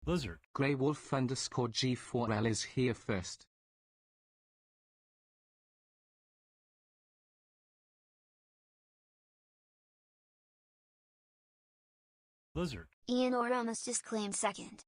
Lizard. Grey Wolf underscore G4L is here first. Lizard. Ian Oramus just claimed second.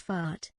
Fart.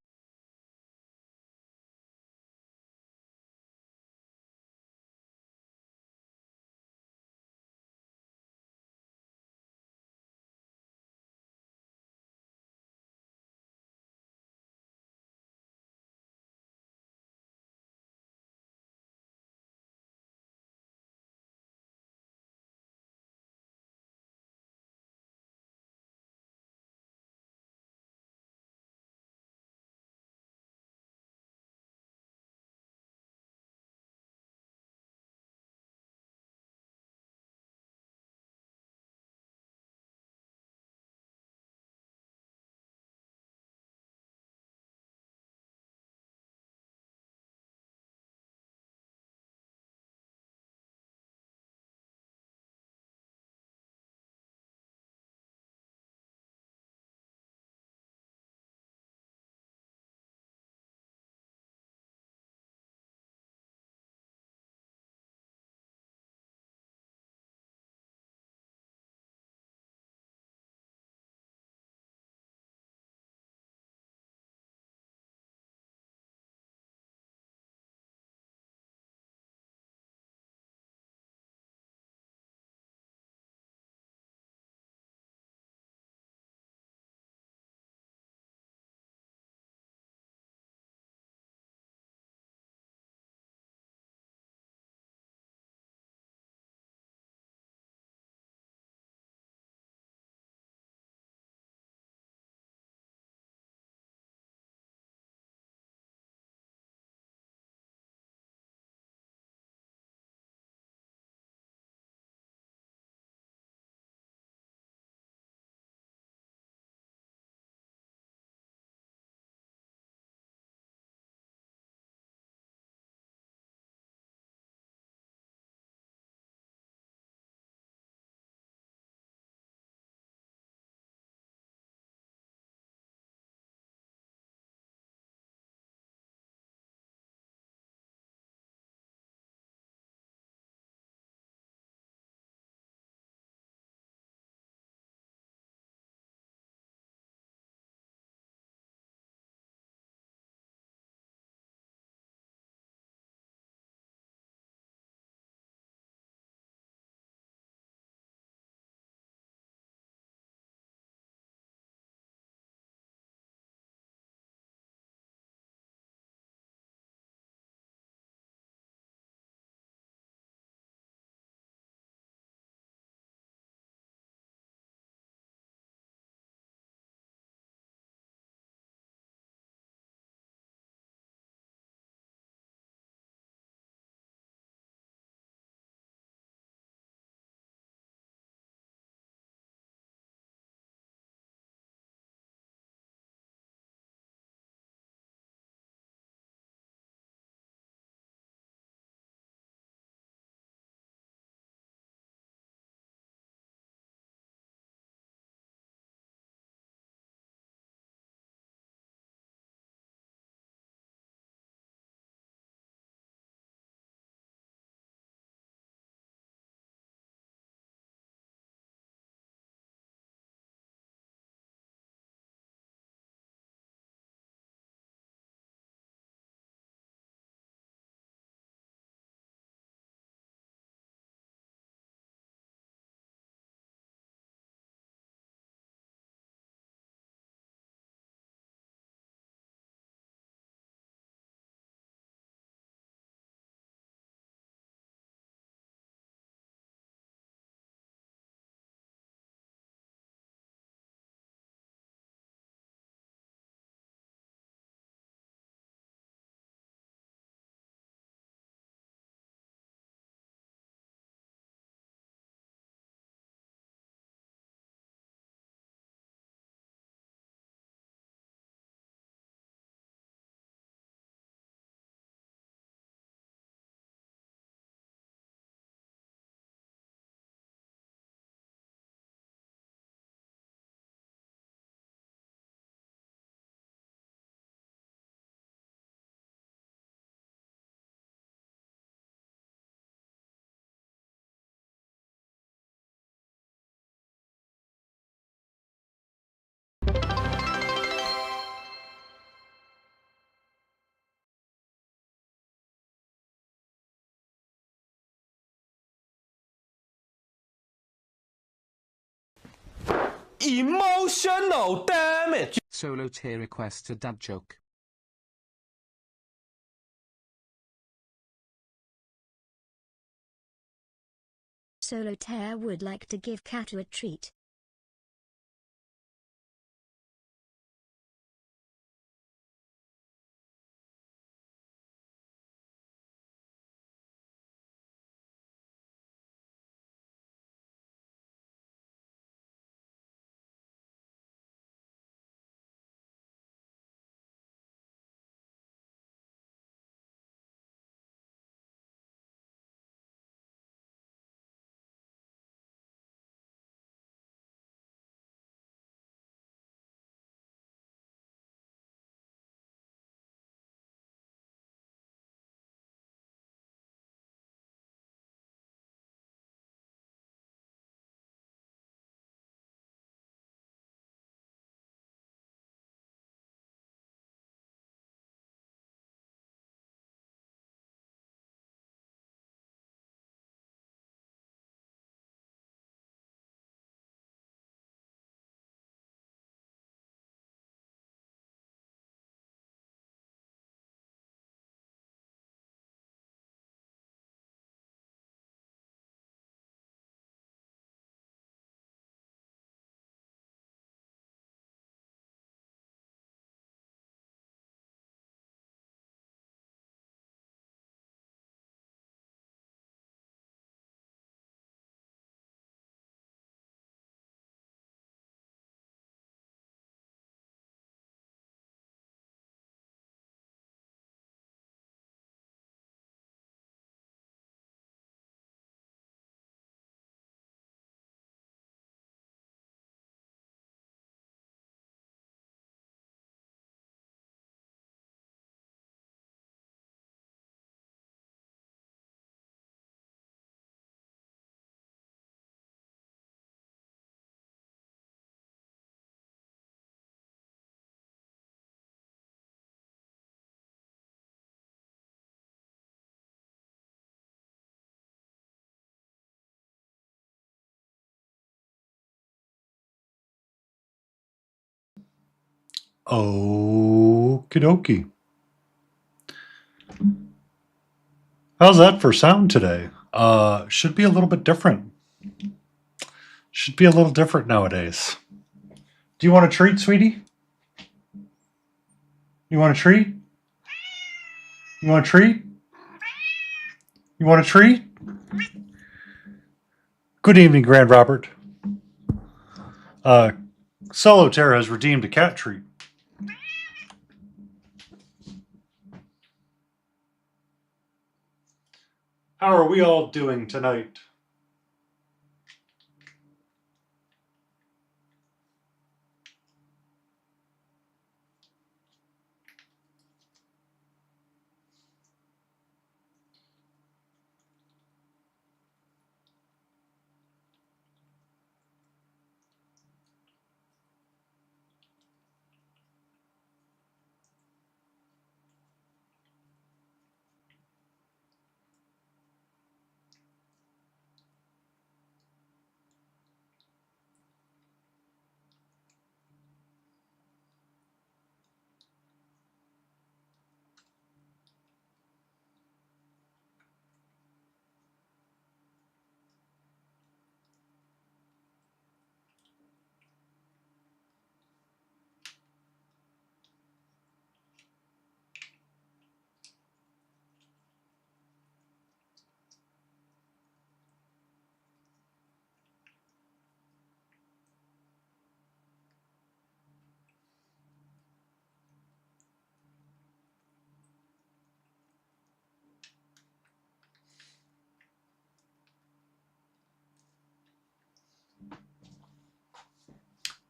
Emotional damage. Solo tier requests a dad joke. Solitaire would like to give Katu a treat. Okie dokie. How's that for sound today? Should be a little bit different. Should be a little different nowadays. Do you want a treat, sweetie? You want a treat? You want a treat? You want a treat? Good evening, Grand Robert. Solitaire has redeemed a cat treat. How are we all doing tonight?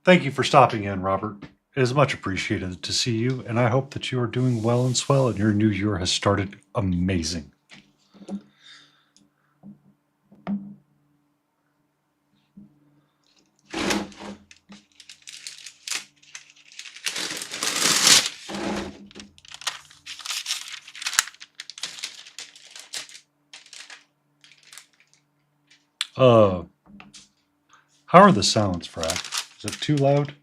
Thank you for stopping in, Robert. It is much appreciated to see you, and I hope that you are doing well and swell and your new year has started amazing. How are the sounds, Frack? Is it too loud?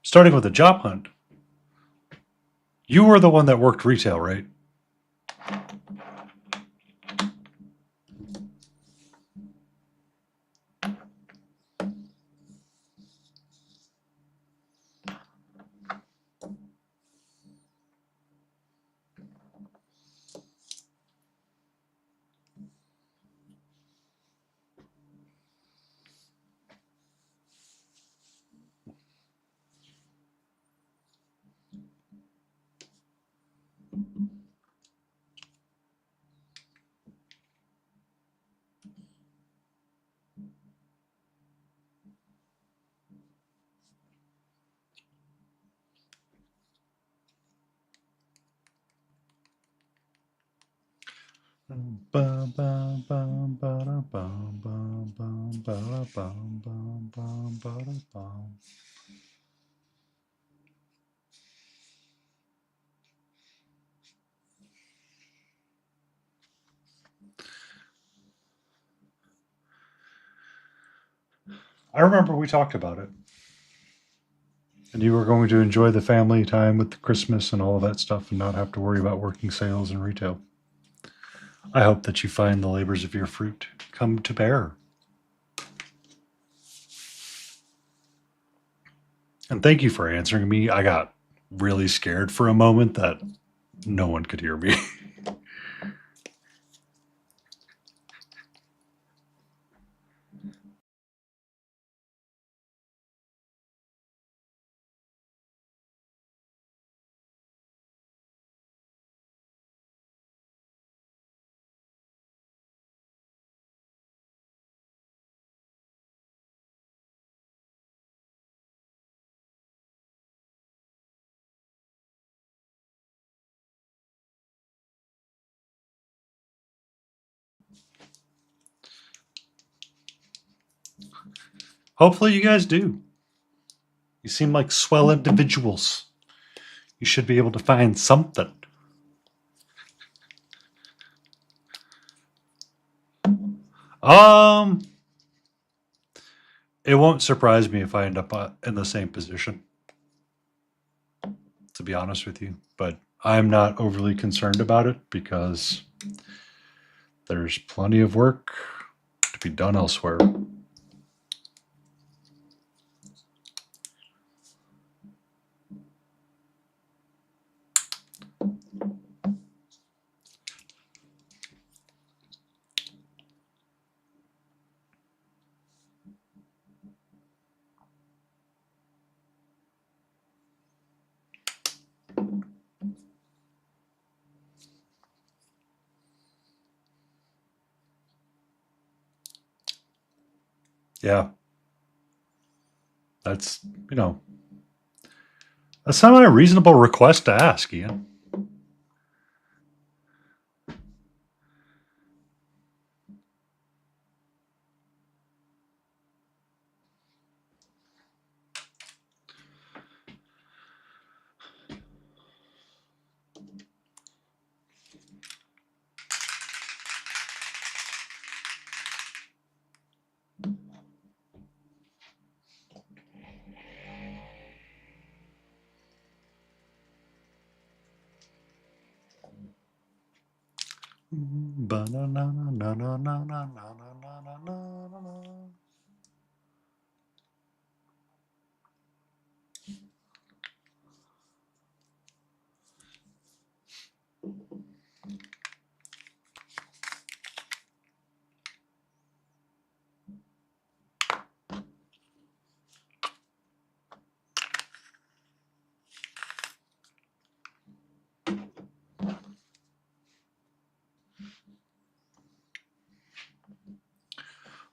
Starting with a job hunt. You were the one that worked retail, right? I remember we talked about it. And you were going to enjoy the family time with the Christmas and all of that stuff and not have to worry about working sales and retail. I hope that you find the labors of your fruit come to bear. And thank you for answering me. I got really scared for a moment that no one could hear me. Hopefully you guys do. You seem like swell individuals. You should be able to find something. Um, it won't surprise me if I end up in the same position, to be honest with you. But I'm not overly concerned about it because there's plenty of work to be done elsewhere. Yeah, that's, you know, that's not a reasonable request to ask, Ian.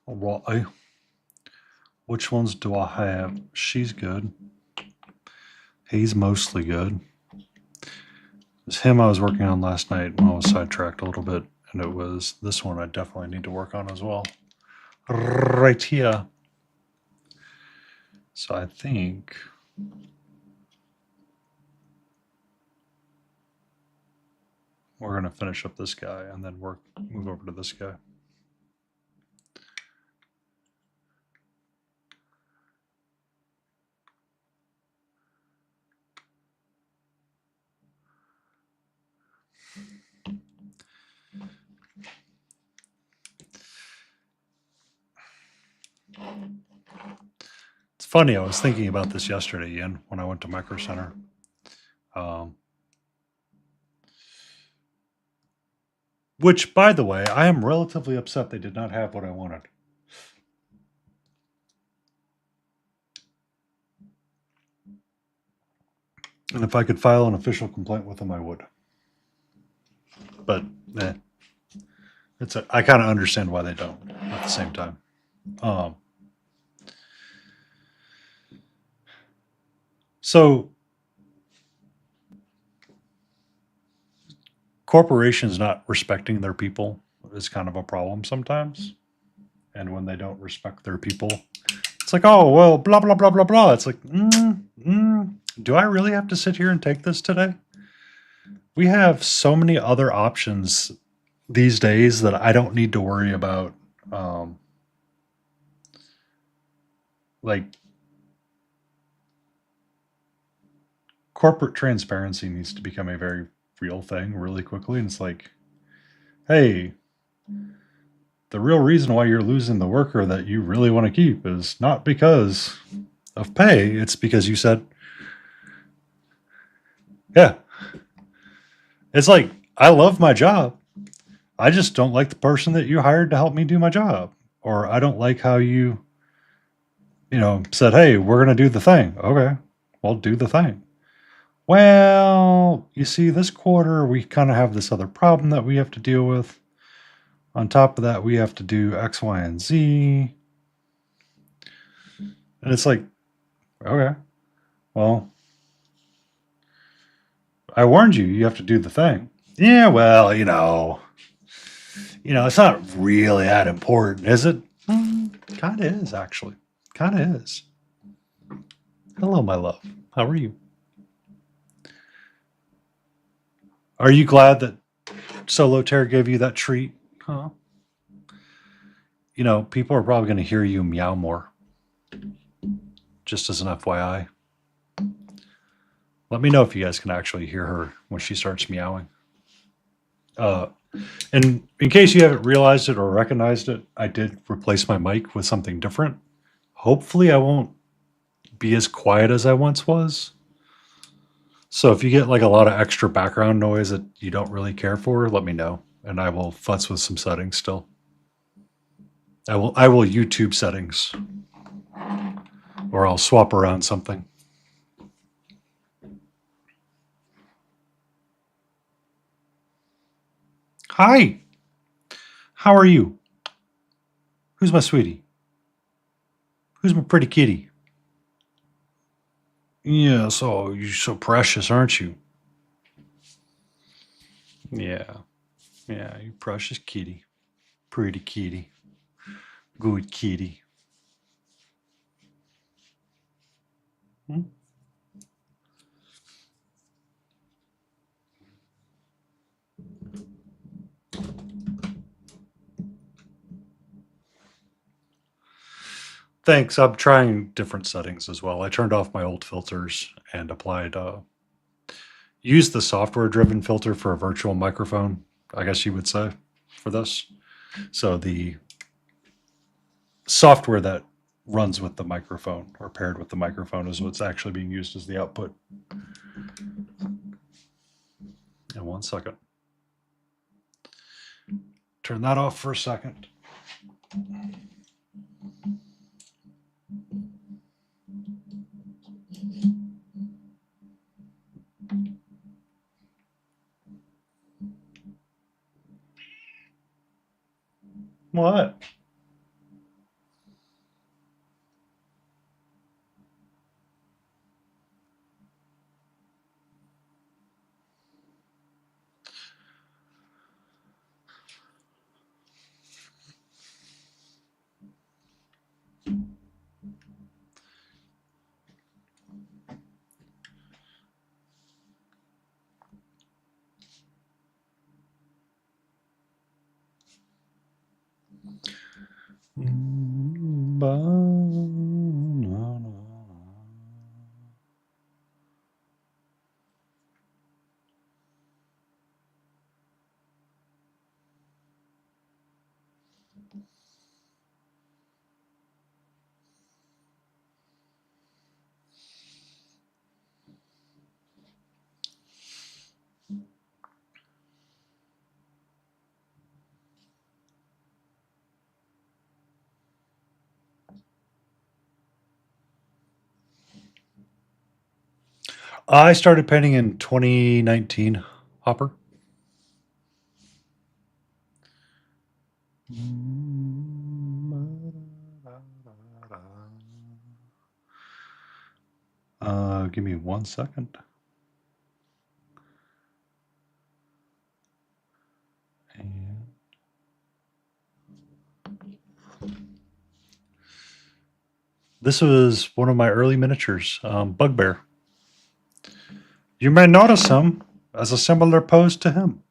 Well, which ones do I have? She's good. He's mostly good. It's him I was working on last night when I was sidetracked a little bit, and it was this one I definitely need to work on as well. Right here. So I think We're going to finish up this guy and then move over to this guy. It's funny, I was thinking about this yesterday, Ian, when I went to Micro Center. Which, by the way, I am relatively upset they did not have what I wanted. And if I could file an official complaint with them, I would. But I kind of understand why they don't at the same time. So corporations not respecting their people is kind of a problem sometimes. And when they don't respect their people, it's like, oh, well, blah, blah, blah, blah, blah. It's like, do I really have to sit here and take this today? We have so many other options these days that I don't need to worry about. Like, corporate transparency needs to become a very real thing really quickly. And it's like, hey, the real reason why you're losing the worker that you really want to keep is not because of pay. It's because you said, yeah. It's like, I love my job. I just don't like the person that you hired to help me do my job. Or I don't like how you said, hey, we're going to do the thing. Okay, well, do the thing. Well, you see, this quarter, we kind of have this other problem that we have to deal with. On top of that, we have to do X, Y, and Z. And it's like, okay, well, I warned you, you have to do the thing. Yeah, well, it's not really that important, is it? Kind of is, actually. Kind of is. Hello, my love. How are you? Are you glad that Solitaire gave you that treat? Huh? People are probably going to hear you meow more. Just as an FYI. Let me know if you guys can actually hear her when she starts meowing. And in case you haven't realized it or recognized it, I did replace my mic with something different. Hopefully I won't be as quiet as I once was. So if you get like a lot of extra background noise that you don't really care for, let me know. And I will futz with some settings still. I will YouTube settings. Or I'll swap around something. Hi. How are you? Who's my sweetie? Who's my pretty kitty? Yeah, so you're so precious, aren't you? Yeah. Yeah, you precious kitty. Pretty kitty. Good kitty. Hmm? Thanks. I'm trying different settings as well. I turned off my old filters and applied, used the software driven filter for a virtual microphone, I guess you would say, for this. So the software that runs with the microphone or paired with the microphone is what's actually being used as the output. In 1 second. Turn that off for a second. What? I started painting in 2019, Hopper. Give me 1 second. And this was one of my early miniatures, Bugbear. You may notice him as a similar pose to him.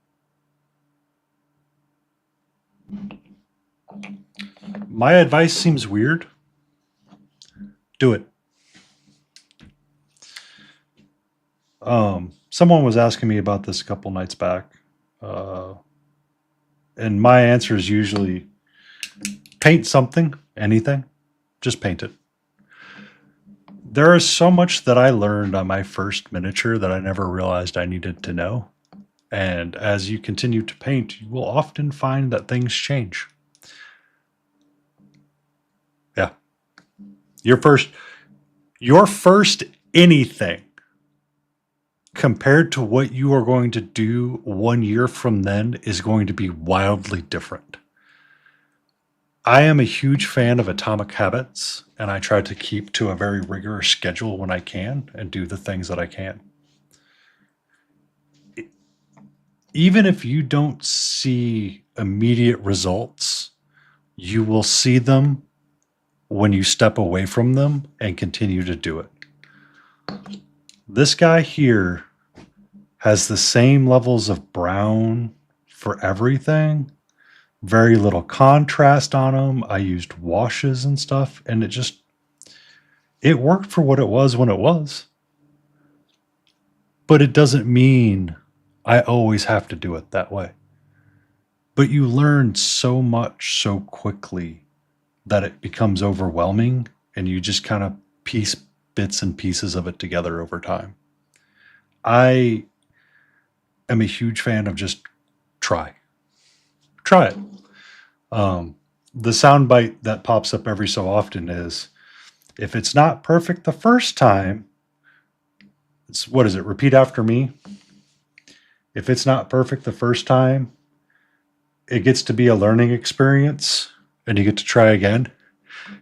My advice seems weird. Do it. Someone was asking me about this a couple nights back. And my answer is usually paint something, anything, just paint it. There is so much that I learned on my first miniature that I never realized I needed to know. And as you continue to paint, you will often find that things change. Yeah. Your first anything compared to what you are going to do 1 year from then is going to be wildly different. I am a huge fan of atomic habits, and I try to keep to a very rigorous schedule when I can and do the things that I can. Even if you don't see immediate results, you will see them when you step away from them and continue to do it. This guy here has the same levels of brown for everything. Very little contrast on them. I used washes and stuff, and it worked for what it was when it was. But it doesn't mean I always have to do it that way. But you learn so much so quickly that it becomes overwhelming, and you just kind of piece bits and pieces of it together over time. I am a huge fan of just try it. The soundbite that pops up every so often is, if it's not perfect the first time, what is it? Repeat after me. If it's not perfect the first time, it gets to be a learning experience and you get to try again.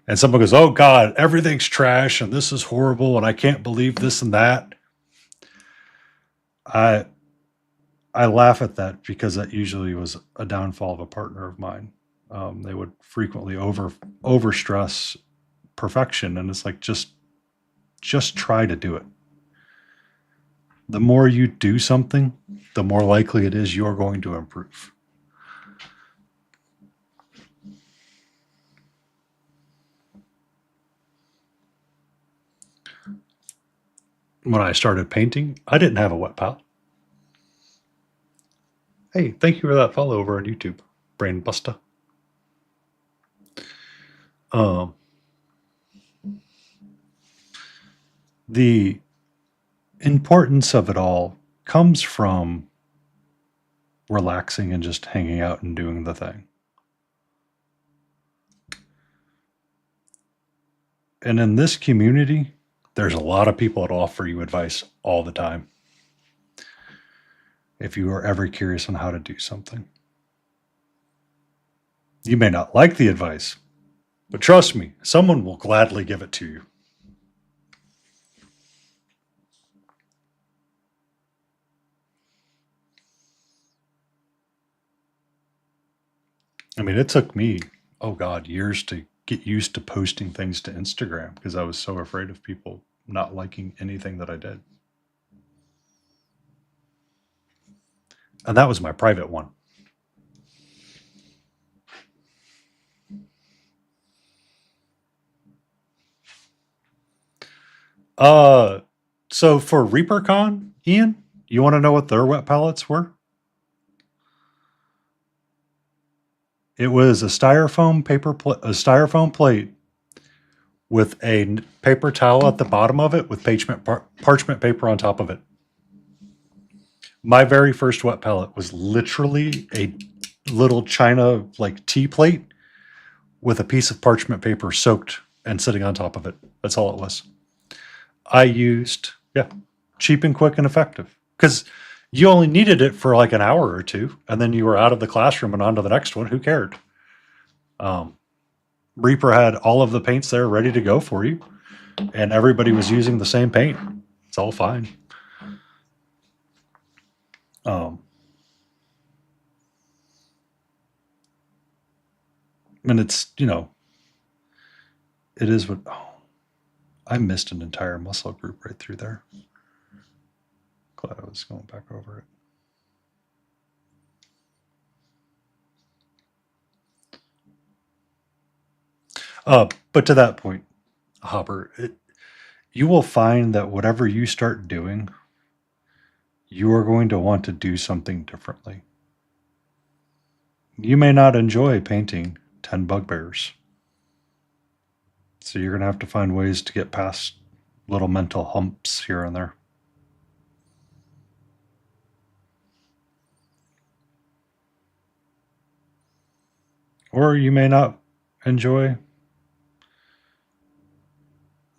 And someone goes, "Oh God, everything's trash and this is horrible and I can't believe this and that." I laugh at that because that usually was a downfall of a partner of mine. They would frequently over stress perfection, and it's like, just try to do it. The more you do something, the more likely it is you're going to improve. When I started painting, I didn't have a wet palette. Hey, thank you for that follow over on YouTube, Brain Buster. The importance of it all comes from relaxing and just hanging out and doing the thing. And in this community, there's a lot of people that offer you advice all the time if you are ever curious on how to do something. You may not like the advice, but trust me, someone will gladly give it to you. I mean, it took me, oh God, years to get used to posting things to Instagram because I was so afraid of people not liking anything that I did. And that was my private one. So for ReaperCon, Ian, you want to know what their wet palettes were? It was a a styrofoam plate with a paper towel at the bottom of it with parchment paper on top of it. My very first wet palette was literally a little china like tea plate with a piece of parchment paper soaked and sitting on top of it. That's all it was. I used, yeah, cheap and quick and effective because you only needed it for like an hour or two, and then you were out of the classroom and on to the next one. Who cared? Um, Reaper had all of the paints there ready to go for you, and everybody was using the same paint. It's all fine. Um, and it's, it is what, oh, I missed an entire muscle group right through there. Glad I was going back over it. But to that point, Hopper, you will find that whatever you start doing, you are going to want to do something differently. You may not enjoy painting 10 bugbears. So you're going to have to find ways to get past little mental humps here and there. Or you may not enjoy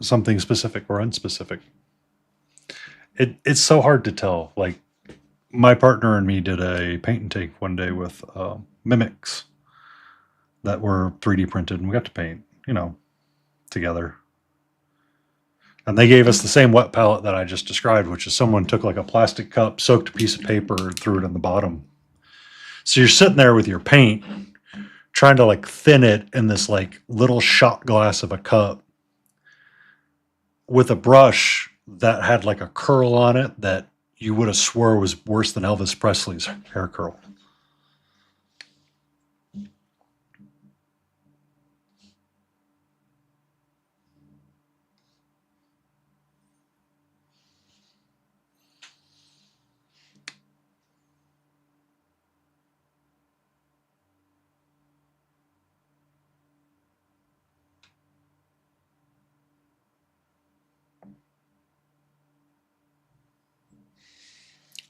something specific or unspecific. It's so hard to tell. Like, my partner and me did a paint and take one day with mimics that were 3D printed, and we got to paint, together. And they gave us the same wet palette that I just described, which is someone took like a plastic cup, soaked a piece of paper, and threw it in the bottom. So you're sitting there with your paint, trying to like thin it in this like little shot glass of a cup with a brush that had like a curl on it that you would have swore was worse than Elvis Presley's hair curl.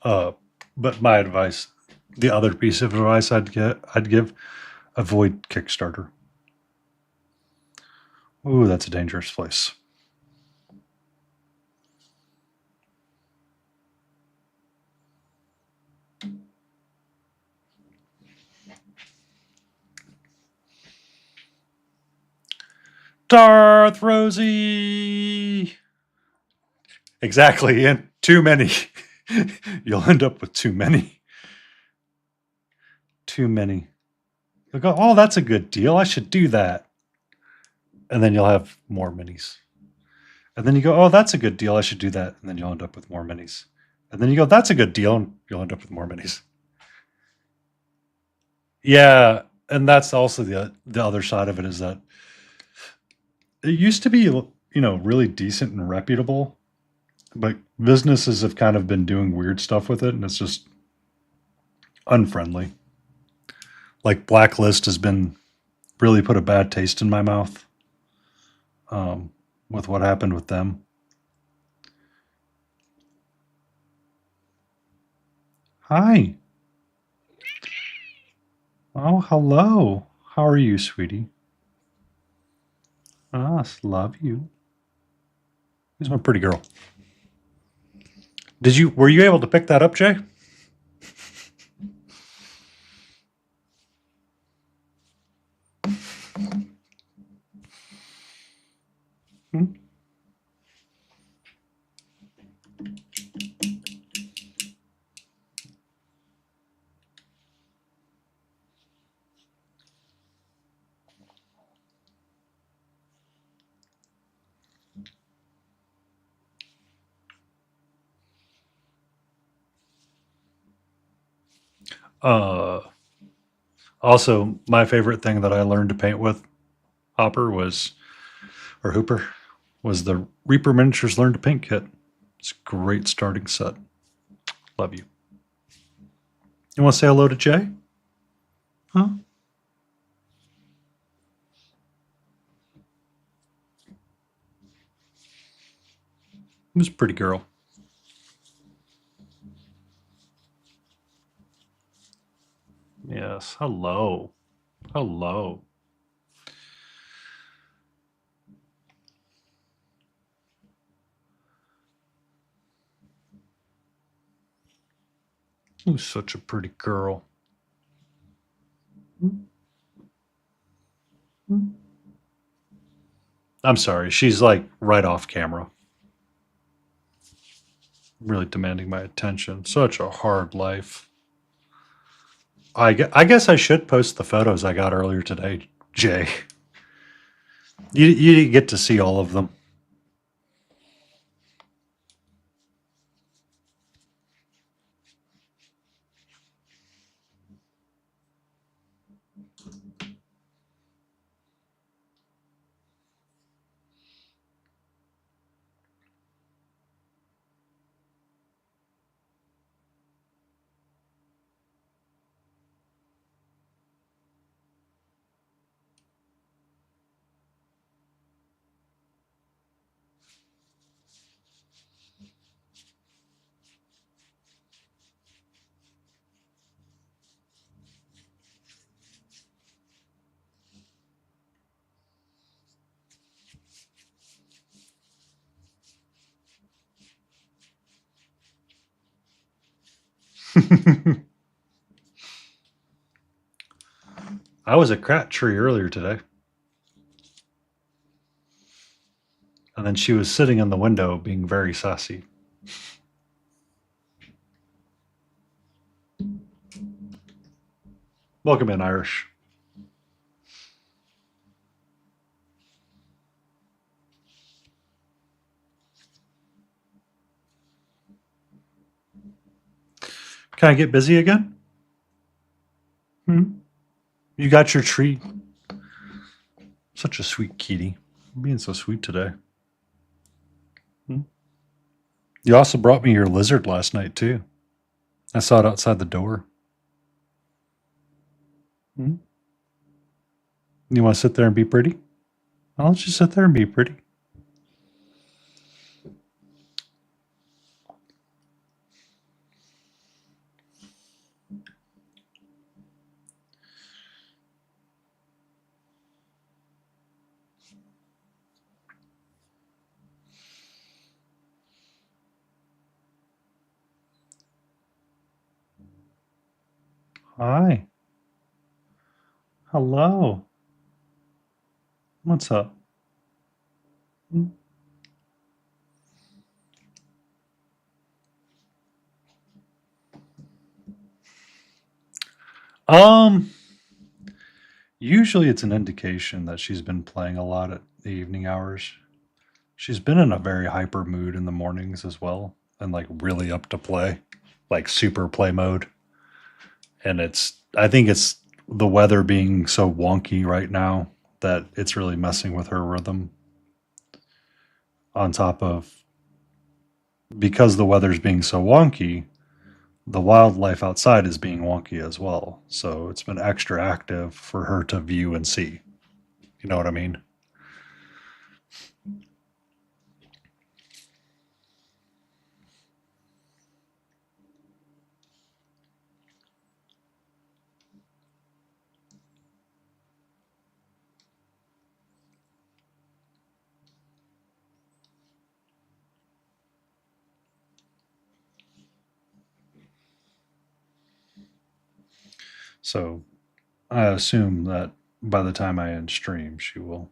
Uh, but my advice, the other piece of advice I'd give, avoid Kickstarter. Ooh, that's a dangerous place. Darth Rosie. Exactly, and too many. You'll end up with too many. Too many. You'll go, oh, that's a good deal. I should do that. And then you'll have more minis. And then you go, oh, that's a good deal. I should do that. And then you'll end up with more minis. And then you go, that's a good deal. And you'll end up with more minis. Yeah. And that's also the other side of it is that it used to be, really decent and reputable, but businesses have kind of been doing weird stuff with it. And it's just unfriendly. Like Blacklist has been really put a bad taste in my mouth with what happened with them. Hi. Oh, hello. How are you, sweetie? Ah, love you. Who's my pretty girl? Were you able to pick that up, Jay? Hmm? Uh, Also, my favorite thing that I learned to paint with Hopper was, or Hooper, was the Reaper Miniatures Learn to Paint kit. It's a great starting set. Love you. You want to say hello to Jay? Huh? Who's a pretty girl? Yes, hello. Hello. Who's such a pretty girl? I'm sorry, she's like right off camera. Really demanding my attention. Such a hard life. I guess I should post the photos I got earlier today, Jay. You didn't get to see all of them. I was at Crat Tree earlier today. And then she was sitting in the window being very sassy. Welcome in, Irish. Can I get busy again? You got your treat. Such a sweet kitty. You're being so sweet today. You also brought me your lizard last night, too. I saw it outside the door. You want to sit there and be pretty? I'll just sit there and be pretty. Hi. Hello. What's up? Um, Usually it's an indication that she's been playing a lot at the evening hours. She's been in a very hyper mood in the mornings as well, and like really up to play, like super play mode. And I think it's the weather being so wonky right now that it's really messing with her rhythm. On top of, because the weather's being so wonky, the wildlife outside is being wonky as well. So it's been extra active for her to view and see. You know what I mean? So I assume that by the time I end stream, she will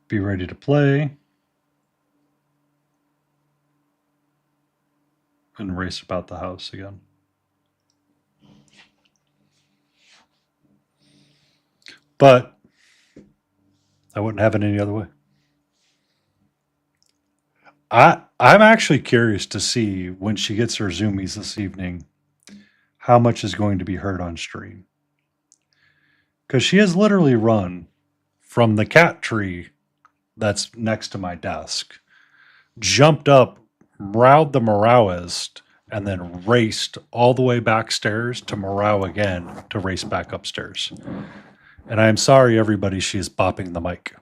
be ready to play and race about the house again. But I wouldn't have it any other way. I'm actually curious to see when she gets her zoomies this evening how much is going to be heard on stream. Because she has literally run from the cat tree that's next to my desk, jumped up, mowed the Morowist, and then raced all the way backstairs to Morrow again to race back upstairs. And I am sorry, everybody, she is bopping the mic.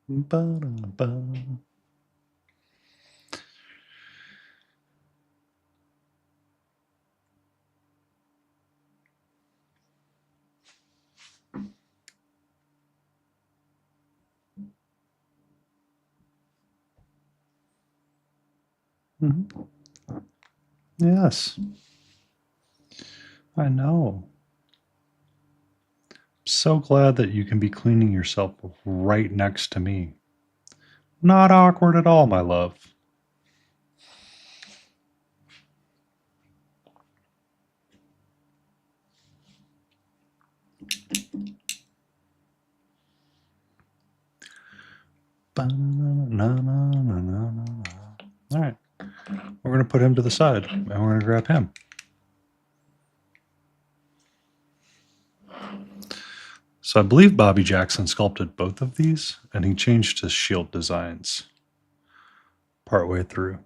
Ba-da-ba. Mhm. Yes, I know. So glad that you can be cleaning yourself right next to me. Not awkward at all, my love. Ba-na-na-na-na-na-na. All right, we're going to put him to the side and we're going to grab him. So I believe Bobby Jackson sculpted both of these and he changed his shield designs partway through.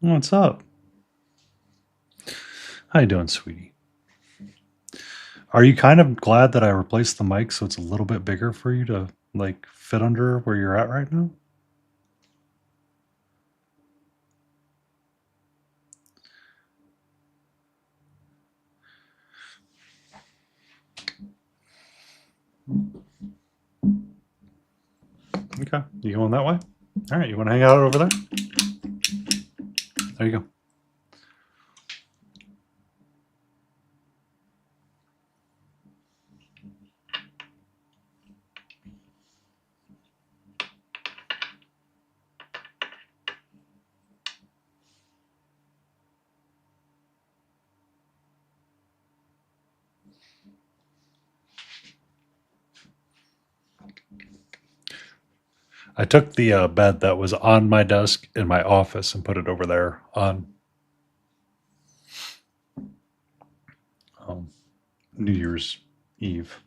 What's up? How you doing, sweetie? Are you kind of glad that I replaced the mic so it's a little bit bigger for you to like fit under where you're at right now? Okay, you going that way? All right, you want to hang out over there? There you go. I took the bed that was on my desk in my office and put it over there on um, New Year's Eve.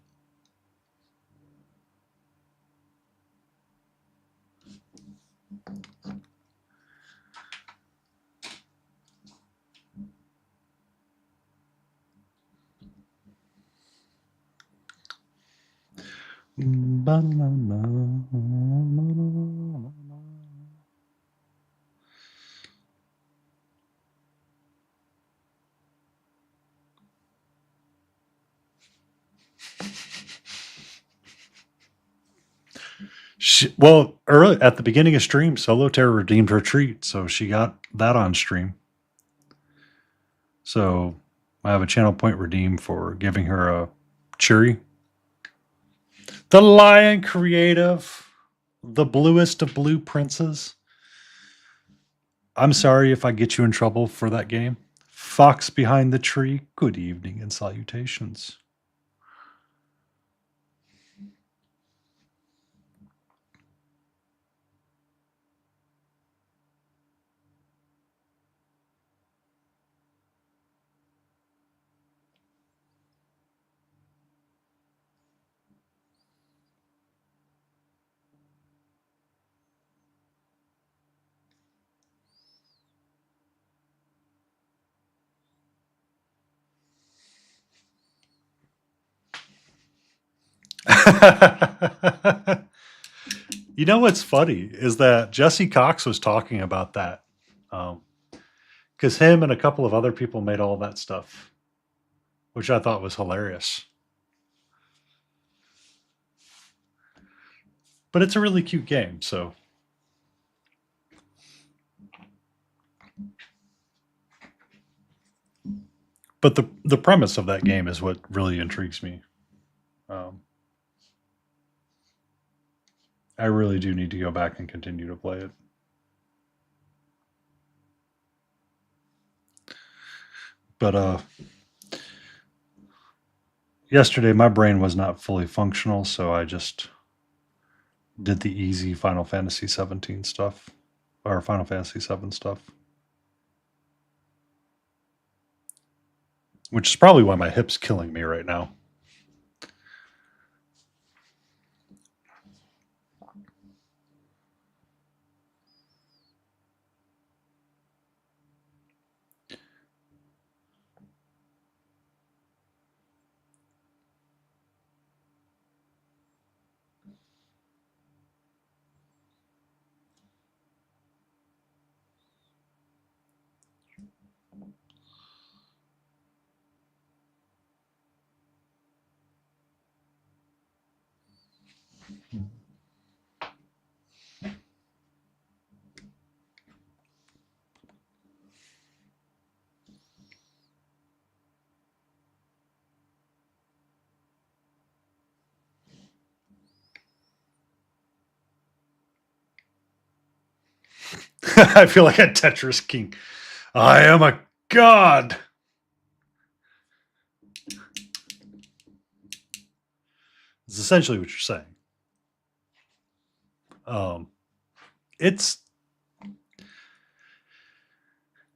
Well, early at the beginning of stream, Solo Terror redeemed her treat, so she got that on stream. So I have a channel point redeem for giving her a cherry. The Lion Creative, the bluest of blue princes. I'm sorry if I get you in trouble for that game. Fox behind the tree, good evening and salutations. You know what's funny is that Jesse Cox was talking about that. Because him and a couple of other people made all that stuff, which I thought was hilarious. But it's a really cute game, so. But the premise of that game is what really intrigues me. I really do need to go back and continue to play it. But yesterday my brain was not fully functional, so I just did the easy Final Fantasy 17 stuff or Final Fantasy 7 stuff. Which is probably why my hip's killing me right now. I feel like a Tetris king. I am a god. It's essentially what you're saying.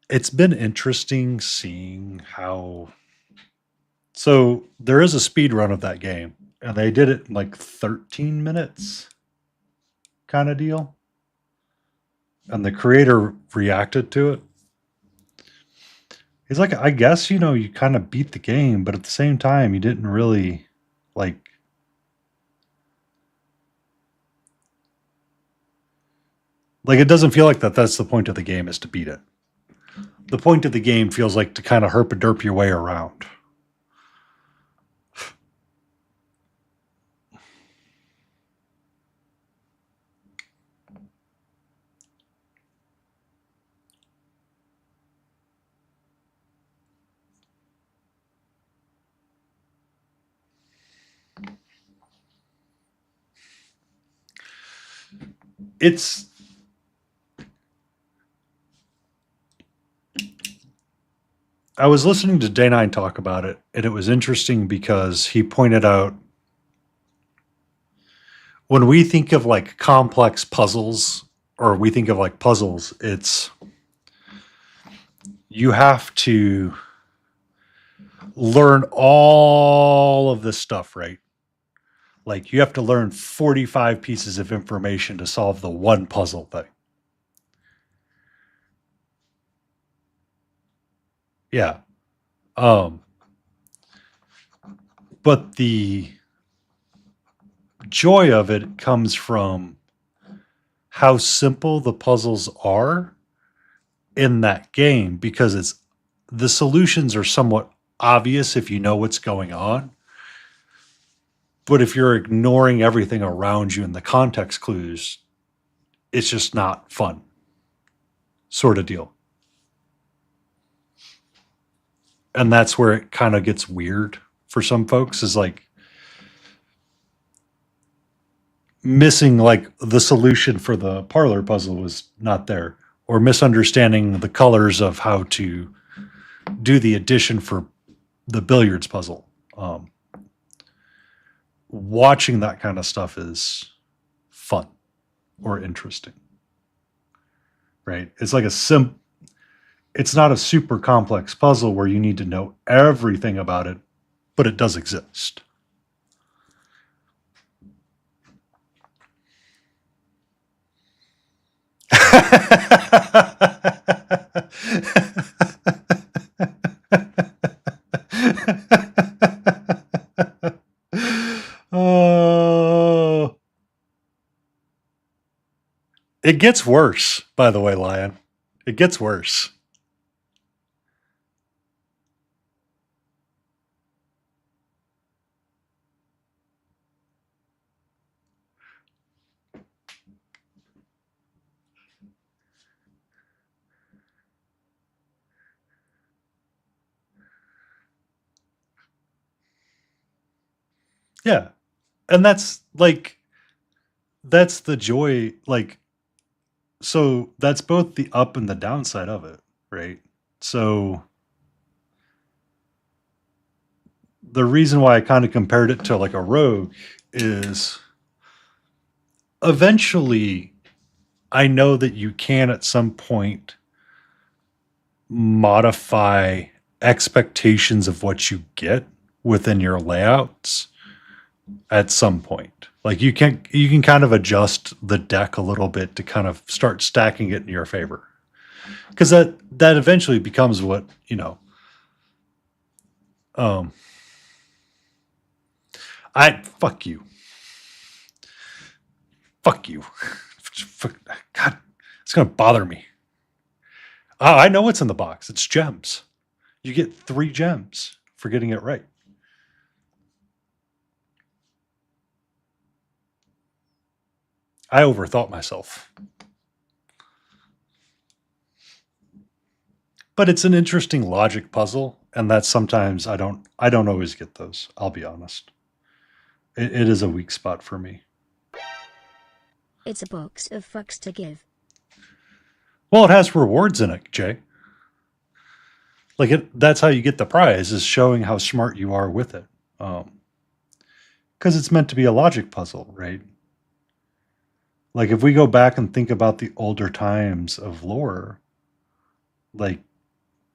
It's been interesting seeing how. So there is a speed run of that game, and they did it in like 13 minutes, kind of deal. And the creator reacted to it. He's like, I guess, you kind of beat the game, but at the same time, you didn't really like. Like, it doesn't feel like that's the point of the game is to beat it. The point of the game feels like to kind of herp-a-derp your way around. It's I was listening to Day9 talk about it, and it was interesting because he pointed out when we think of like complex puzzles, or we think of like puzzles, it's you have to learn all of this stuff, right? Like you have to learn 45 pieces of information to solve the one puzzle thing. Yeah. But the joy of it comes from how simple the puzzles are in that game, because the solutions are somewhat obvious if you know what's going on. But if you're ignoring everything around you and the context clues, it's just not fun, sort of deal. And that's where it kind of gets weird for some folks, is like missing like the solution for the parlor puzzle was not there, or misunderstanding the colors of how to do the addition for the billiards puzzle. Watching that kind of stuff is fun or interesting, right? It's like it's not a super complex puzzle where you need to know everything about it, but it does exist. Oh, It gets worse, by the way, Lion. It gets worse. Yeah. And that's like, that's the joy. Like, so that's both the up and the downside of it, right? So the reason why I kind of compared it to like a rogue is eventually I know that you can at some point modify expectations of what you get within your layouts at some point. Like you can kind of adjust the deck a little bit to kind of start stacking it in your favor. Because that eventually becomes what, um I fuck you. Fuck you. God, it's gonna bother me. Oh, I know what's in the box. It's gems. You get 3 gems for getting it right. I overthought myself. But it's an interesting logic puzzle, and that sometimes I don't always get those, I'll be honest. It is a weak spot for me. It's a box of fucks to give. Well, it has rewards in it, Jay. Like that's how you get the prize, is showing how smart you are with it. Because it's meant to be a logic puzzle, right? Like if we go back and think about the older times of lore, like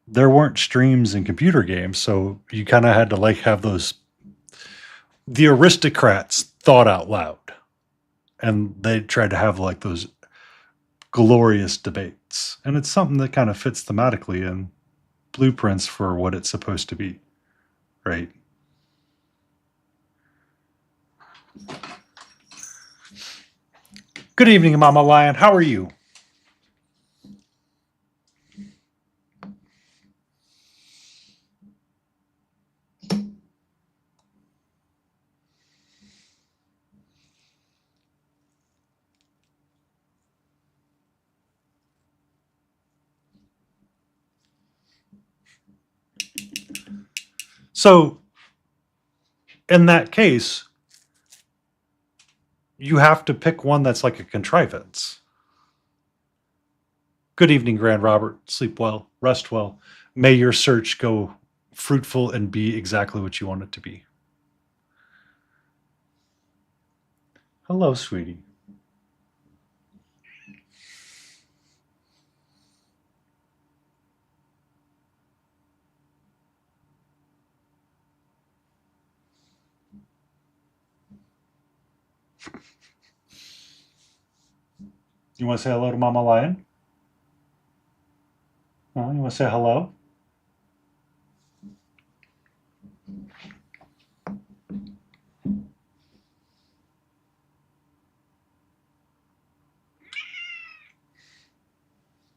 there weren't streams in computer games, so you kind of had to like have the aristocrats thought out loud, and they tried to have like those glorious debates, and it's something that kind of fits thematically in blueprints for what it's supposed to be, right? Good evening, Mama Lion. How are you? So, in that case, you have to pick one that's like a contrivance. Good evening, Grand Robert. Sleep well, rest well. May your search go fruitful and be exactly what you want it to be. Hello, sweetie. You want to say hello to Mama Lion? You want to say hello?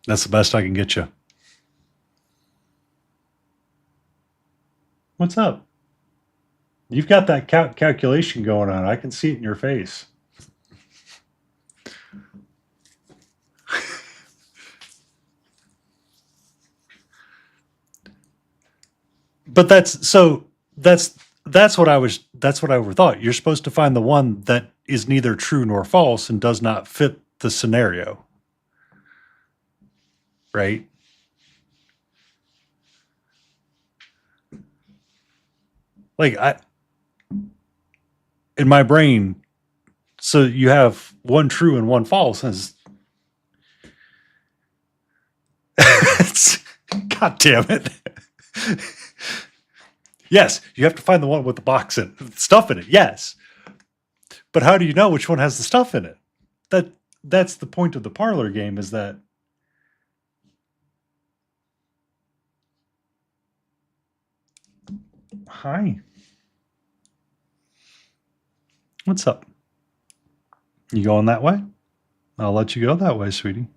That's the best I can get you. What's up? You've got that calculation going on. I can see it in your face. But that's what I overthought. You're supposed to find the one that is neither true nor false and does not fit the scenario. Right? Like in my brain, so you have one true and one false. And God damn it. Yes, you have to find the one with the box and stuff in it. Yes. But how do you know which one has the stuff in it? That's the point of the parlor game, is that hi. What's up? You going that way? I'll let you go that way, sweetie.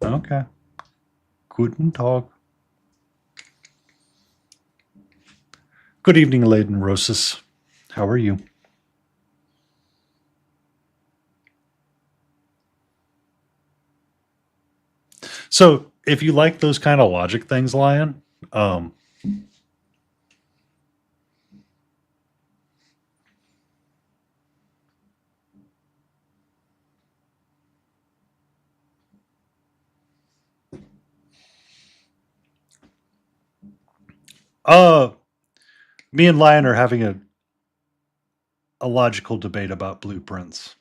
Okay. Guten Tag. Good evening, Lady Rosas. How are you? So, if you like those kind of logic things, Lion, um, uh, me and Lion are having a logical debate about blueprints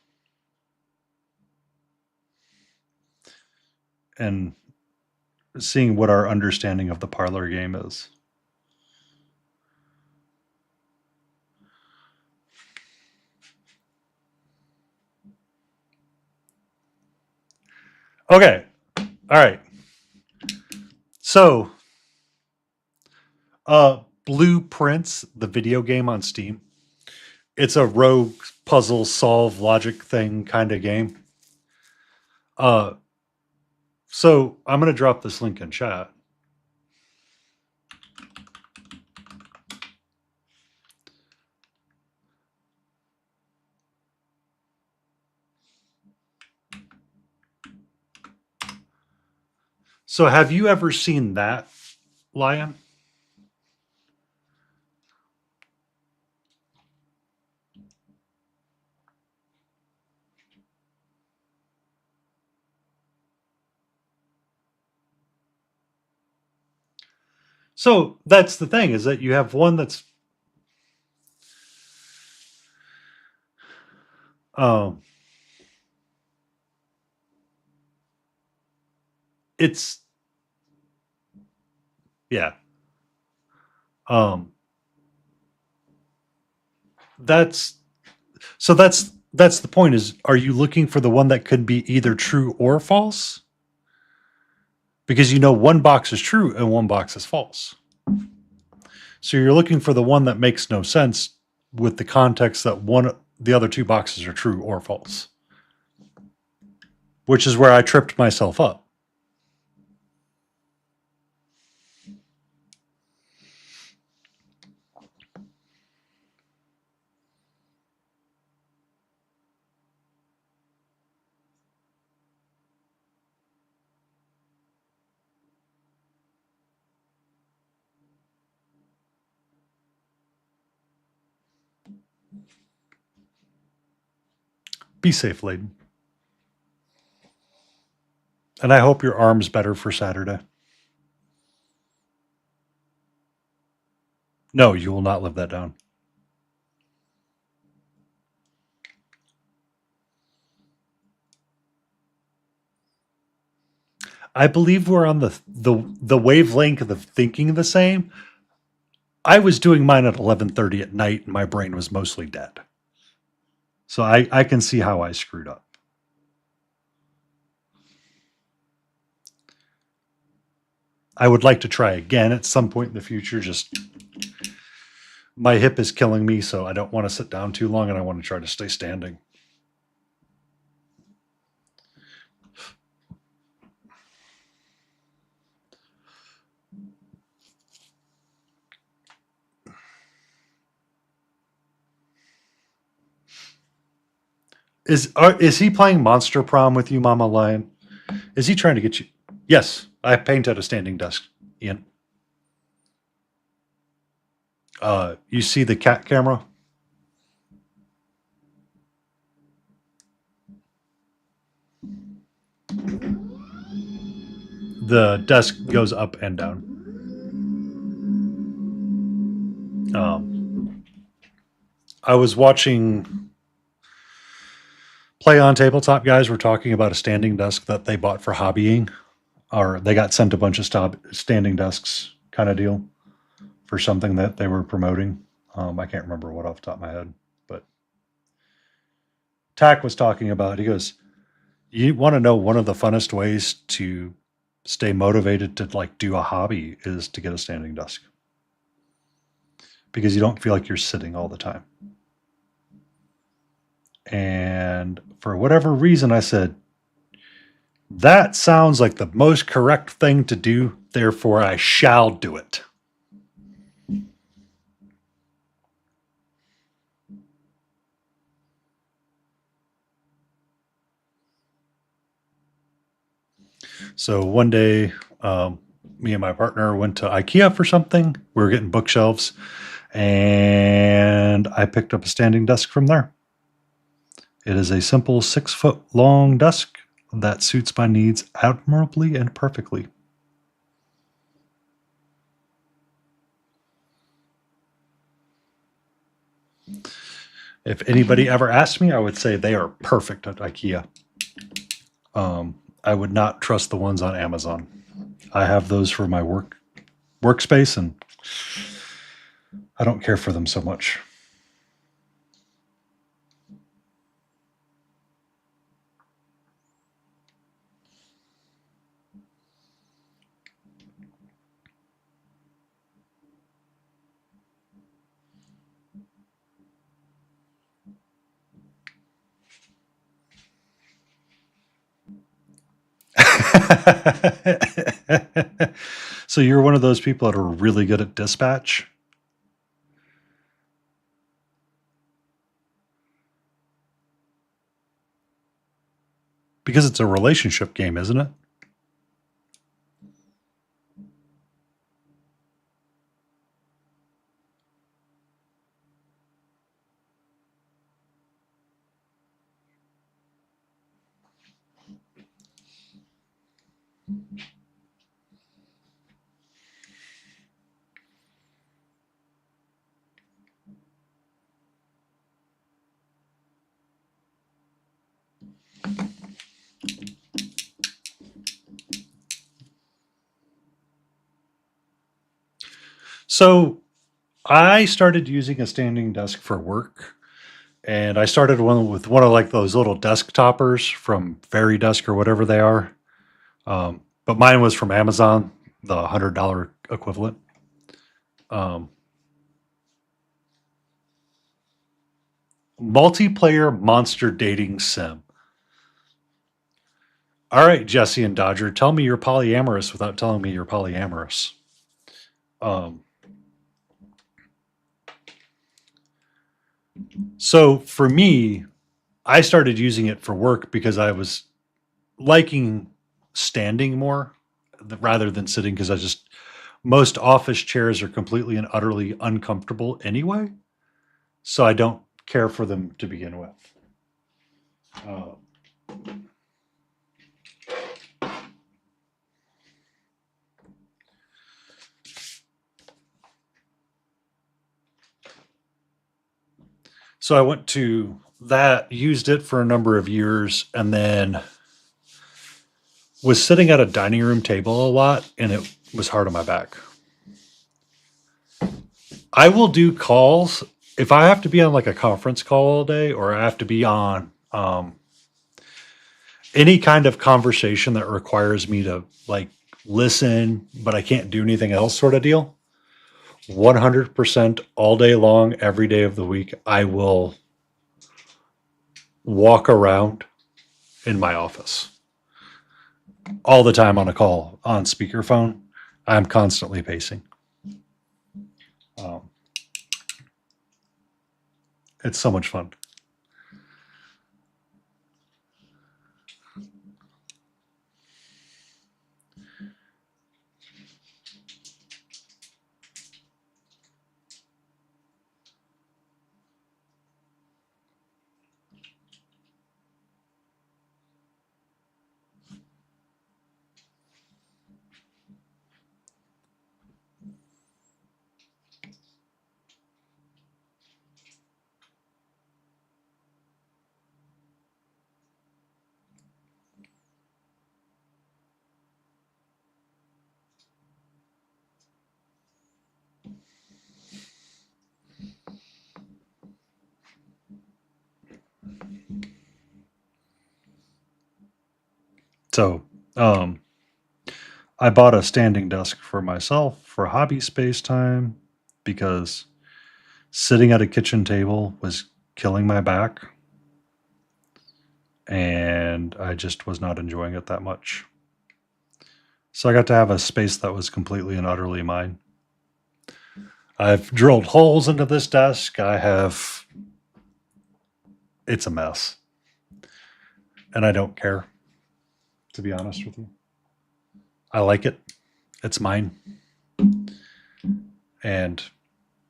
and seeing what our understanding of the parlor game is. Okay. All right. So, Blueprints, the video game on Steam. It's a rogue puzzle solve logic thing kind of game. Uh, so I'm going to drop this link in chat. So have you ever seen that, Lion? So that's the thing, is that you have one that's um it's yeah. Um that's that's the point, is are you looking for the one that could be either true or false? Because you know one box is true and one box is false. So you're looking for the one that makes no sense with the context that the other two boxes are true or false. Which is where I tripped myself up. Be safe, Layden. And I hope your arm's better for Saturday. No, you will not live that down. I believe we're on the wavelength of thinking the same. I was doing mine at 11:30 at night and my brain was mostly dead. So I can see how I screwed up. I would like to try again at some point in the future. Just my hip is killing me, so I don't want to sit down too long and I want to try to stay standing. Is he playing Monster Prom with you, Mama Lion? Is he trying to get you? Yes, I paint at a standing desk, Ian. You see the cat camera? The desk goes up and down. I was watching Play on Tabletop guys were talking about a standing desk that they bought for hobbying, or they got sent a bunch of standing desks kind of deal for something that they were promoting. I can't remember what off the top of my head, but Tack was talking about, he goes, you want to know one of the funnest ways to stay motivated to like do a hobby is to get a standing desk, because you don't feel like you're sitting all the time. And for whatever reason, I said, That sounds like the most correct thing to do, therefore I shall do it. So one day, me and my partner went to IKEA for something. We were getting bookshelves, and I picked up a standing desk from there. It is a simple 6-foot long desk that suits my needs admirably and perfectly. If anybody ever asked me, I would say they are perfect at IKEA. I would not trust the ones on Amazon. I have those for my workspace, and I don't care for them so much. So you're one of those people that are really good at dispatch? Because it's a relationship game, isn't it? So I started using a standing desk for work, and I started one with one of like those little desk toppers from Fairy Desk or whatever they are. But mine was from Amazon, the $100 equivalent. Um, Multiplayer monster dating sim. All right, Jesse and Dodger, tell me you're polyamorous without telling me you're polyamorous. Um, so for me, I started using it for work because I was liking standing more rather than sitting, because I just, most office chairs are completely and utterly uncomfortable anyway. So I don't care for them to begin with. Uh, so I went to that, used it for a number of years, and then was sitting at a dining room table a lot, and it was hard on my back. I will do calls if I have to be on like a conference call all day, or I have to be on any kind of conversation that requires me to like listen, but I can't do anything else, sort of deal. 100% all day long, every day of the week, I will walk around in my office all the time on a call on speakerphone. I'm constantly pacing. Um, it's so much fun. So, I bought a standing desk for myself for hobby space time because sitting at a kitchen table was killing my back. and I just was not enjoying it that much. So I got to have a space that was completely and utterly mine. I've drilled holes into this desk. It's a mess. And I don't care, to be honest with you. I like it. It's mine. And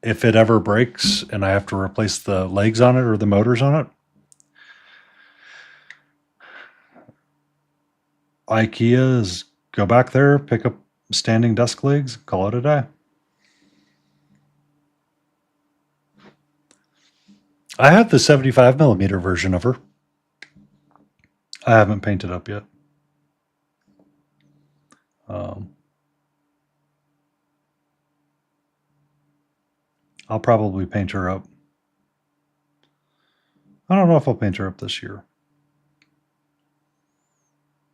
if it ever breaks and I have to replace the legs on it or the motors on it, IKEA is go back there, pick up standing desk legs, call it a day. I have the 75 millimeter version of her. I haven't painted up yet. I'll probably paint her up. I don't know if I'll paint her up this year.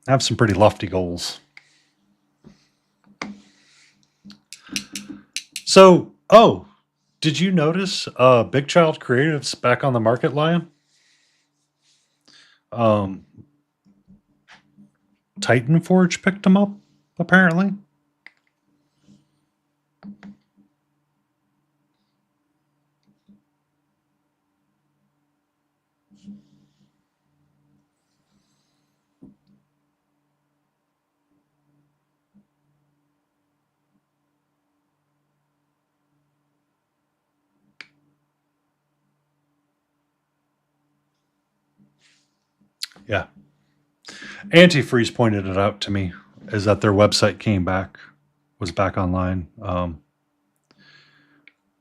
I have some pretty lofty goals. So, did you notice Big Child Creative's back on the market, Lion? Titan Forge picked them up, apparently. Yeah. Antifreeze pointed it out to me, is that their website was back online.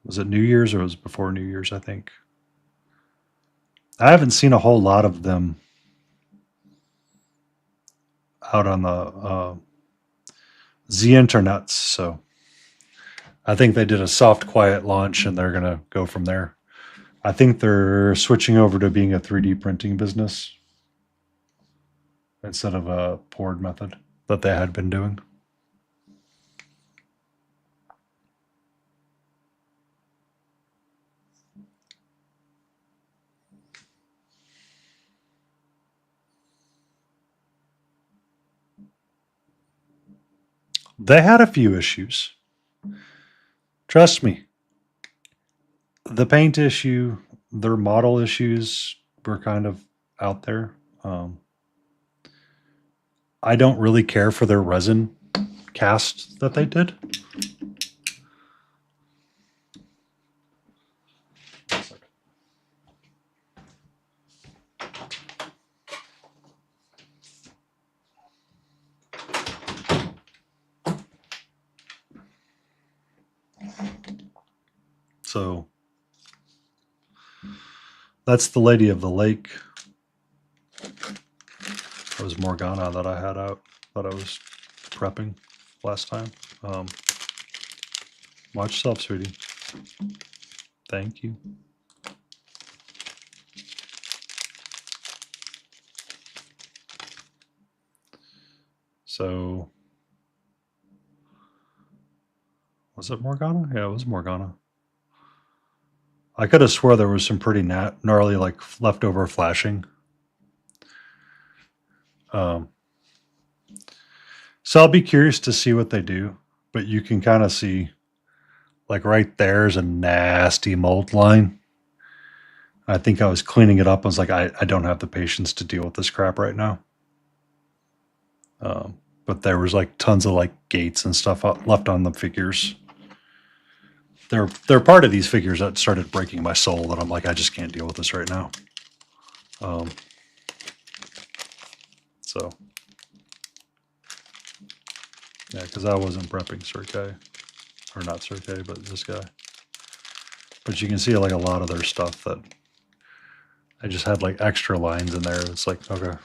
Was it New Year's or was it before New Year's, I think? I haven't seen a whole lot of them out on the internets, so I think they did a soft, quiet launch and they're going to go from there. I think they're switching over to being a 3D printing business instead of a poured method that they had been doing. They had a few issues. Trust me. The paint issue, their model issues were kind of out there. I don't really care for their resin cast that they did. So that's the Lady of the Lake. That was Morgana that I had out that I was prepping last time. Watch yourself, sweetie. Thank you. So, was it Morgana? Yeah, it was Morgana. I could have swore there was some pretty gnarly, like leftover flashing. So I'll be curious to see what they do, but you can kind of see, like right there's a nasty mold line. I think I was cleaning it up. I was like, I don't have the patience to deal with this crap right now. But there was like tons of like gates and stuff left on the figures. They're part of these figures that started breaking my soul. That I'm like, I just can't deal with this right now. So yeah, because I wasn't prepping Sir K, or not Sir K, but this guy. But you can see like a lot of their stuff that I just had like extra lines in there. It's like, okay.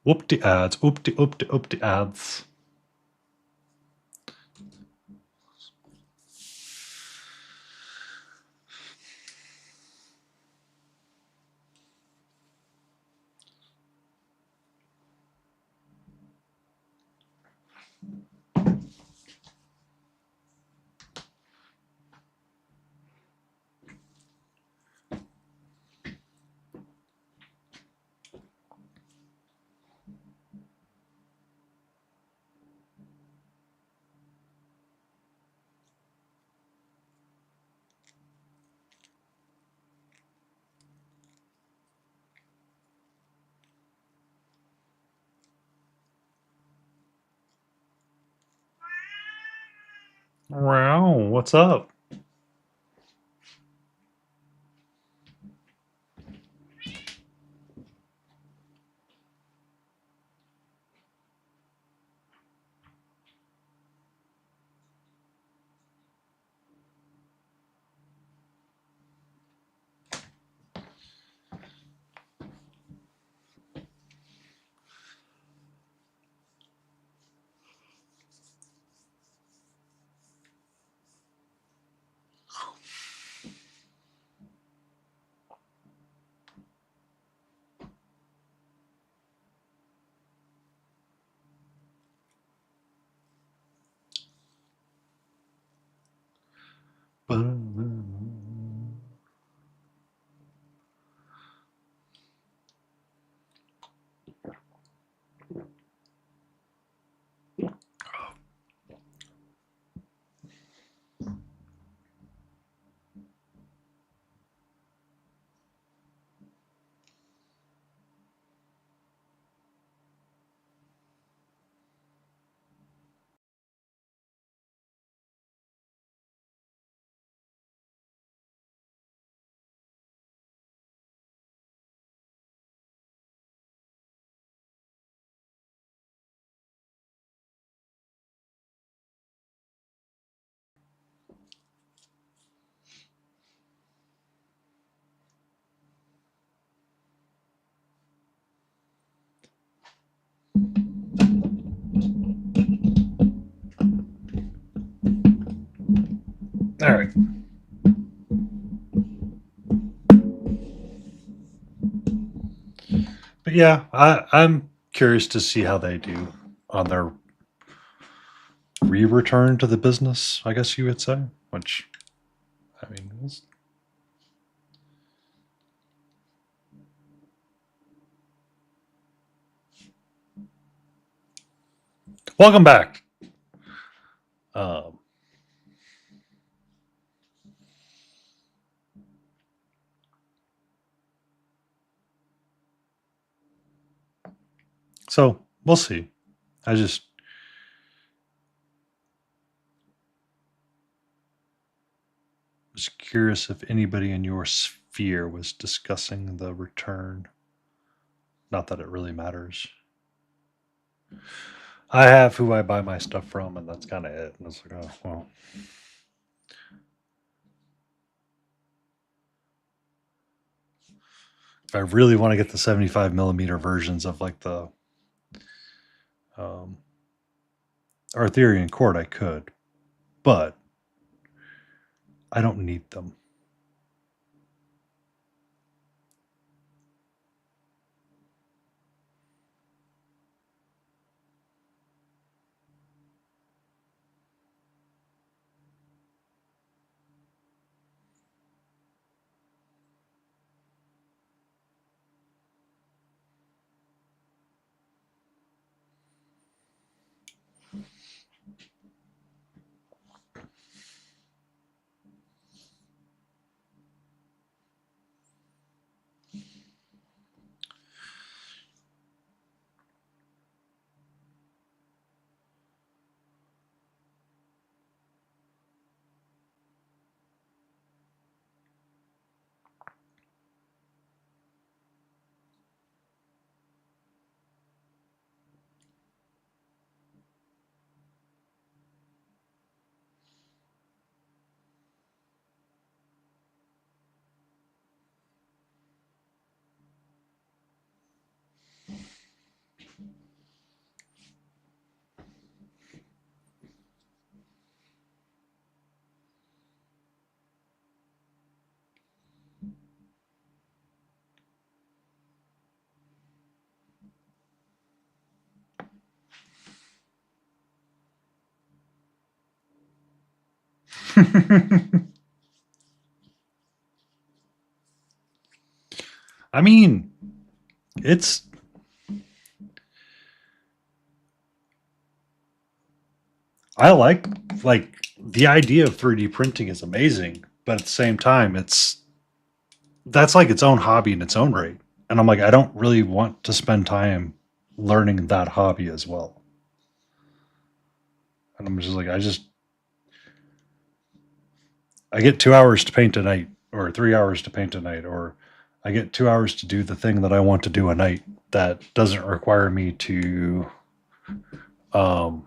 Whoop, Whoop the ads. Oop the ads. Wow, what's up? All right. But yeah, I'm curious to see how they do on their re-return to the business, I guess you would say. Which, I mean, welcome back. Um, so we'll see. I just was curious if anybody in your sphere was discussing the return. Not that it really matters. I have who I buy my stuff from, and that's kind of it. And it's like, oh well. If I really want to get the 75 millimeter versions of like the um, Arthurian cord, I could, but I don't need them. I mean, it's I like the idea of 3D printing is amazing, but at the same time, that's like its own hobby in its own right. And I'm like, I don't really want to spend time learning that hobby as well. And I'm just like, I get 2 hours to paint a night, or 3 hours to paint a night, or I get 2 hours to do the thing that I want to do a night that doesn't require me to um,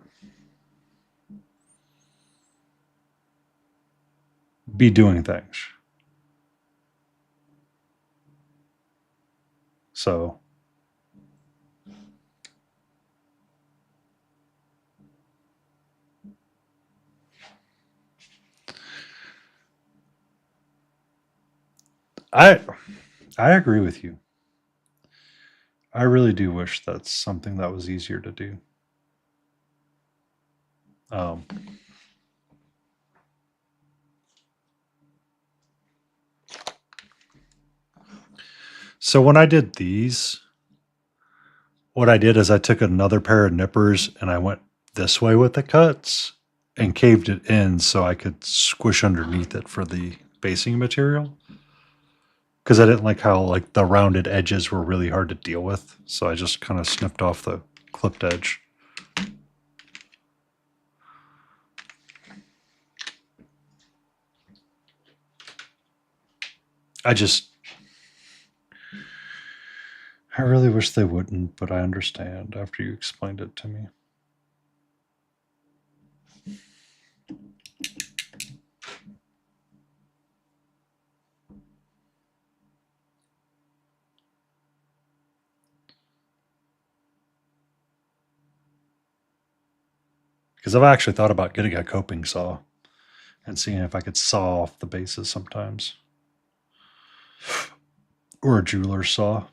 be doing things. So I I agree with you. I really do wish that's something that was easier to do. Um, so when I did these, what I did is I took another pair of nippers and I went this way with the cuts and caved it in so I could squish underneath it for the basing material. Because I didn't like how like the rounded edges were really hard to deal with, so I just kind of snipped off the clipped edge. I just I really wish they wouldn't, but I understand after you explained it to me. Because I've actually thought about getting a coping saw and seeing if I could saw off the bases sometimes. Or a jeweler's saw.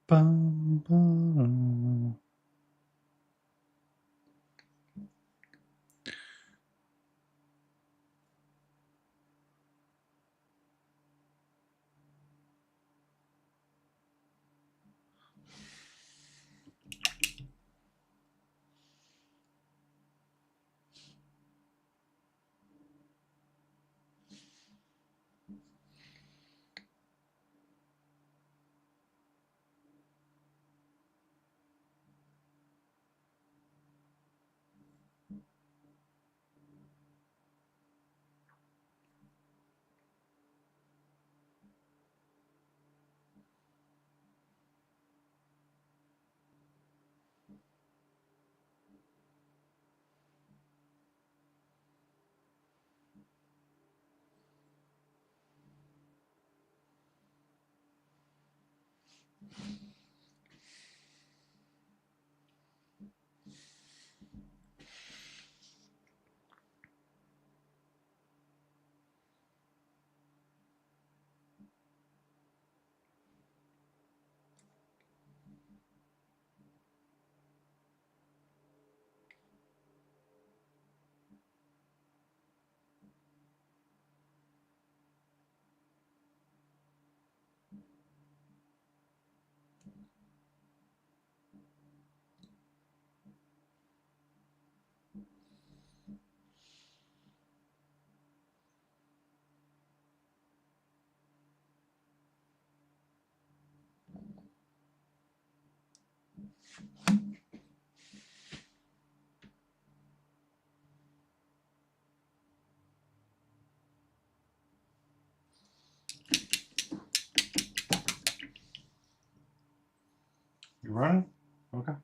Bum, bum. You running? Okay.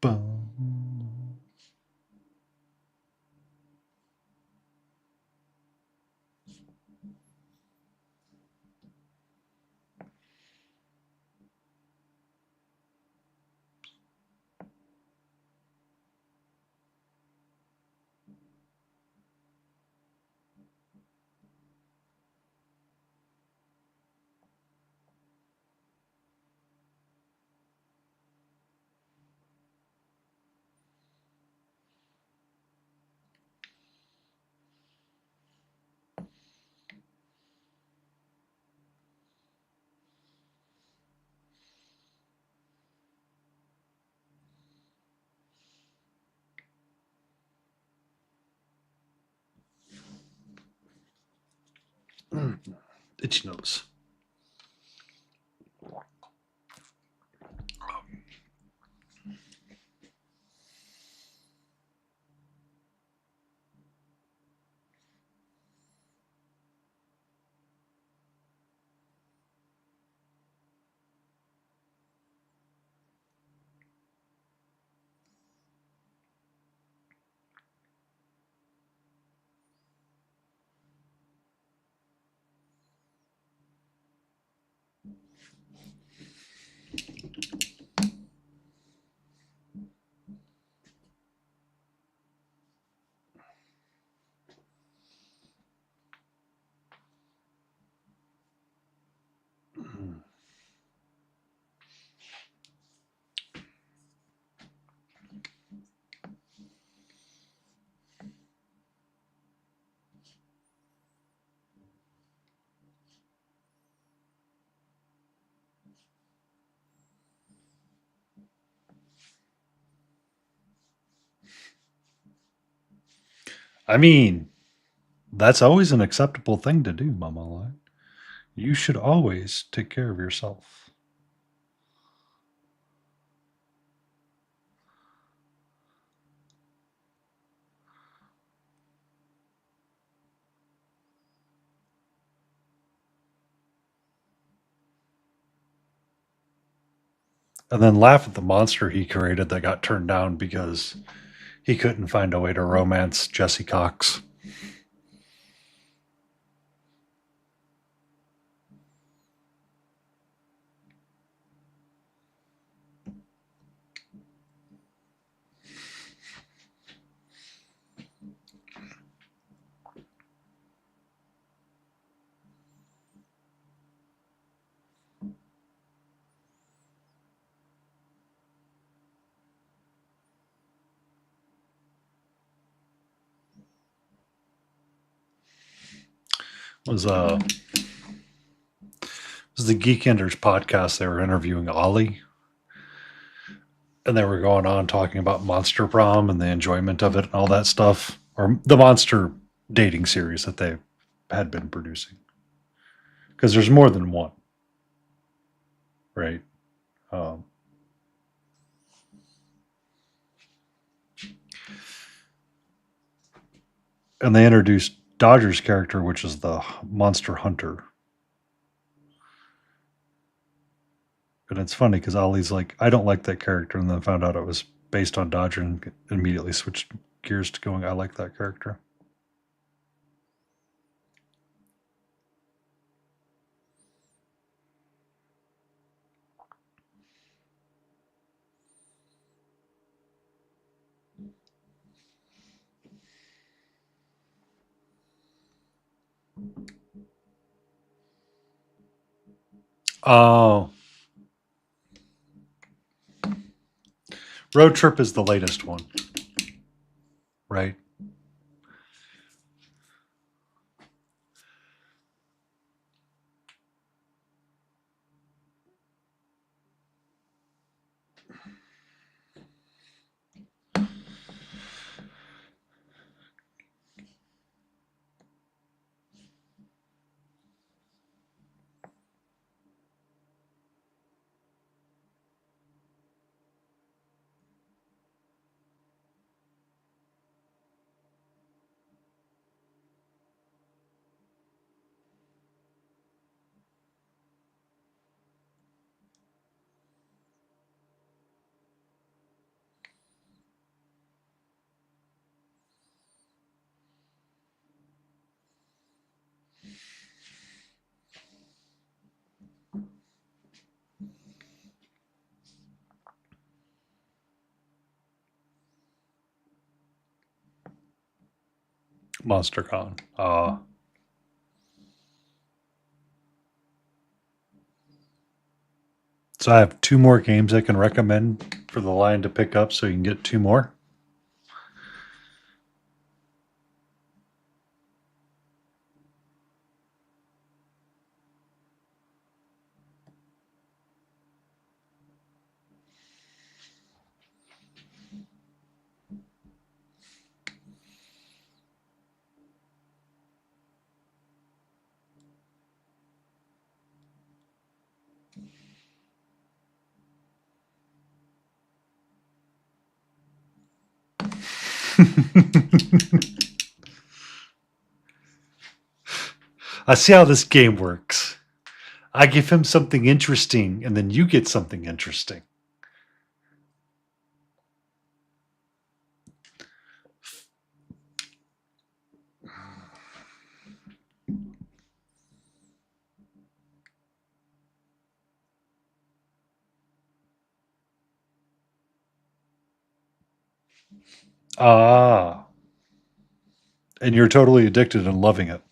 Bum. Itchy nose. I mean, that's always an acceptable thing to do, Mama Lion. You should always take care of yourself. And then laugh at the monster he created that got turned down because he couldn't find a way to romance Jesse Cox. Was the Geek Enders podcast. They were interviewing Ollie, and they were going on talking about Monster Prom and the enjoyment of it and all that stuff, or the Monster dating series that they had been producing. Because there's more than one, right? Um, and they introduced Dodger's character, which is the Monster Hunter. And it's funny because Ollie's like, I don't like that character, and then found out it was based on Dodger and immediately switched gears to going, I like that character. Oh, Road Trip is the latest one, right? MonsterCon. So I have two more games I can recommend for the line to pick up so you can get two more. I see how this game works. I give him something interesting, and then you get something interesting. Ah, and you're totally addicted and loving it.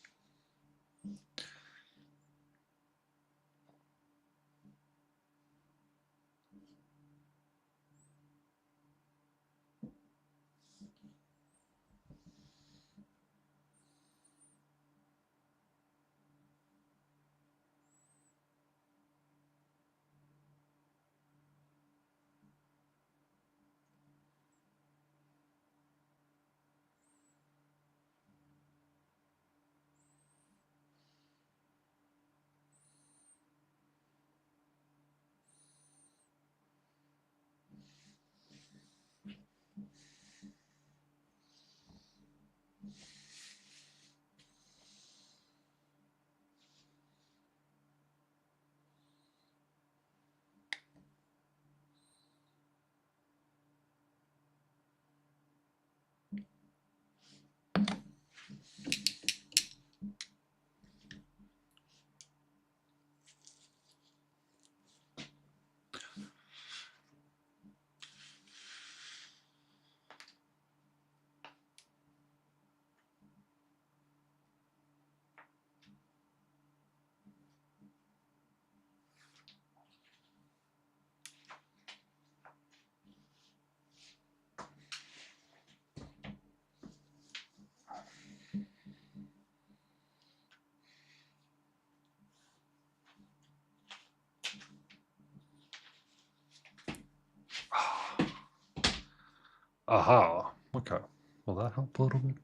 Aha. Okay. Will that help a little bit?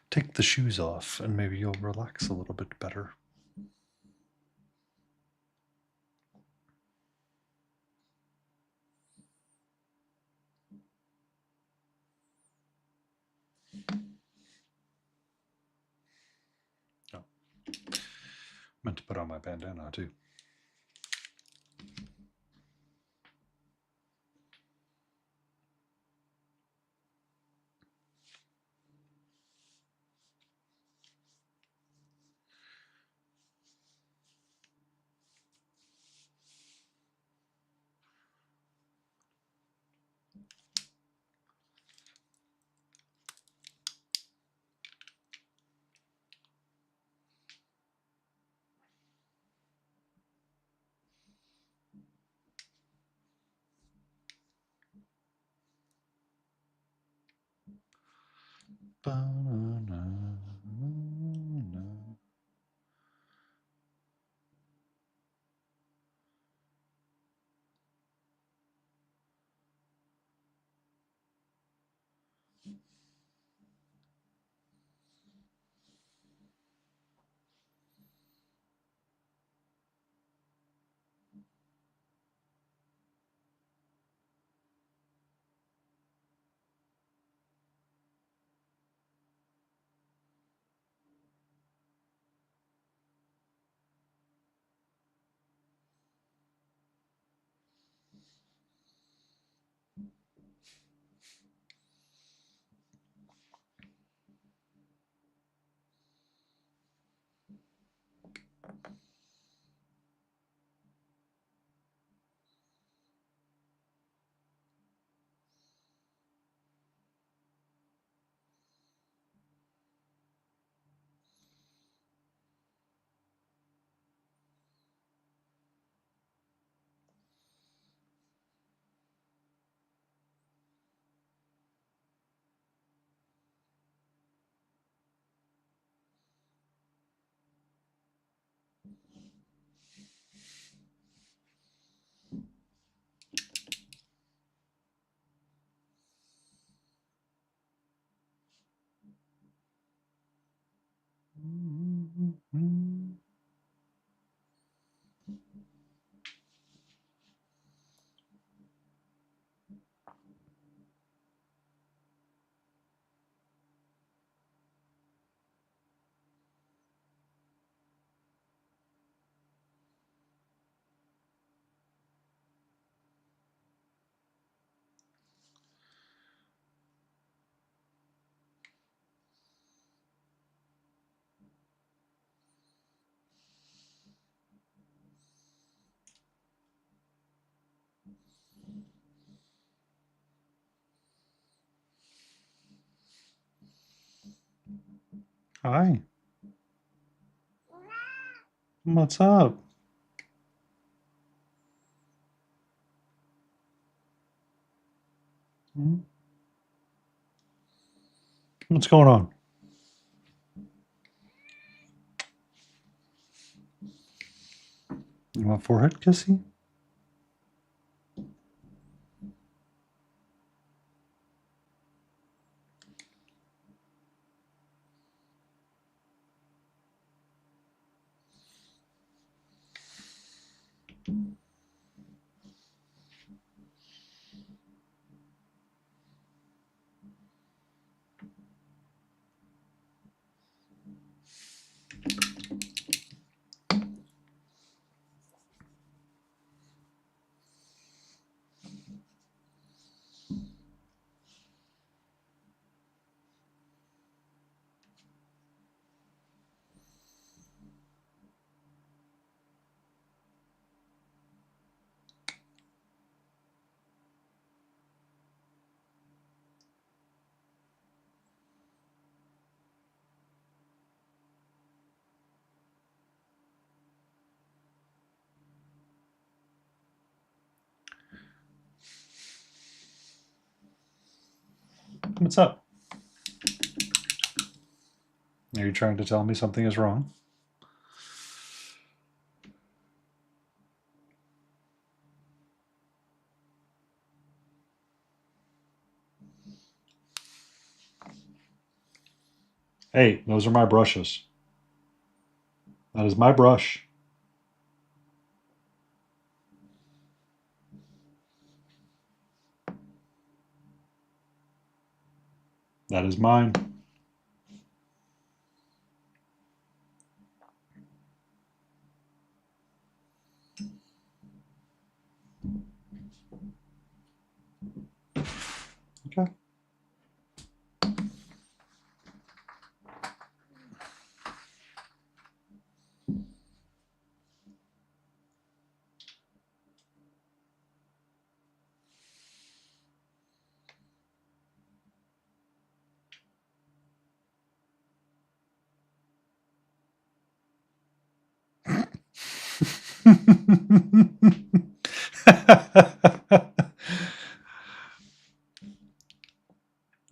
Take the shoes off and maybe you'll relax a little bit better. Oh. Meant to put on my bandana too. Ba-na-na-na. Hi. What's up? Hmm? What's going on? You want forehead kissy? What's up? Are you trying to tell me something is wrong? Hey, those are my brushes. That is my brush. That is mine. Okay.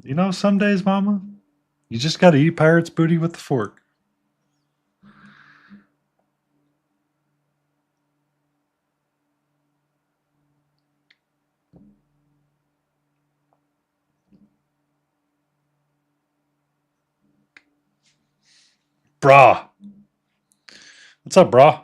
You know, some days, Mama, you just got to eat pirate's booty with the fork. Brah. What's up, brah?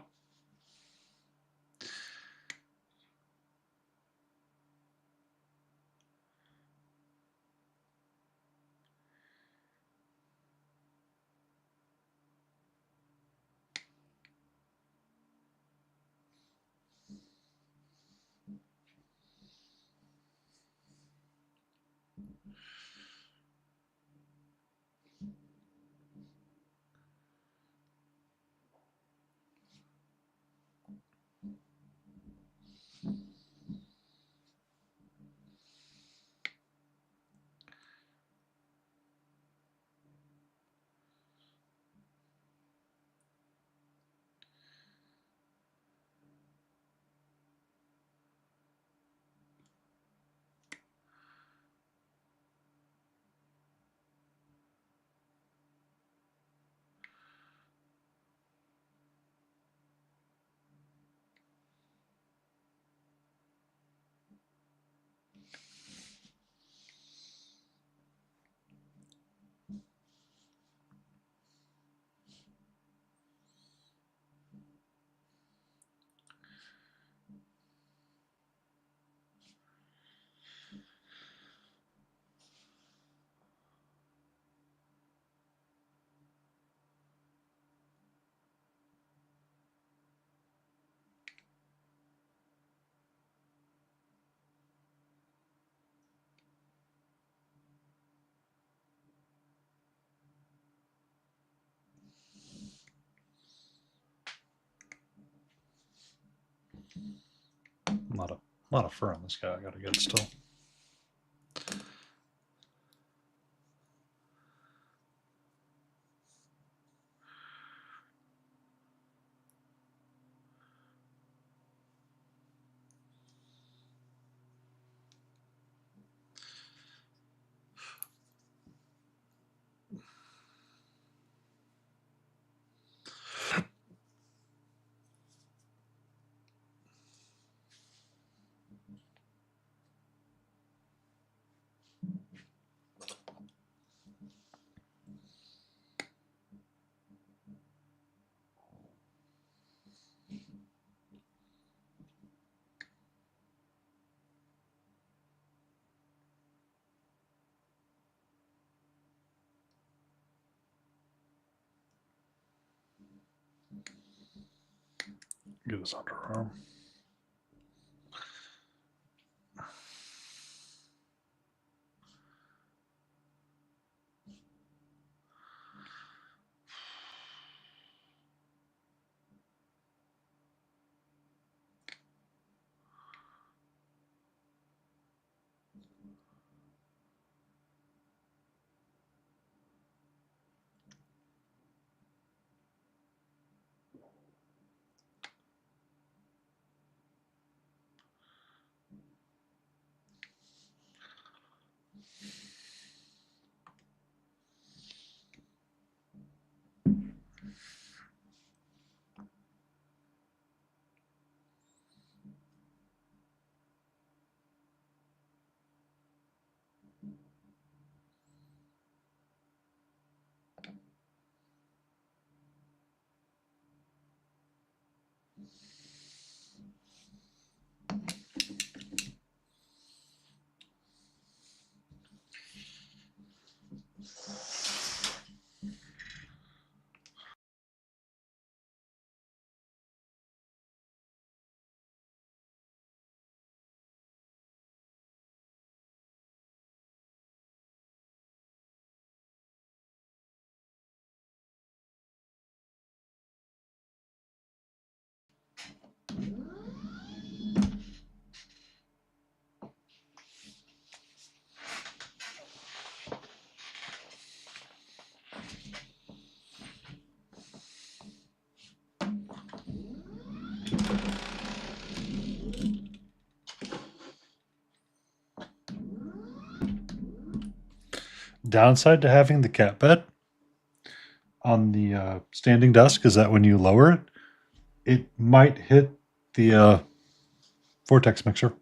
A lot of fur on this guy. I gotta get still. do his underarm. Downside to having the cat bed on the standing desk is that when you lower it, it might hit the vortex mixer.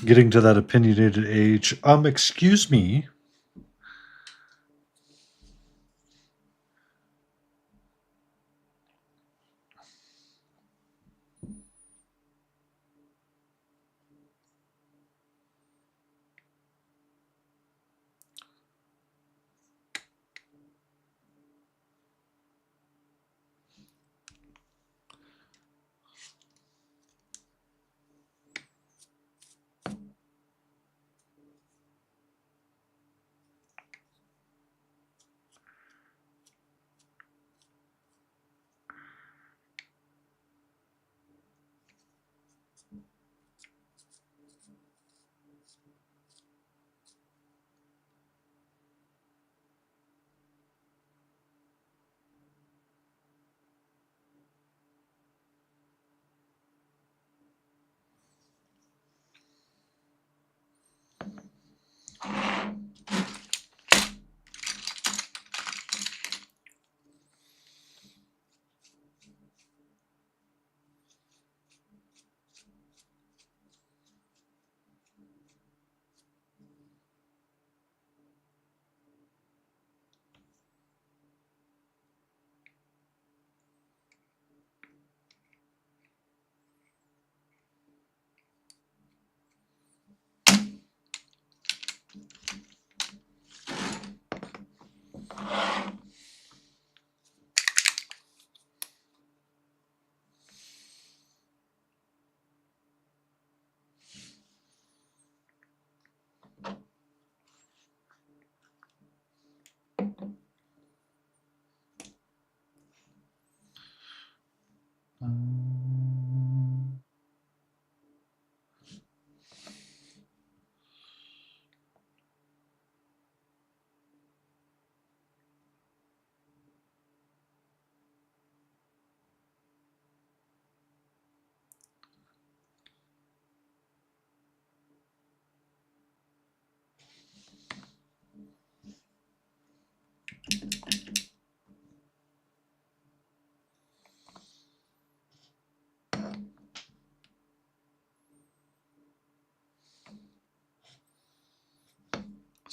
Getting to that opinionated age. Excuse me.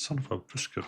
Son of a biscuit.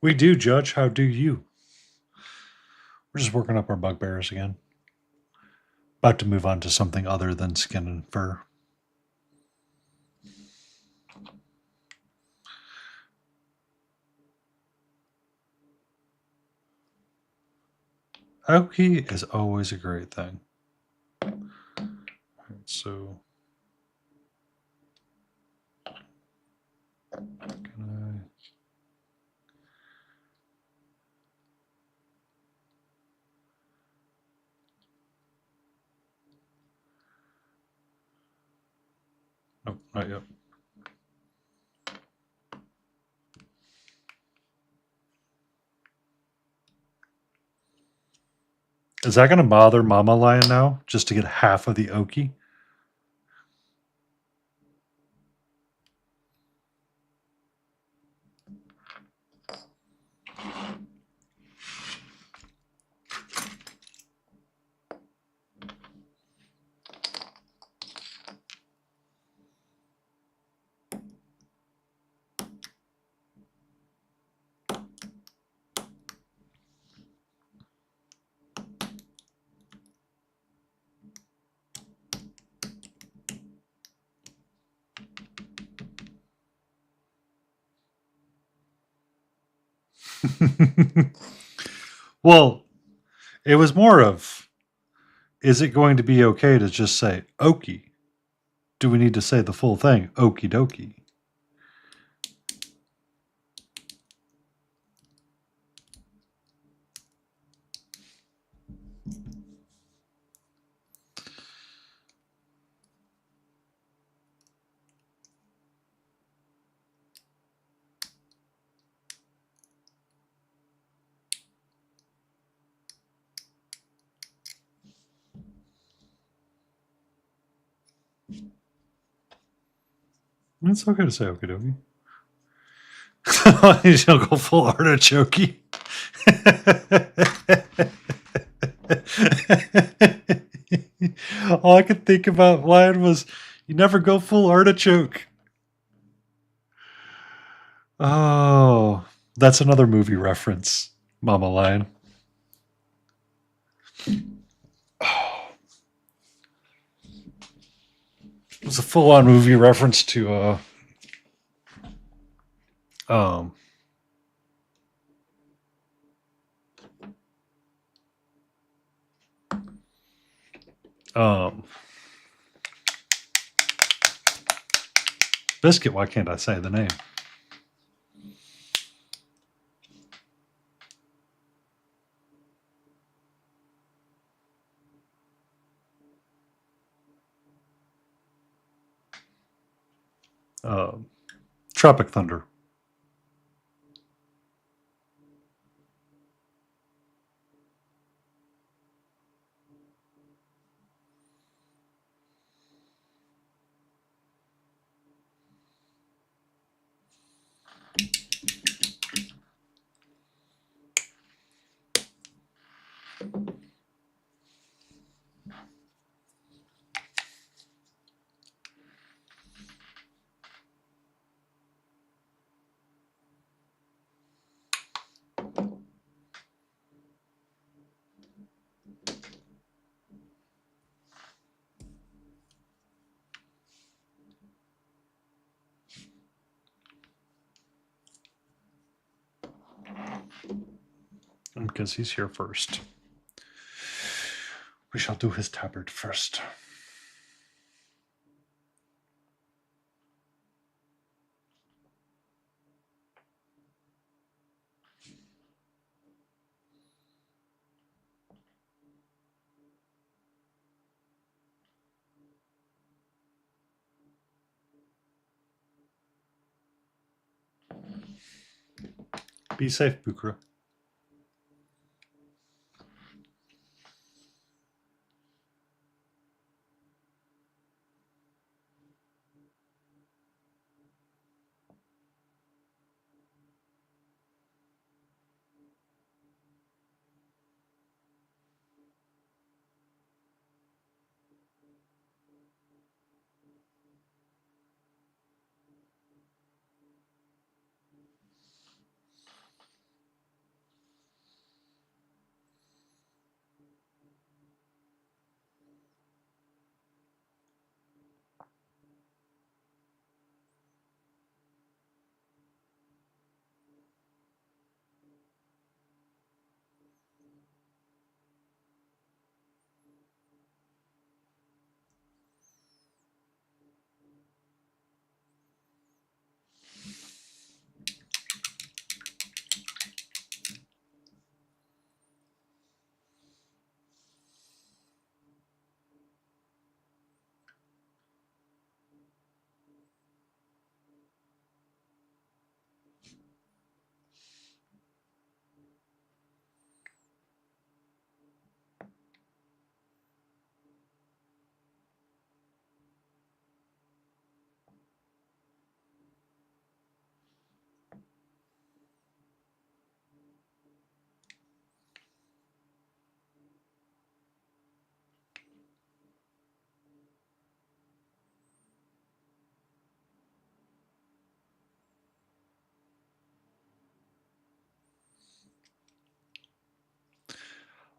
We do, Judge. How do you? We're just working up our bugbears again. About to move on to something other than skin and fur. Oki is always a great thing. So, can I... Nope, not yet. Is that going to bother Mama Lion now, just to get half of the Oki? Well, it was more of, is it going to be okay to just say Oki? Do we need to say the full thing? Okie dokie. It's okay to say okie dokie. You'll go full artichoke. All I could think about Lion was, you never go full artichoke. Oh, that's another movie reference, Mama Lion. Oh. It was a full-on movie reference to Biscuit. Why can't I say the name? Tropic Thunder. Because he's here first. We shall do his tabard first. Be safe, Bukra.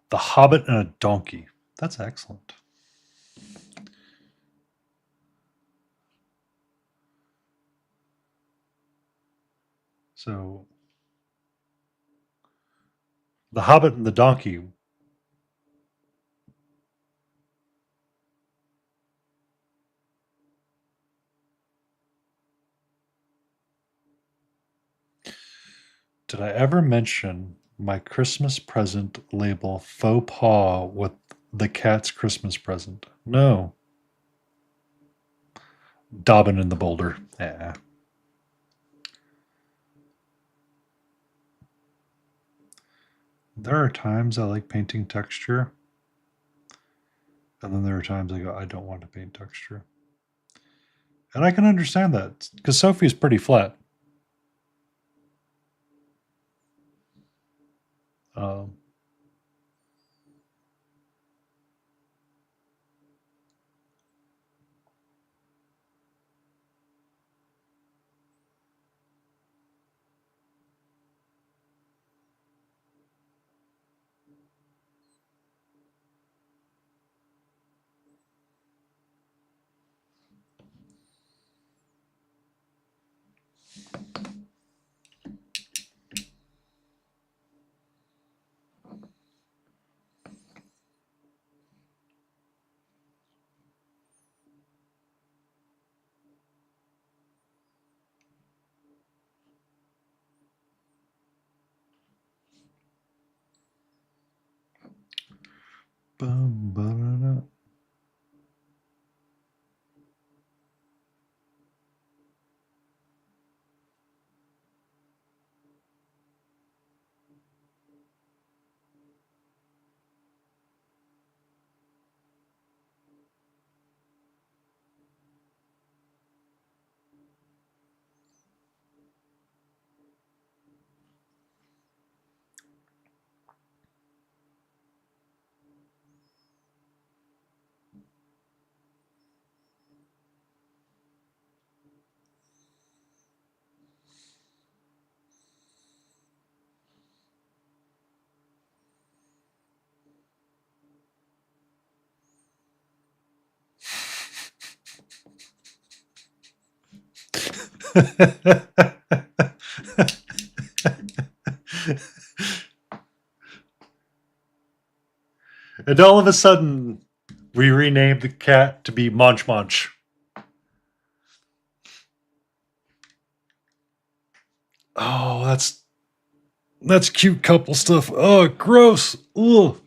The Hobbit and a Donkey. That's excellent. So, The Hobbit and the Donkey. Did I ever mention my Christmas present label faux pas with the cat's Christmas present? No. Dobbin in the Boulder. Yeah. There are times I like painting texture, and then there are times I go, I don't want to paint texture. And I can understand that because Sophie's pretty flat. Um, bum, ba-da-da. And all of a sudden, we renamed the cat to be Munch Munch. Oh, that's cute couple stuff. Oh, gross. Ugh.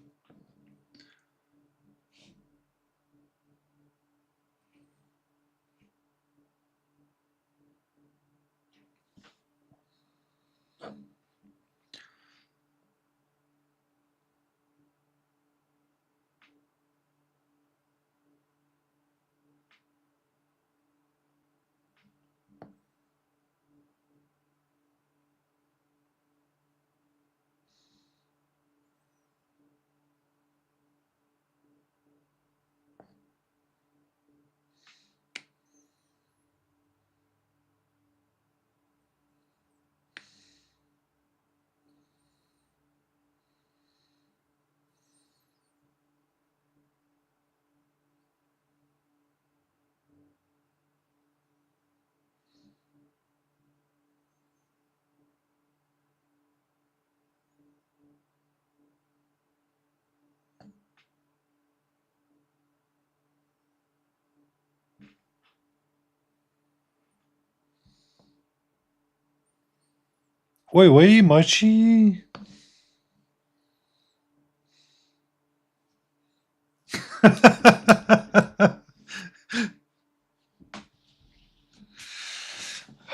Wait, Mochi.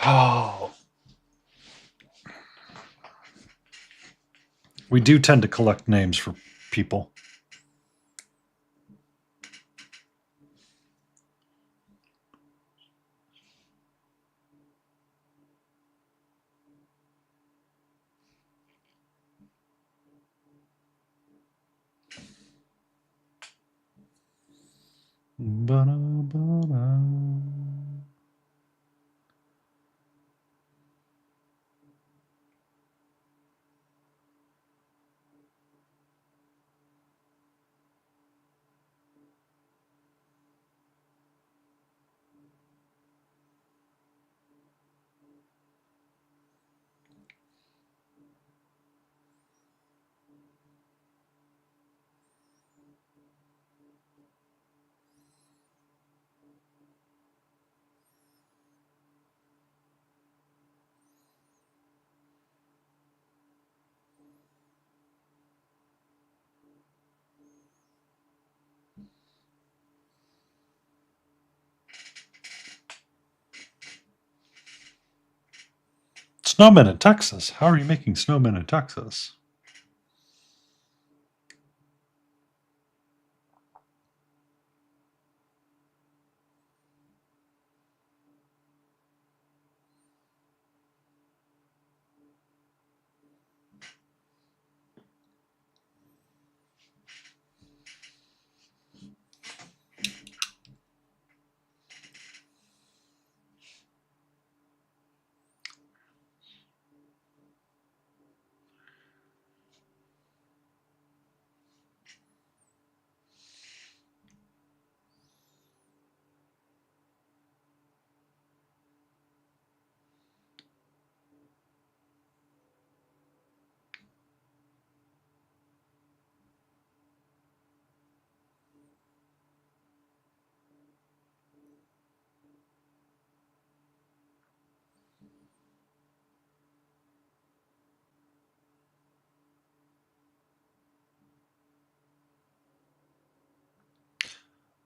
Oh, we do tend to collect names for people. Ba-da-ba-da. Snowmen in Texas. How are you making snowmen in Texas?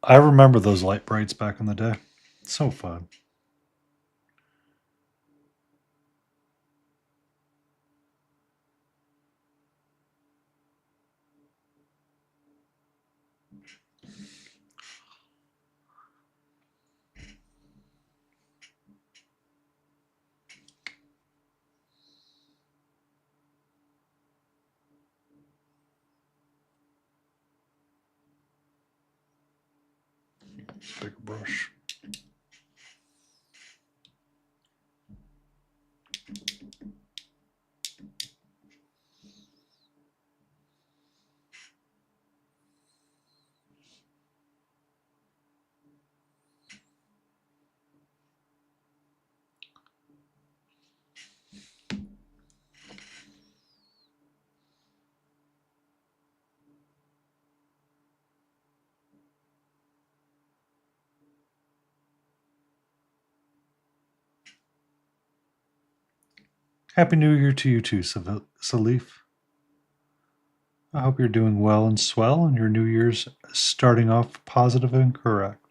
I remember those light brights back in the day. So fun. Bigger brush. Happy New Year to you too, Salif. I hope you're doing well and swell, and your New Year's starting off positive and correct.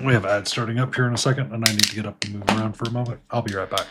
We have ads starting up here in a second, and I need to get up and move around for a moment. I'll be right back.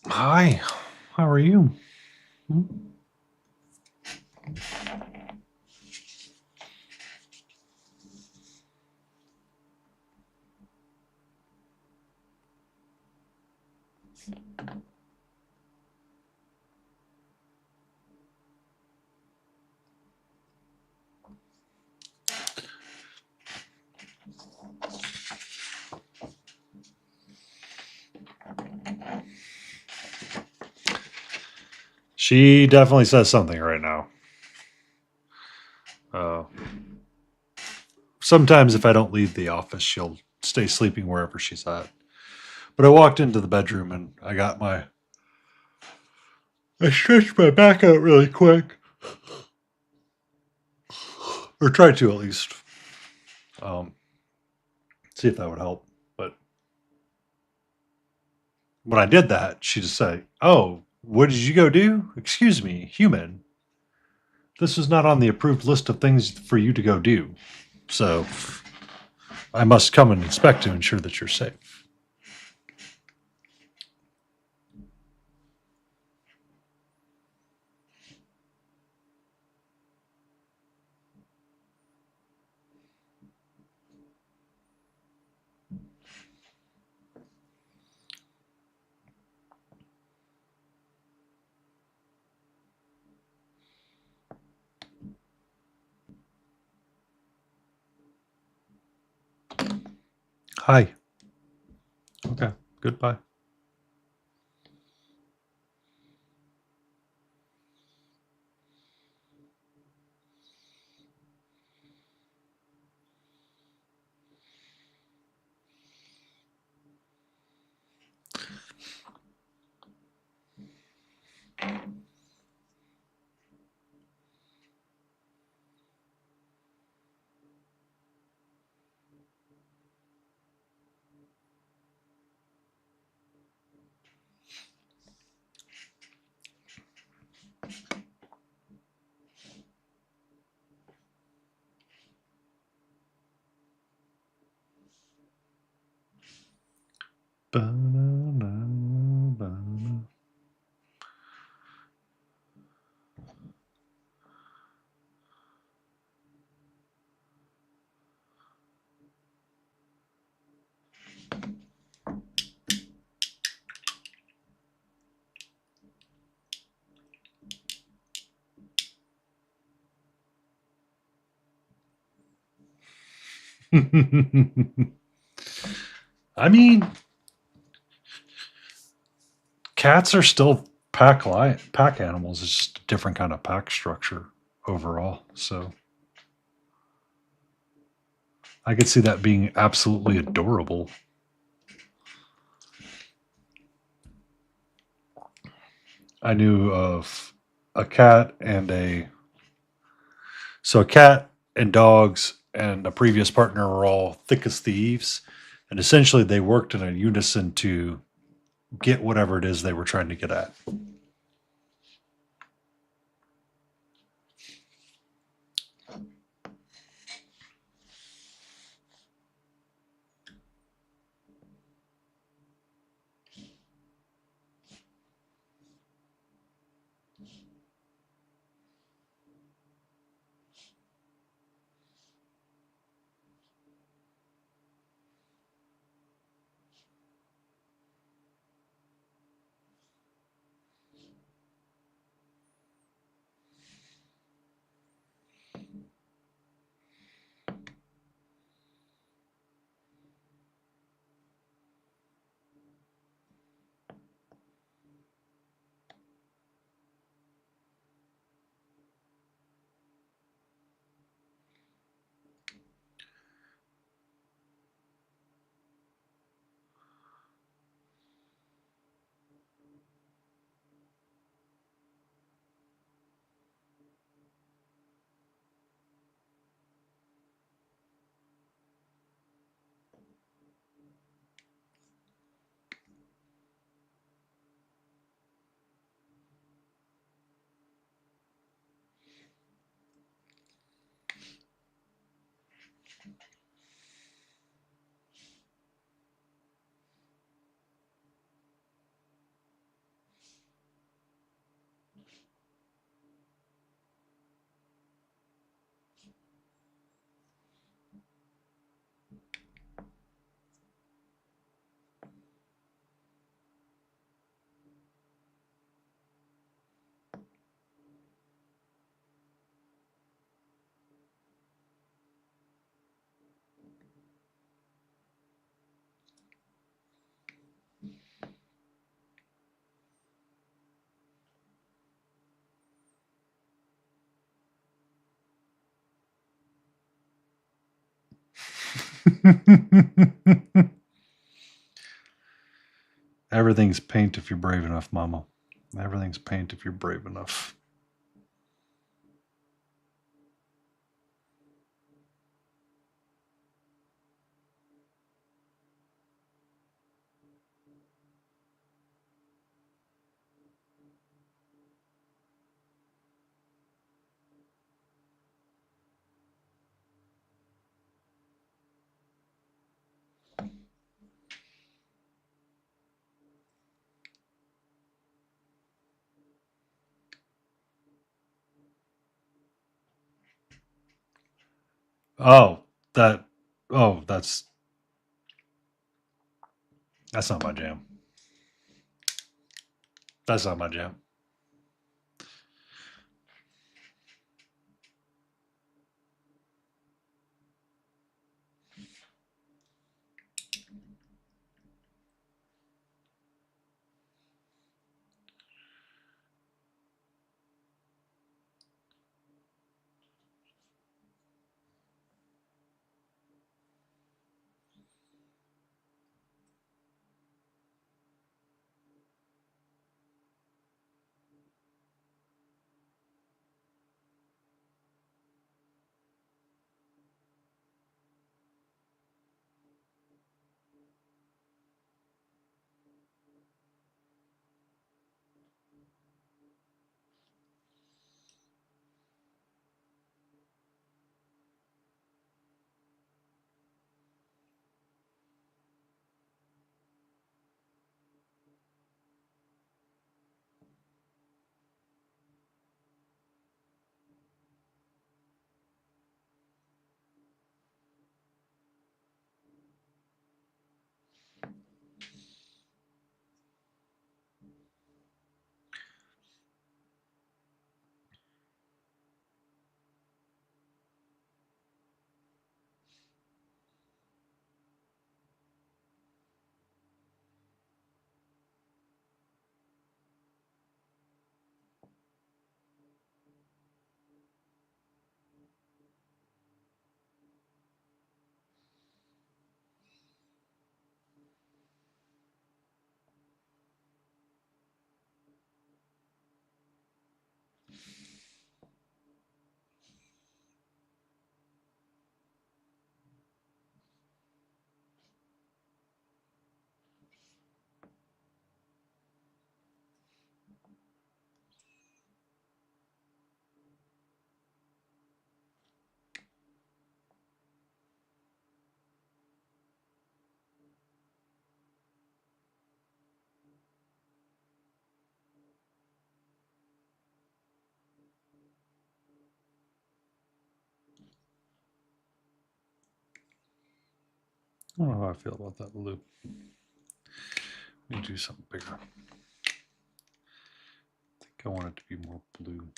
Hi, how are you? Hmm? She definitely says something right now. Uh, Sometimes if I don't leave the office, she'll stay sleeping wherever she's at. But I walked into the bedroom and I stretched my back out really quick, or tried to at least. Um, See if that would help. But when I did that, she just said, "Oh, what did you go do? Excuse me, human. This is not on the approved list of things for you to go do. So I must come and inspect to ensure that you're safe." Hi. Okay. Goodbye. Ba-na-na-na-na. I mean, cats are still pack animals. It's just a different kind of pack structure overall. So I could see that being absolutely adorable. I knew of a cat and a cat and dogs and a previous partner were all thick as thieves, and essentially they worked in a unison to get whatever it is they were trying to get at. Everything's paint if you're brave enough, Mama. Everything's paint if you're brave enough. Oh, that. Oh, that's not my jam. That's not my jam. I don't know how I feel about that loop. Let me do something bigger. I think I want it to be more blue.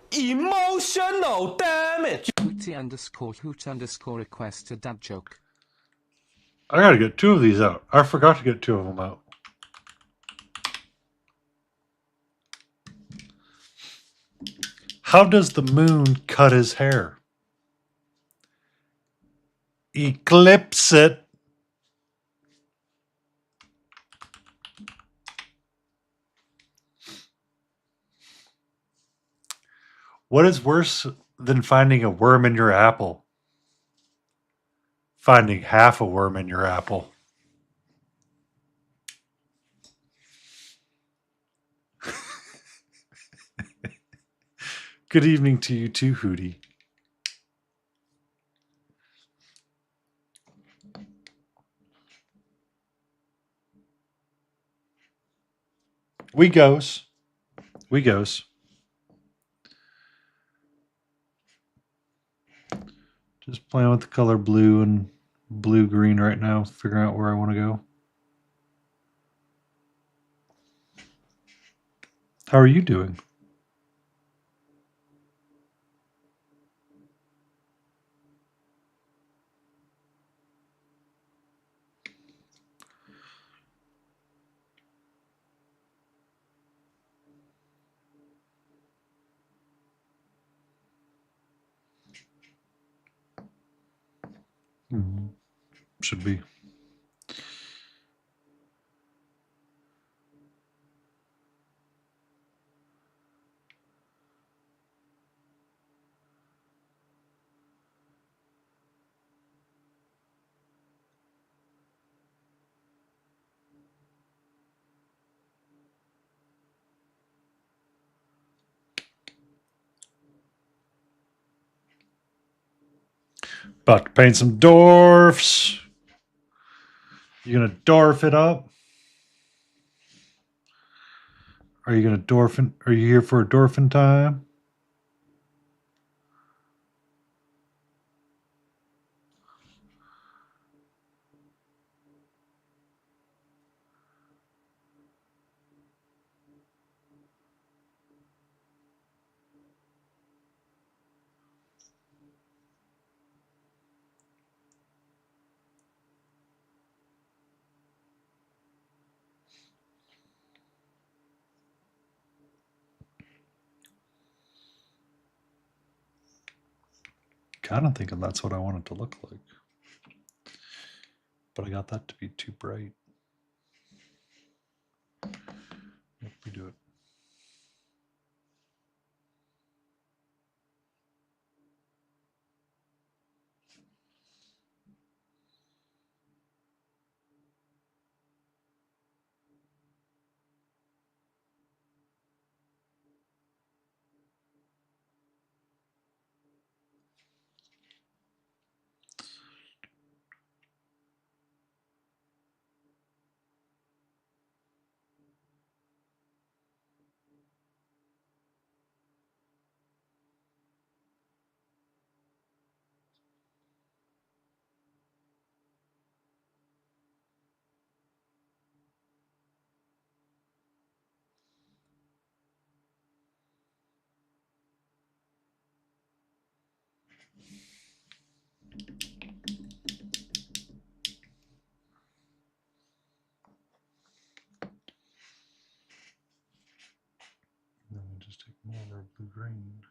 Emotional damage. Hootie_hoot_ request a dad joke. I gotta get 2 of these out. I forgot to get 2 of them out. How does the moon cut his hair? Eclipse it. What is worse than finding a worm in your apple? Finding half a worm in your apple. Good evening to you too, Hootie. We goes. We goes. Just playing with the color blue and blue-green right now, figuring out where I want to go. How are you doing? Should be. About to paint some dwarfs. You gonna dwarf it up? Are you gonna dwarfin? Are you here for a dwarfin time? Kind of thinking that's what I want it to look like. But I got that to be too bright. Yep, we do it. Then we just take more of our blue green.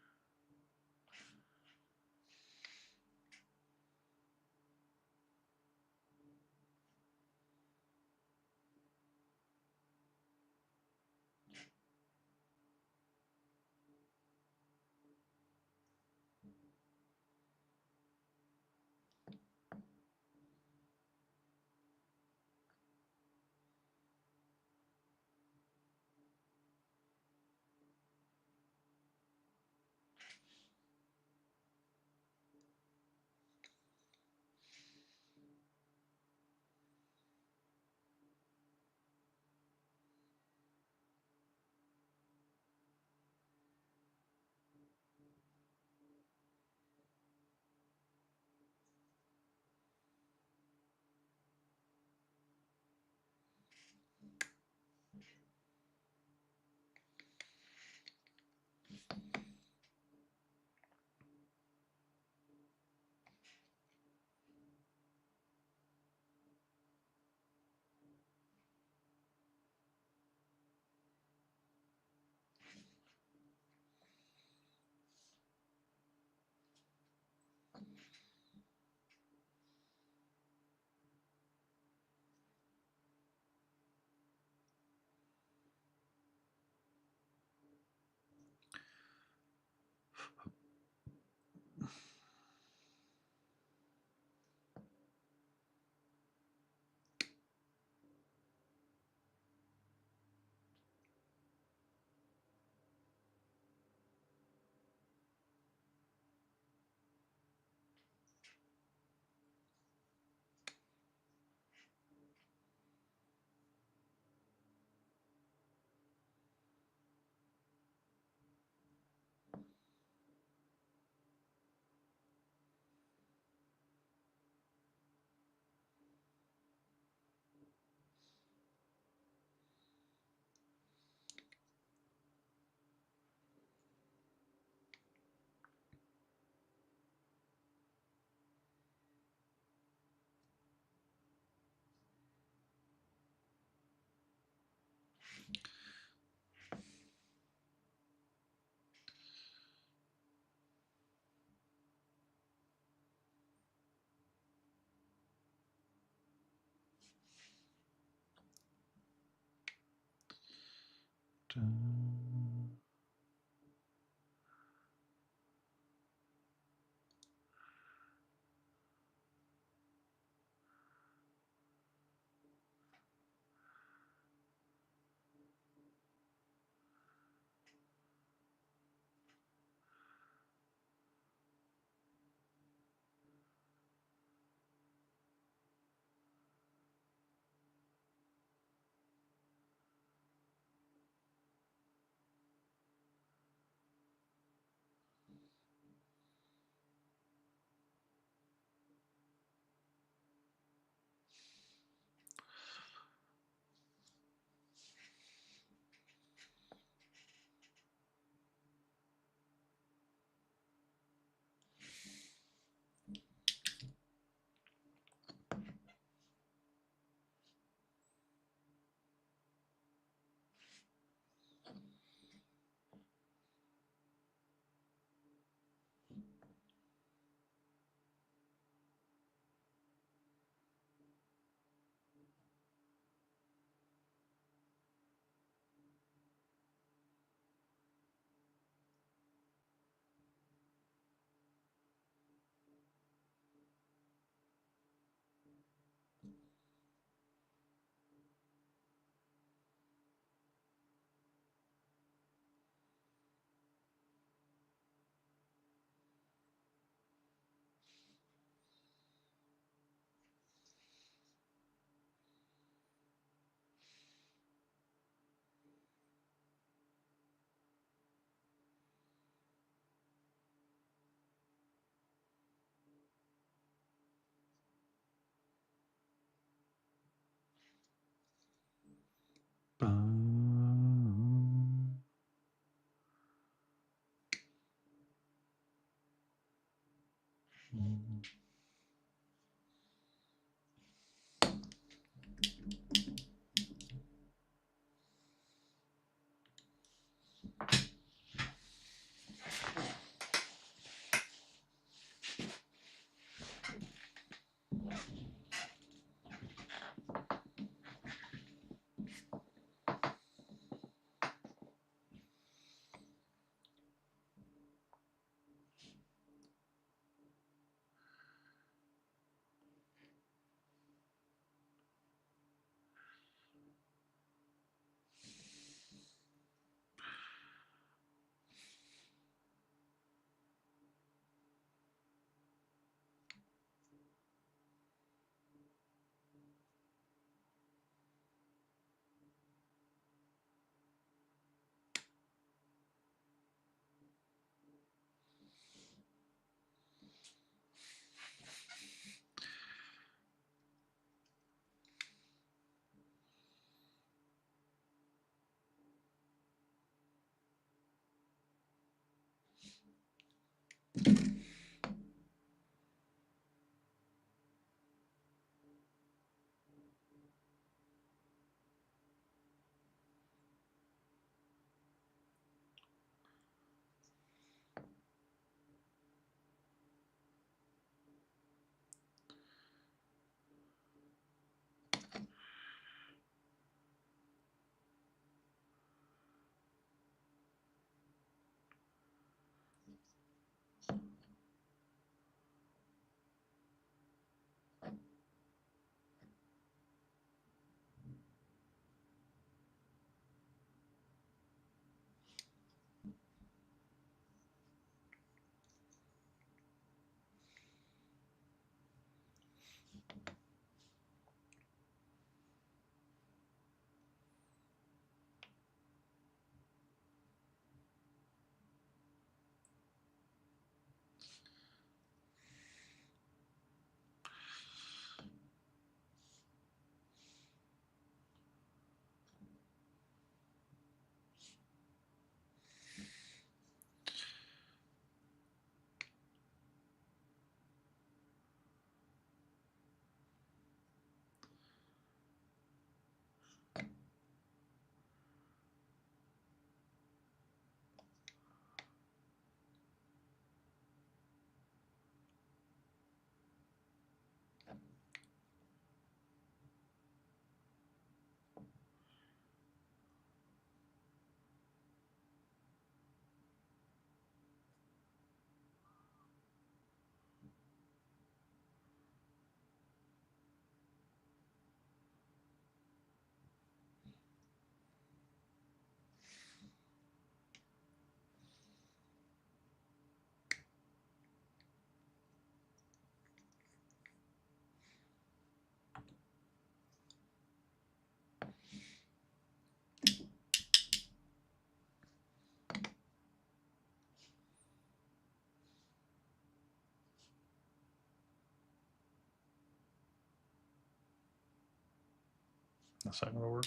That's not gonna work.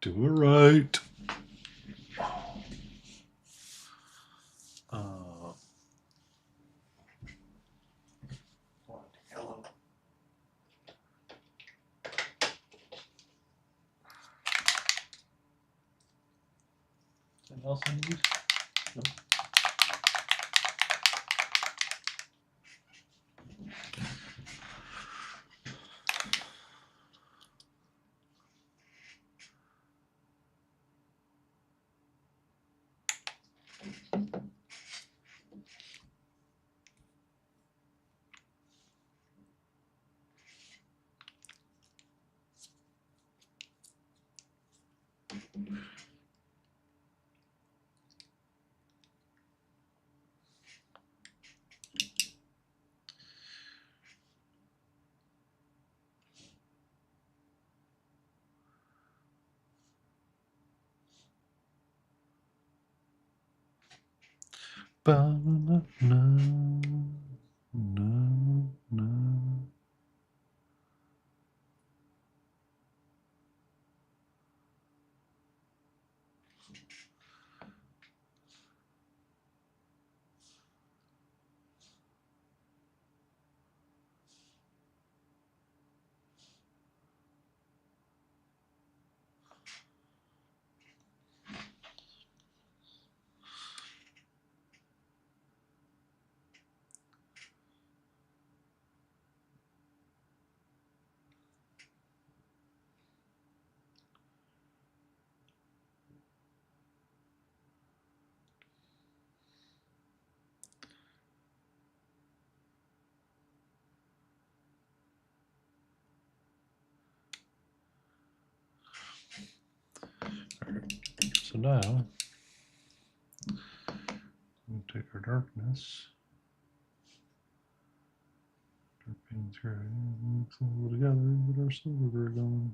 Do it right. Yellow. Anything else I need? Nope. So now, we'll take our darkness, dark pain's gray, mix them all together, get our silver gray going.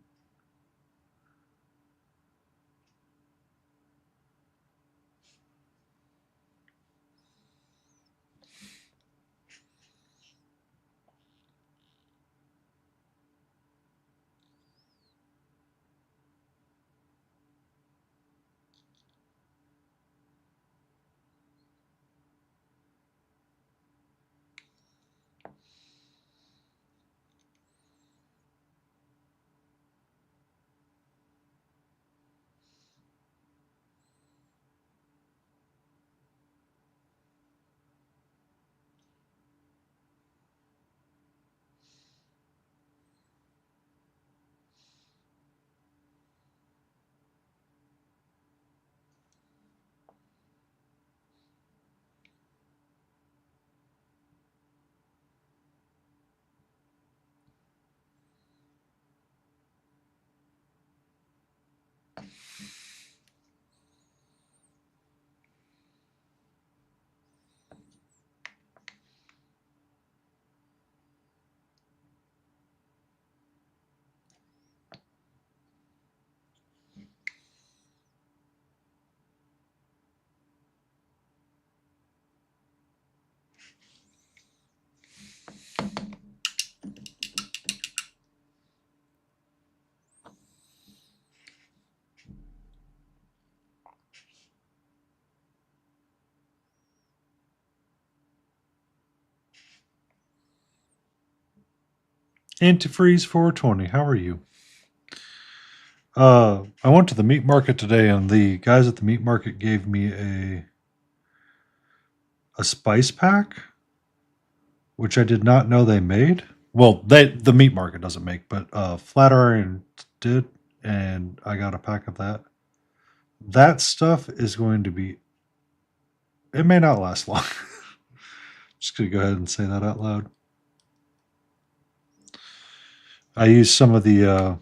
Antifreeze 420, how are you? I went to the meat market today, and the guys at the meat market gave me a spice pack, which I did not know they made. Well, the meat market doesn't make, but Flatiron did, and I got a pack of that. That stuff is going to be. It may not last long. Just gonna go ahead and say that out loud. I used some of the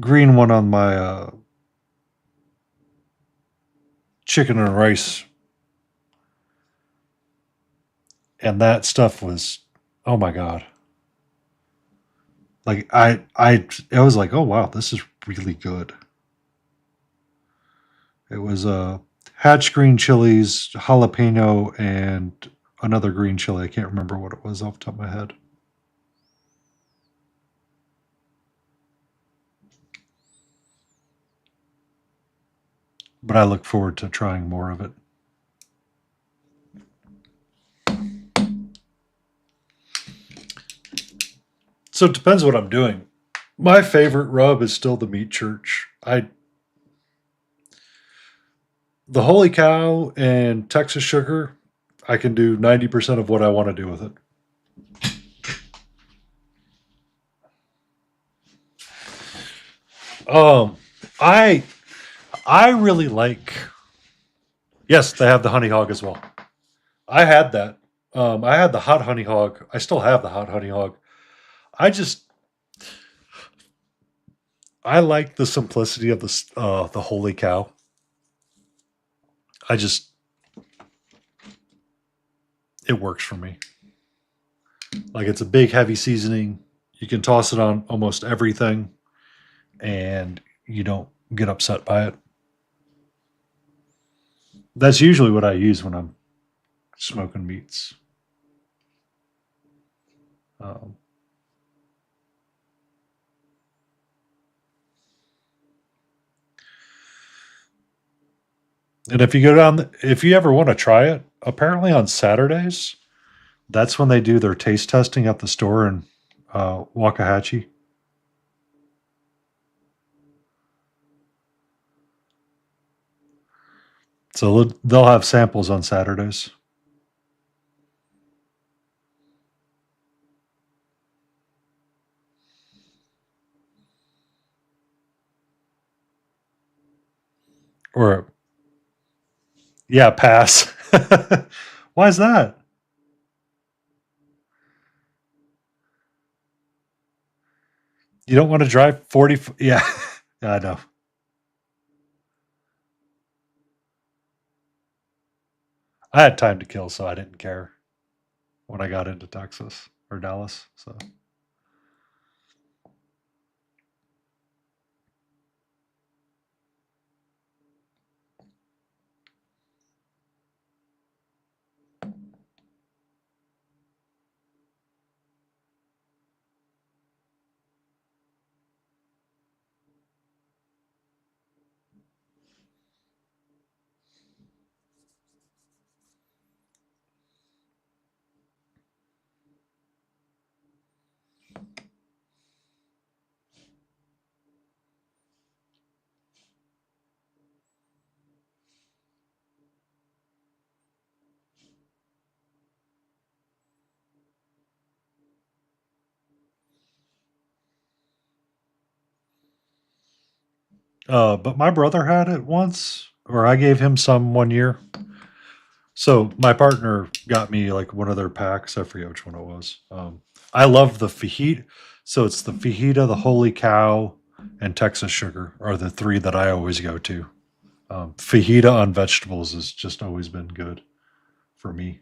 green one on my chicken and rice, and that stuff was, oh my god! Like it was like, oh wow, this is really good. It was hatch green chilies, jalapeno, and another green chili. I can't remember what it was off the top of my head. But I look forward to trying more of it. So it depends what I'm doing. My favorite rub is still the meat church. The Holy Cow and Texas Sugar, I can do 90% of what I want to do with it. Um, I I really like. Yes, they have the honey hog as well. I had that. I had the hot honey hog. I still have the hot honey hog. I just I like the simplicity of the Holy Cow. I just it works for me. Like it's a big heavy seasoning. You can toss it on almost everything, and you don't get upset by it. That's usually what I use when I'm smoking meats. Um, and if you go down, if you ever want to try it, apparently on Saturdays, that's when they do their taste testing at the store in Waxahachie. So they'll have samples on Saturdays. Or, yeah, pass. Why is that? You don't want to drive 40. Yeah, yeah, I know. I had time to kill, so I didn't care when I got into Texas or Dallas. So, but my brother had it once, or I gave him some one year. So my partner got me like one of their packs. I forget which one it was. I love the fajita. So it's the fajita, the Holy Cow, and Texas Sugar are the three that I always go to. Fajita on vegetables has just always been good for me.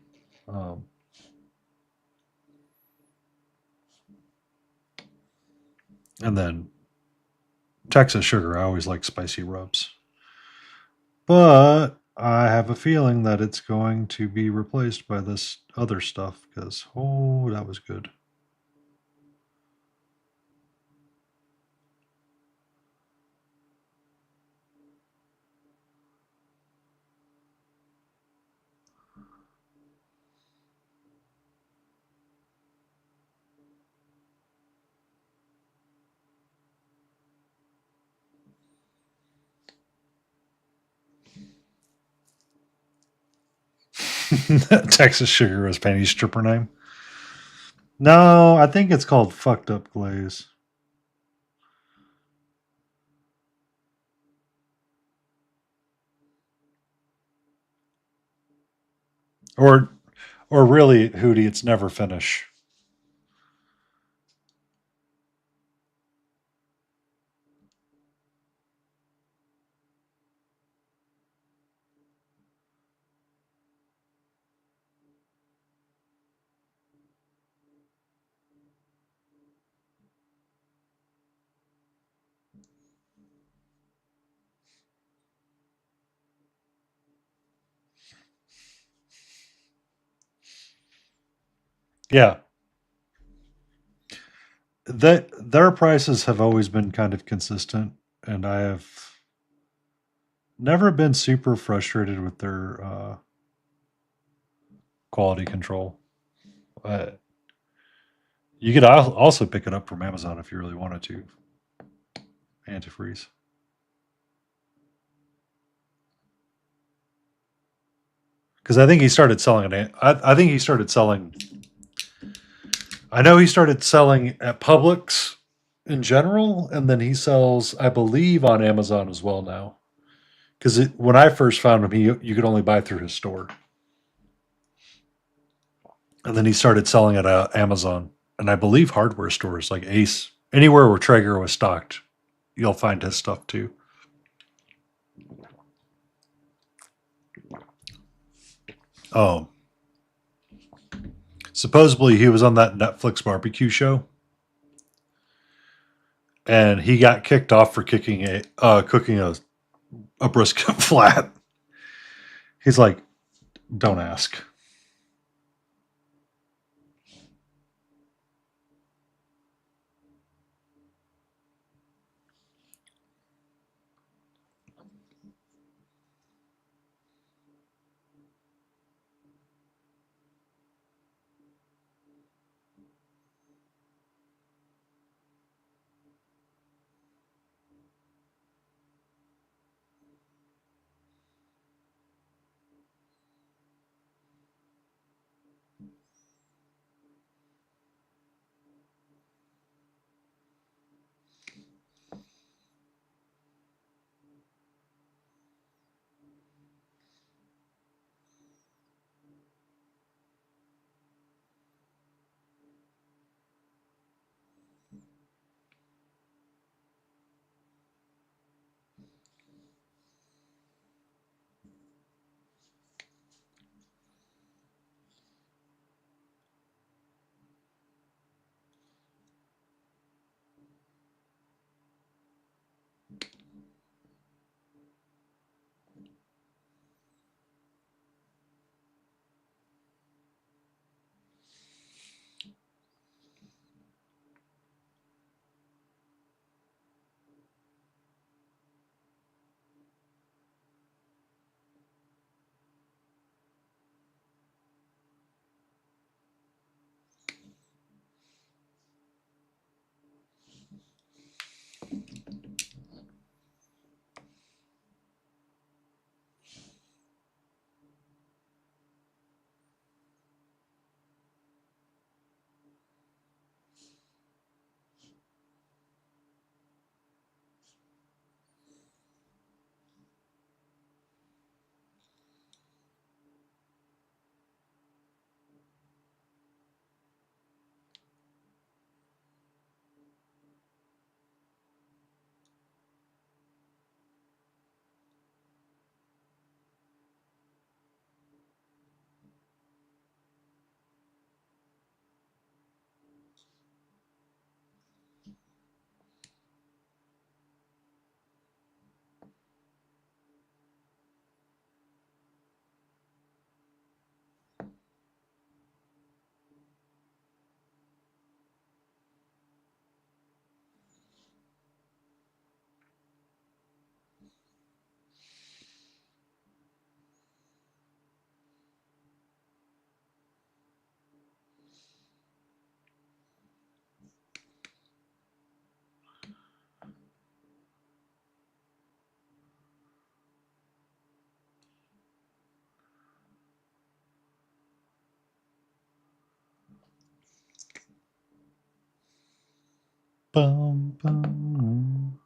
Um, and then Texas Sugar, I always like spicy rubs. But I have a feeling that it's going to be replaced by this other stuff because, oh, that was good. Texas Sugar was Penny's stripper name. No, I think it's called Fucked Up Glaze. Or or really, Hootie, it's Never Finish. Yeah. Their prices have always been kind of consistent, and I have never been super frustrated with their quality control. Uh, you could also pick it up from Amazon if you really wanted to. Antifreeze. Because I think he started selling it. I think he started selling. I know he started selling at Publix in general, and then he sells, I believe, on Amazon as well now. Because when I first found him, you could only buy through his store, and then he started selling at Amazon, and I believe hardware stores like Ace, anywhere where Traeger was stocked, you'll find his stuff too. Oh, supposedly he was on that Netflix barbecue show, and he got kicked off for cooking a brisket flat. He's like, don't ask. Bum, bum.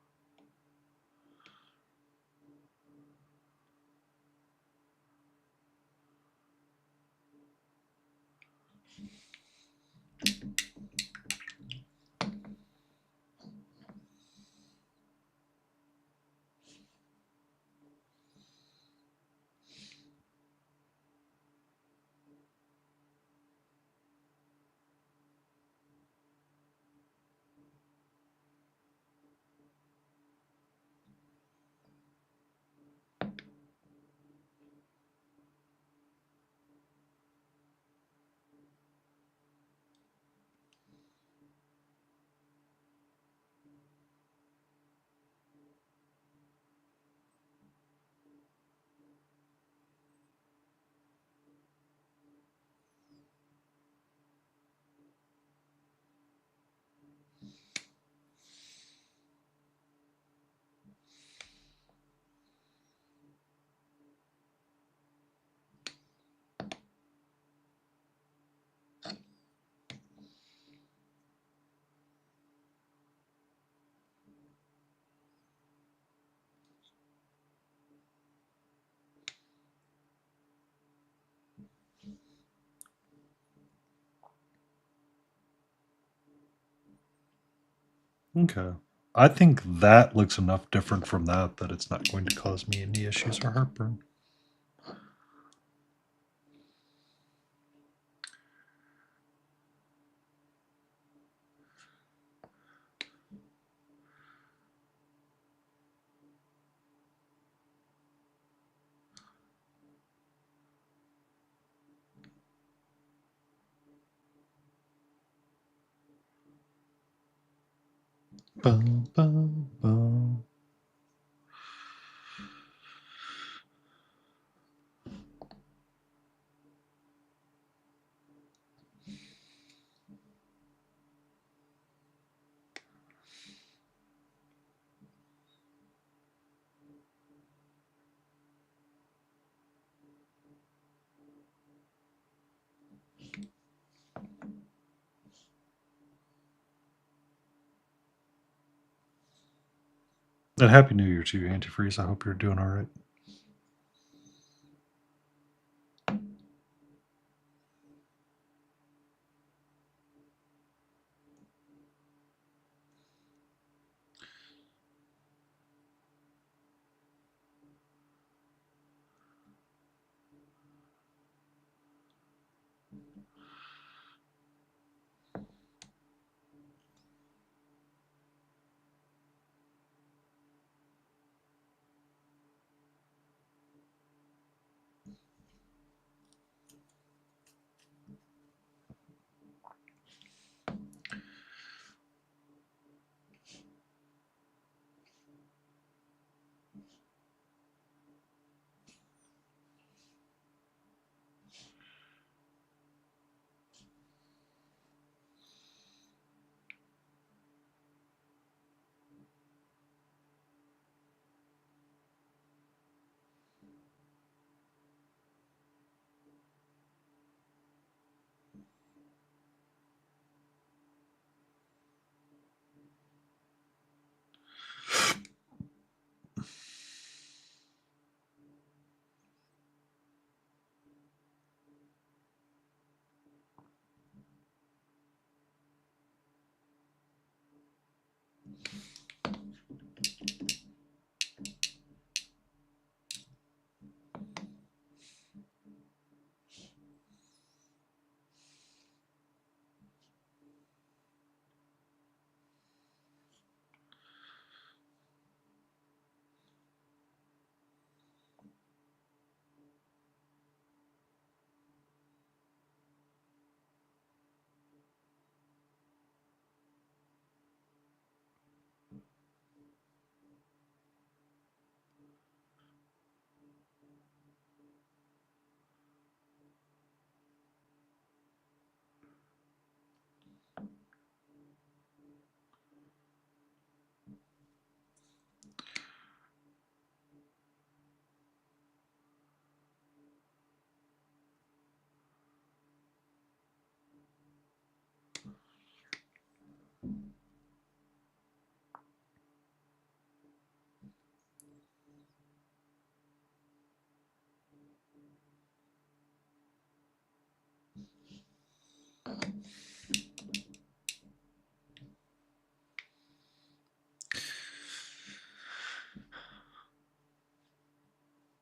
Okay. I think that looks enough different from that it's not going to cause me any issues or heartburn. Bum, bum, bum. And Happy New Year to you, Antifreeze. I hope you're doing all right.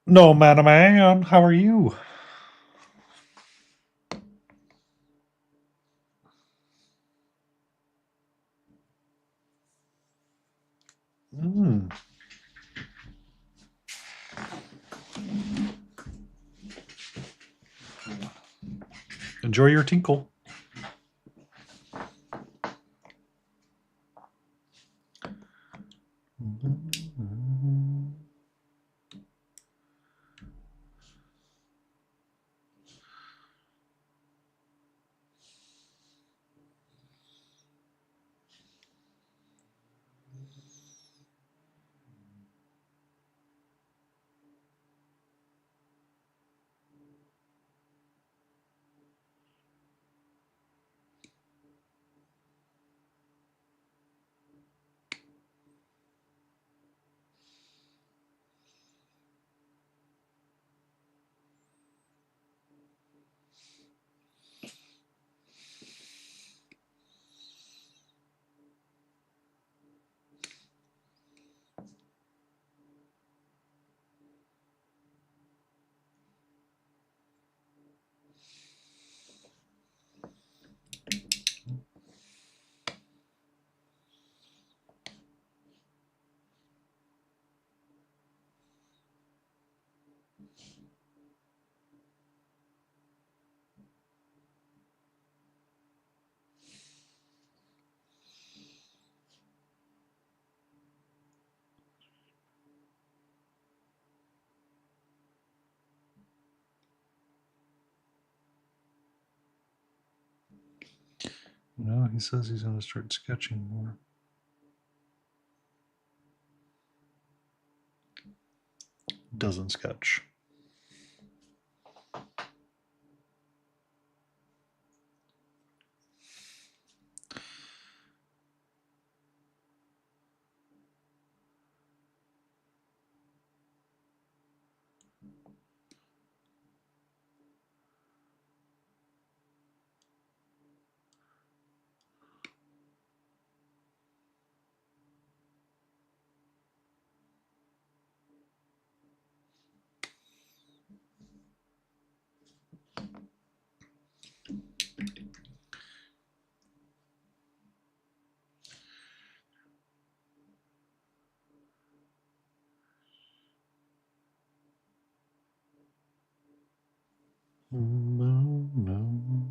No, Madam Ann, how are you? Mm. Enjoy your tinkle. No, he says he's going to start sketching more. Doesn't sketch. No.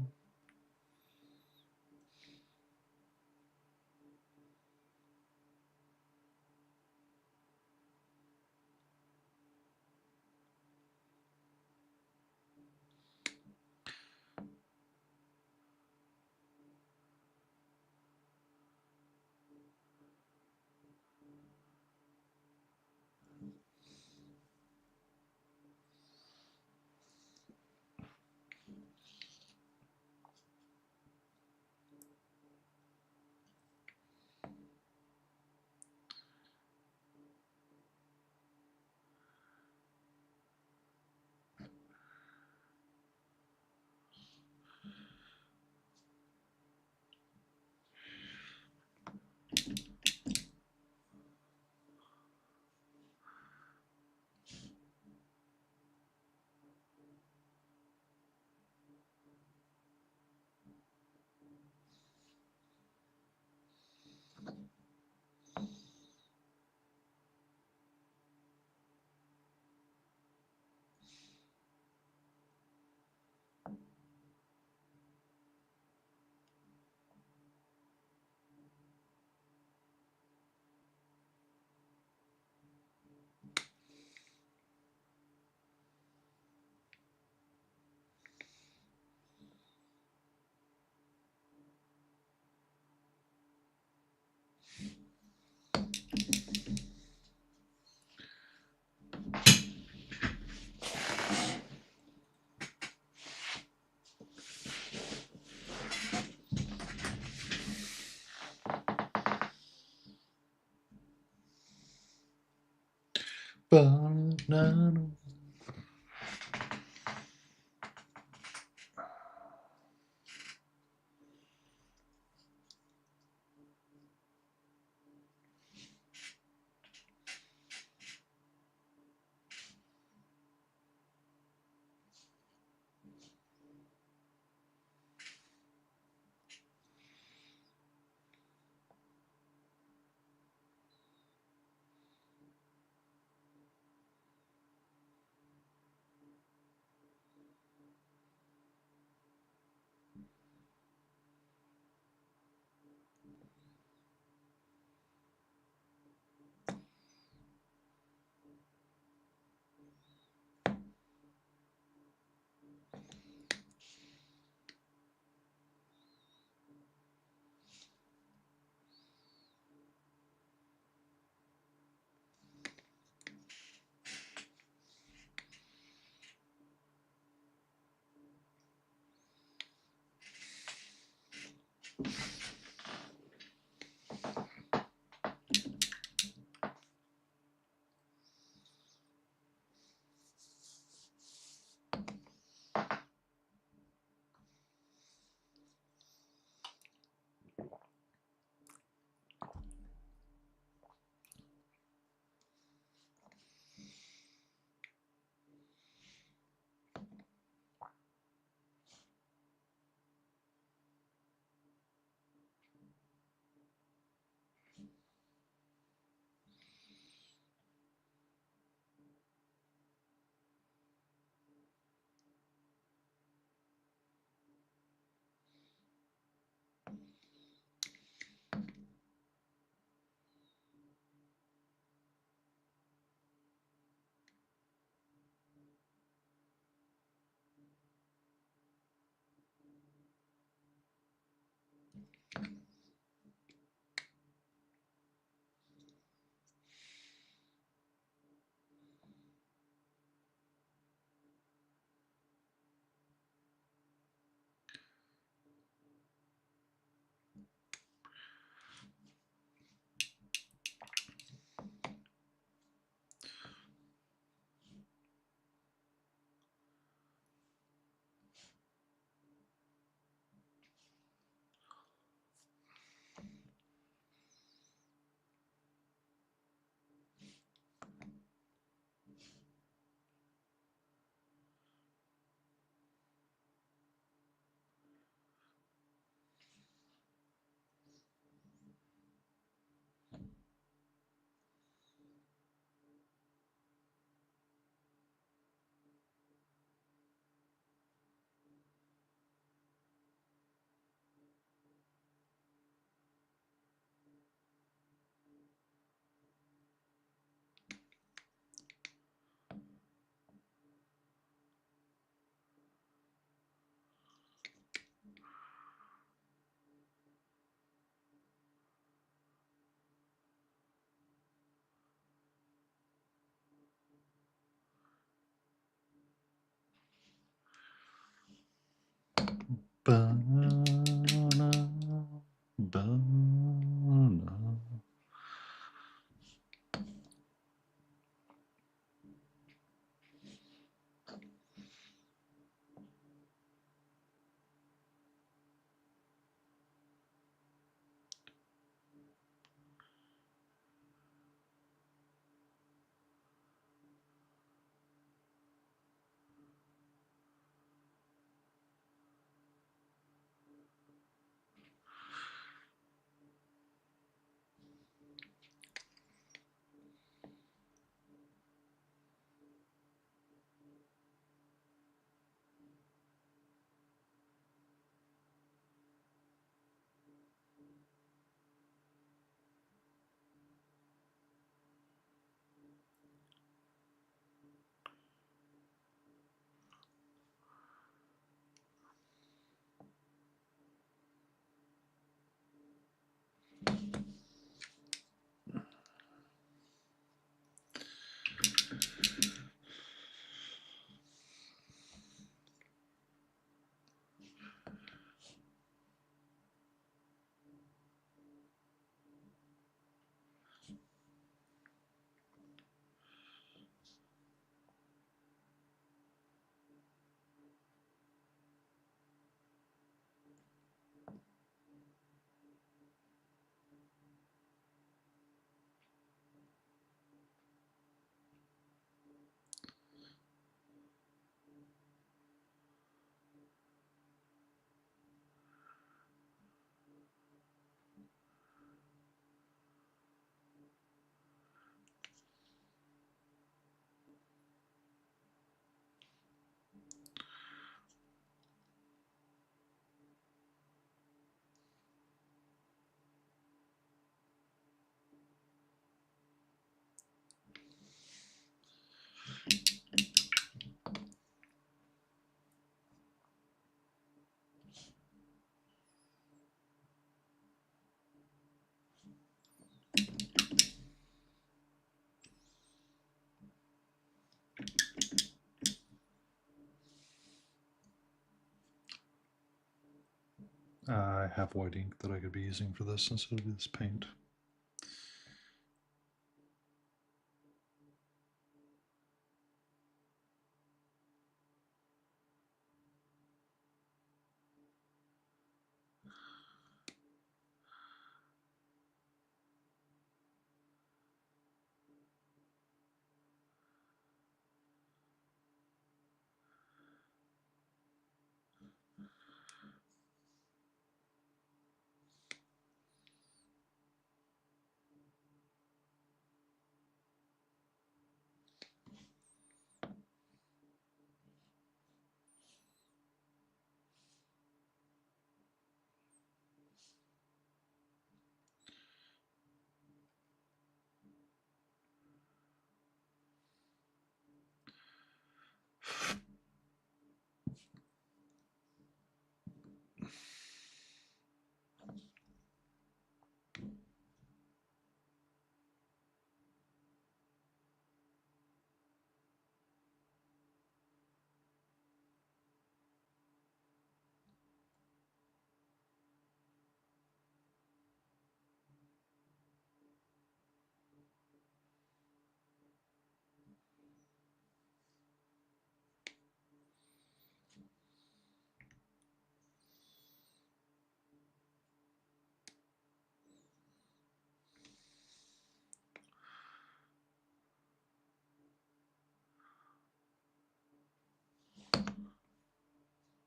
Banana. Banana, banana. I have white ink that I could be using for this instead of this paint.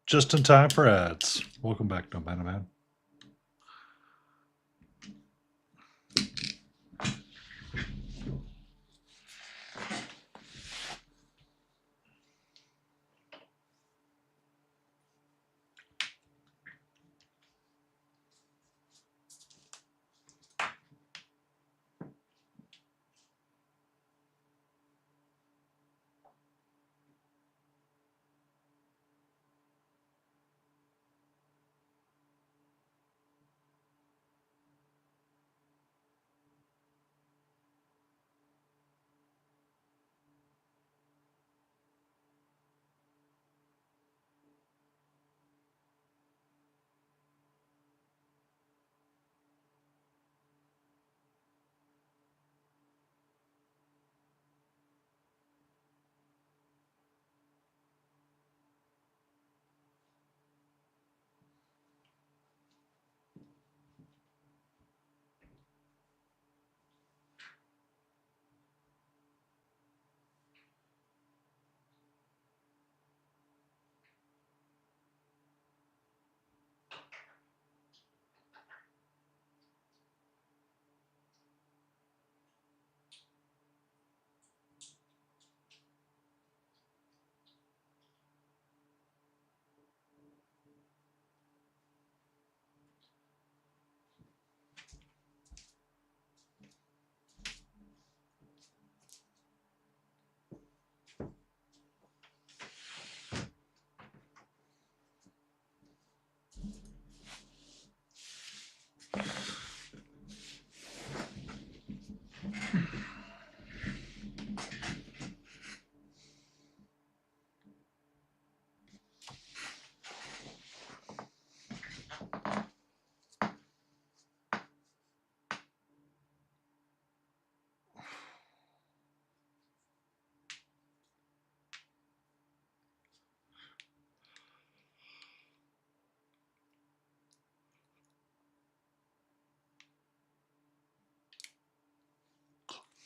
Just in time for ads. Welcome back, No Man Man.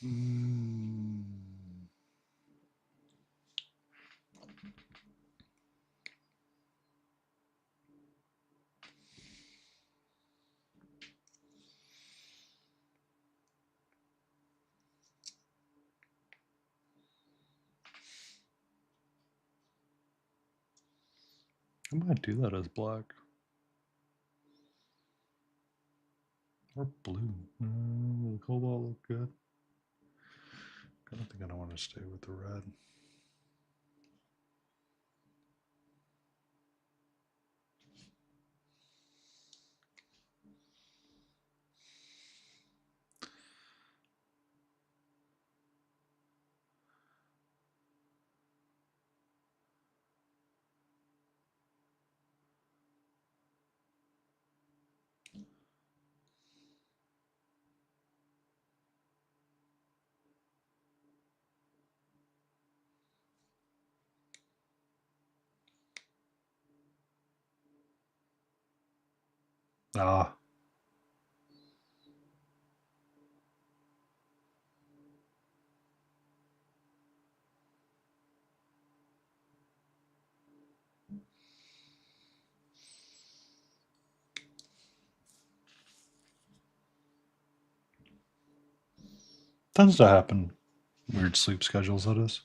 I might do that as black. Or blue. Will the cobalt look good? I don't think I want to stay with the red. Ah. Tends to happen. Weird sleep schedules, that is.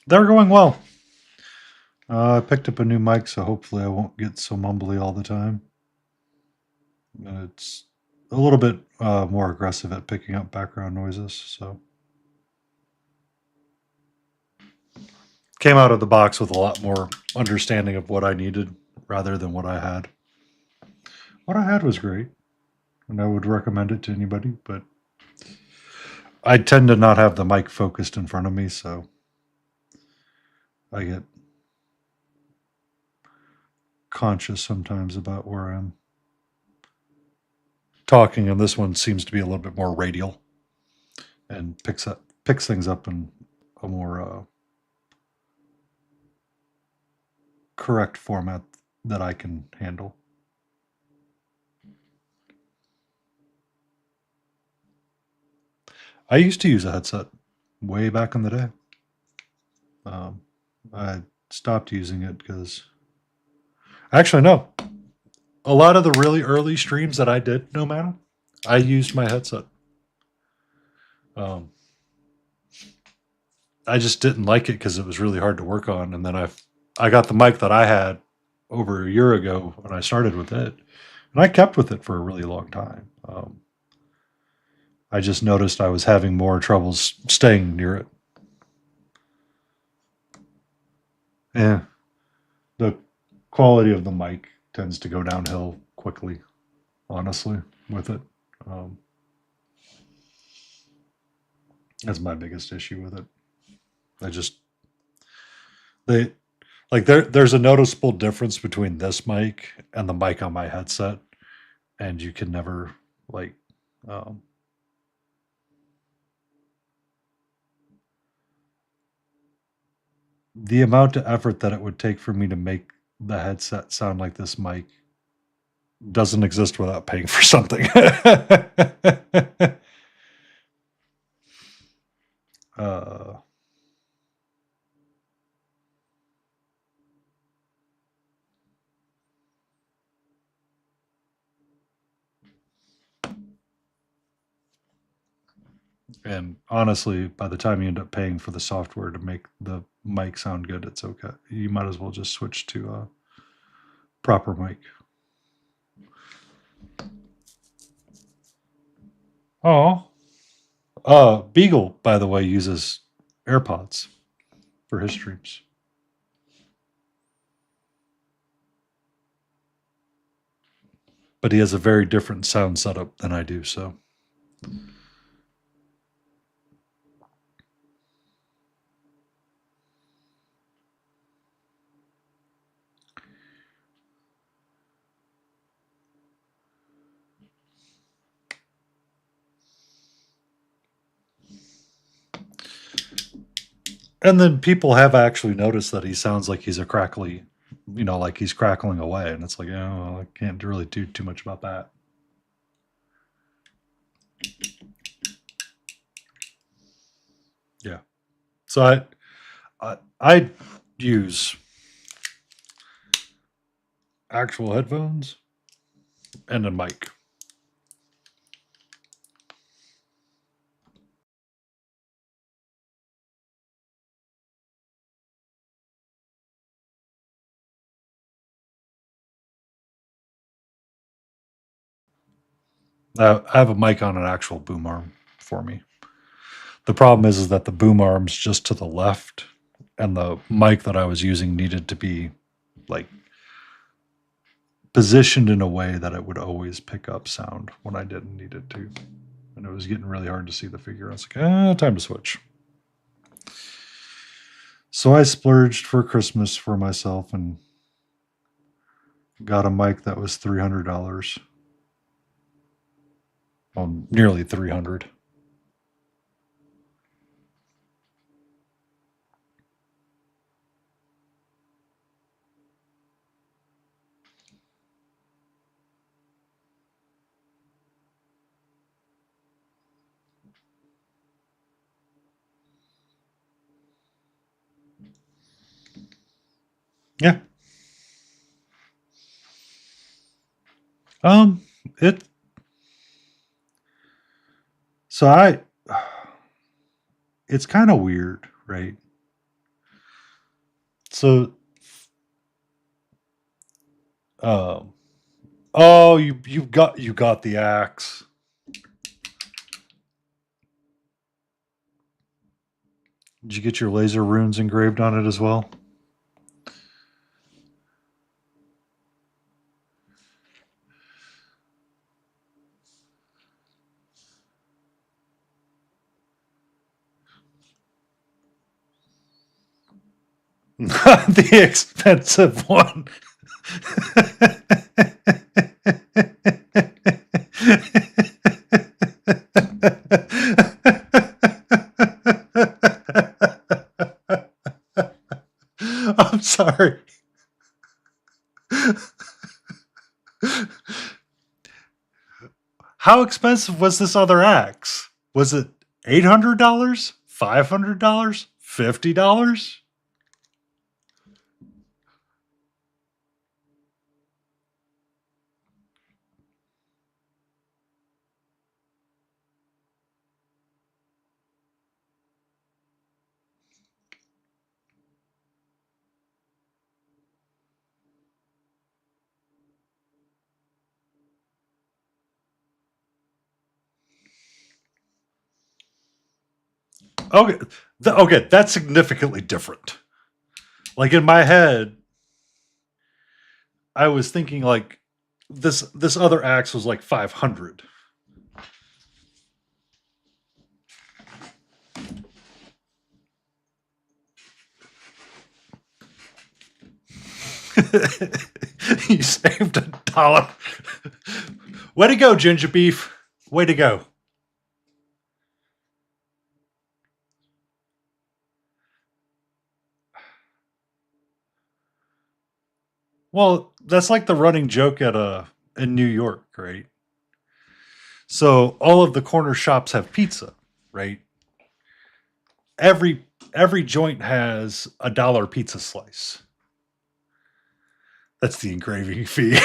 They're going well. I picked up a new mic, so hopefully I won't get so mumbly all the time. It's a little bit more aggressive at picking up background noises, so. Came out of the box with a lot more understanding of what I needed rather than what I had. What I had was great, and I would recommend it to anybody, but I tend to not have the mic focused in front of me, so I get conscious sometimes about where I'm talking, and this one seems to be a little bit more radial and picks things up in a more correct format that I can handle. I used to use a headset way back in the day. I stopped using it because actually no. A lot of the really early streams that I did, no matter, I used my headset. Um, I just didn't like it because it was really hard to work on, and then I got the mic that I had over a year ago when I started with it, and I kept with it for a really long time. I just noticed I was having more troubles staying near it. Yeah. The quality of the mic tends to go downhill quickly, honestly, with it. Um, that's my biggest issue with it. I just they like there's a noticeable difference between this mic and the mic on my headset, and you can never like um, the amount of effort that it would take for me to make the headset sound like this mic doesn't exist without paying for something. uh, and honestly, by the time you end up paying for the software to make the mic sound good, it's okay. You might as well just switch to a proper mic. Oh, Beagle, by the way, uses AirPods for his streams. But he has a very different sound setup than I do, so. And then people have actually noticed that he sounds like he's a crackly, like he's crackling away. And it's like, I can't really do too much about that. Yeah. So I use actual headphones and a mic. I have a mic on an actual boom arm for me. The problem is that the boom arm's just to the left, and the mic that I was using needed to be like positioned in a way that it would always pick up sound when I didn't need it to. And it was getting really hard to see the figure. I was like, time to switch. So I splurged for Christmas for myself and got a mic that was $300. Well, nearly 300. Yeah. Um, it. So it's kind of weird, right? So, um, oh, you got the axe. Did you get your laser runes engraved on it as well? The expensive one. I'm sorry. How expensive was this other axe? Was it $800? $500? $50? Okay, okay, that's significantly different. Like in my head, I was thinking like this other axe was like 500. You saved $1. Way to go, Ginger Beef. Way to go. Well, that's like the running joke at in New York, right? So all of the corner shops have pizza, right? Every joint has $1 pizza slice. That's the engraving fee.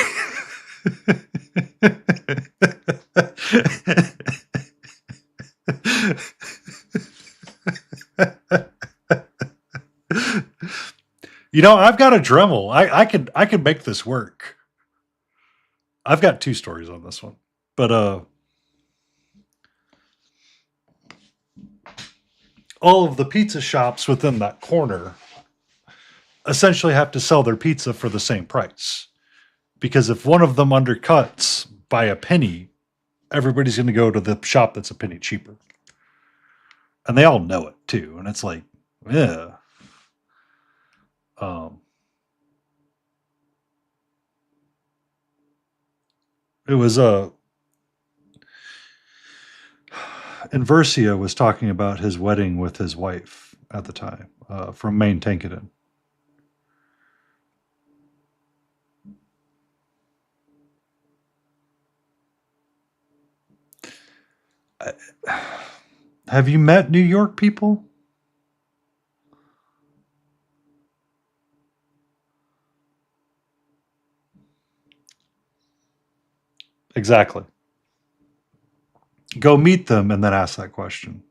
You know, I've got a Dremel. I could make this work. I've got 2 stories on this one. But all of the pizza shops within that corner essentially have to sell their pizza for the same price. Because if one of them undercuts by a penny, everybody's going to go to the shop that's a penny cheaper. And they all know it too. And it's like, yeah. It was Inversia was talking about his wedding with his wife at the time from Maine Tankerton. Have you met New York people? Exactly. Go meet them and then ask that question.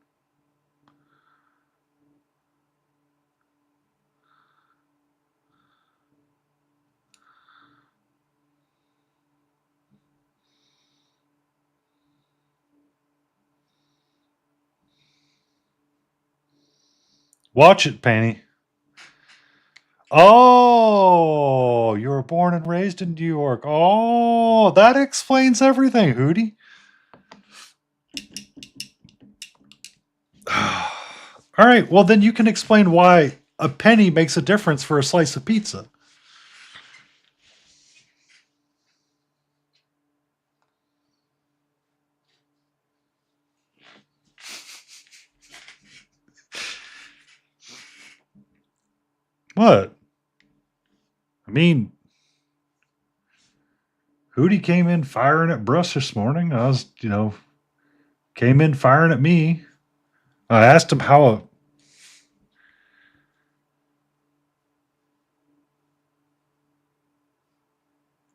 Watch it, Panny. Oh, you were born and raised in New York. Oh, that explains everything, Hootie. All right, well, then you can explain why a penny makes a difference for a slice of pizza. What? I mean, Hootie came in firing at Bruss this morning. I was, came in firing at me. I asked him how.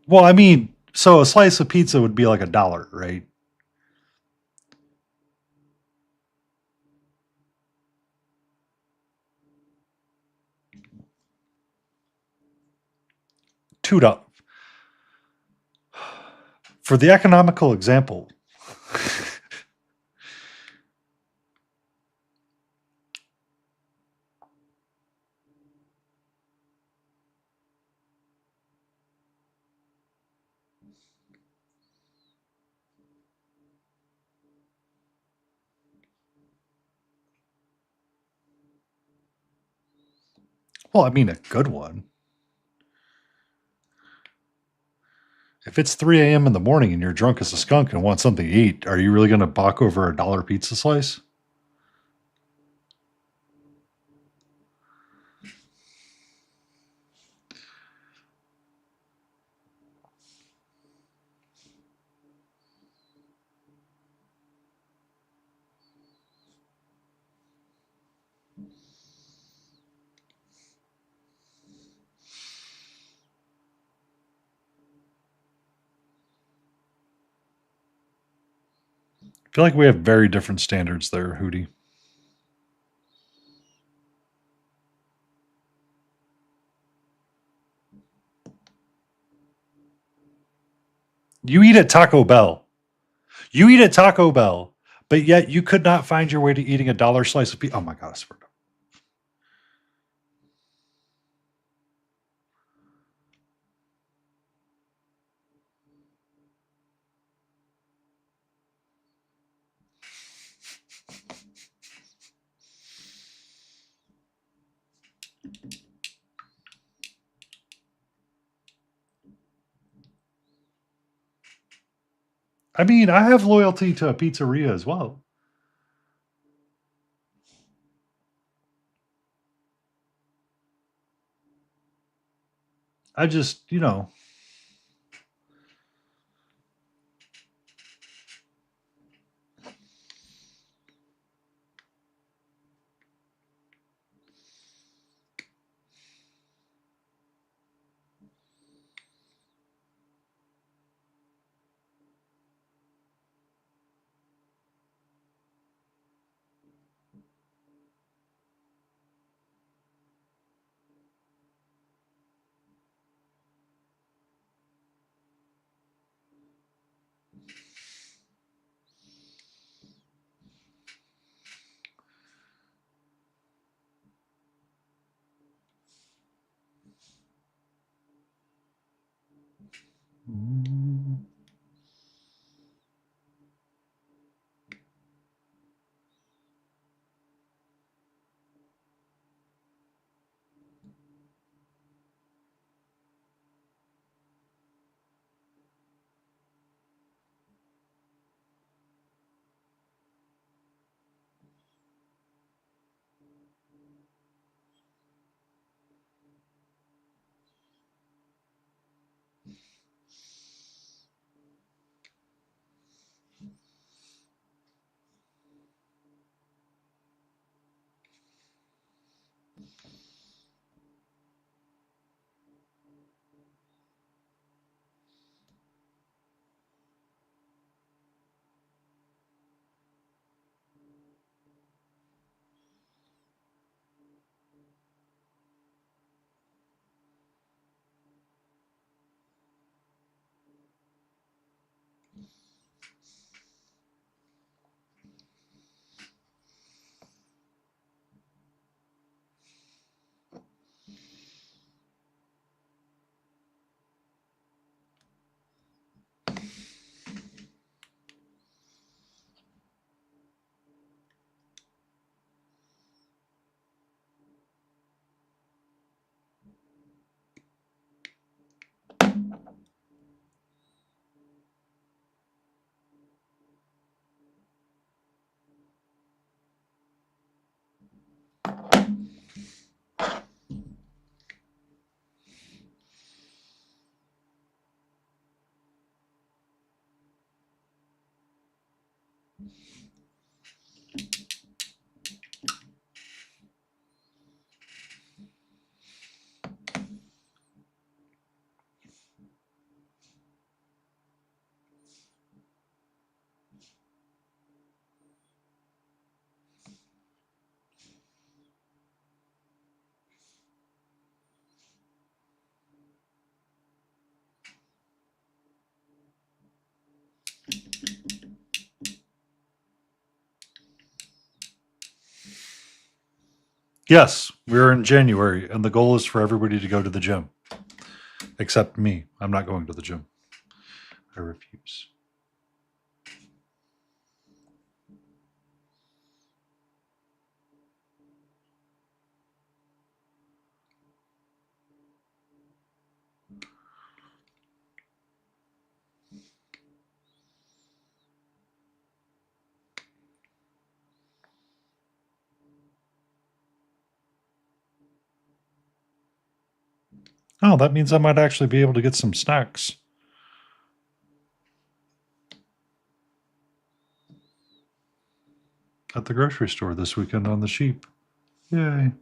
Well, I mean, so a slice of pizza would be like $1, right? $2. For the economical example, well, I mean, a good one. If it's 3 a.m. in the morning and you're drunk as a skunk and want something to eat, are you really going to balk over $1 pizza slice? I feel like we have very different standards there, Hootie. You eat at Taco Bell. You eat at Taco Bell, but yet you could not find your way to eating $1 slice of pizza. Oh my God, I swear to I mean, I have loyalty to a pizzeria as well. I just, you know. Yes, we're in January, and the goal is for everybody to go to the gym. Except me. I'm not going to the gym. I refuse. Oh, that means I might actually be able to get some snacks at the grocery store this weekend on the sheep. Yay.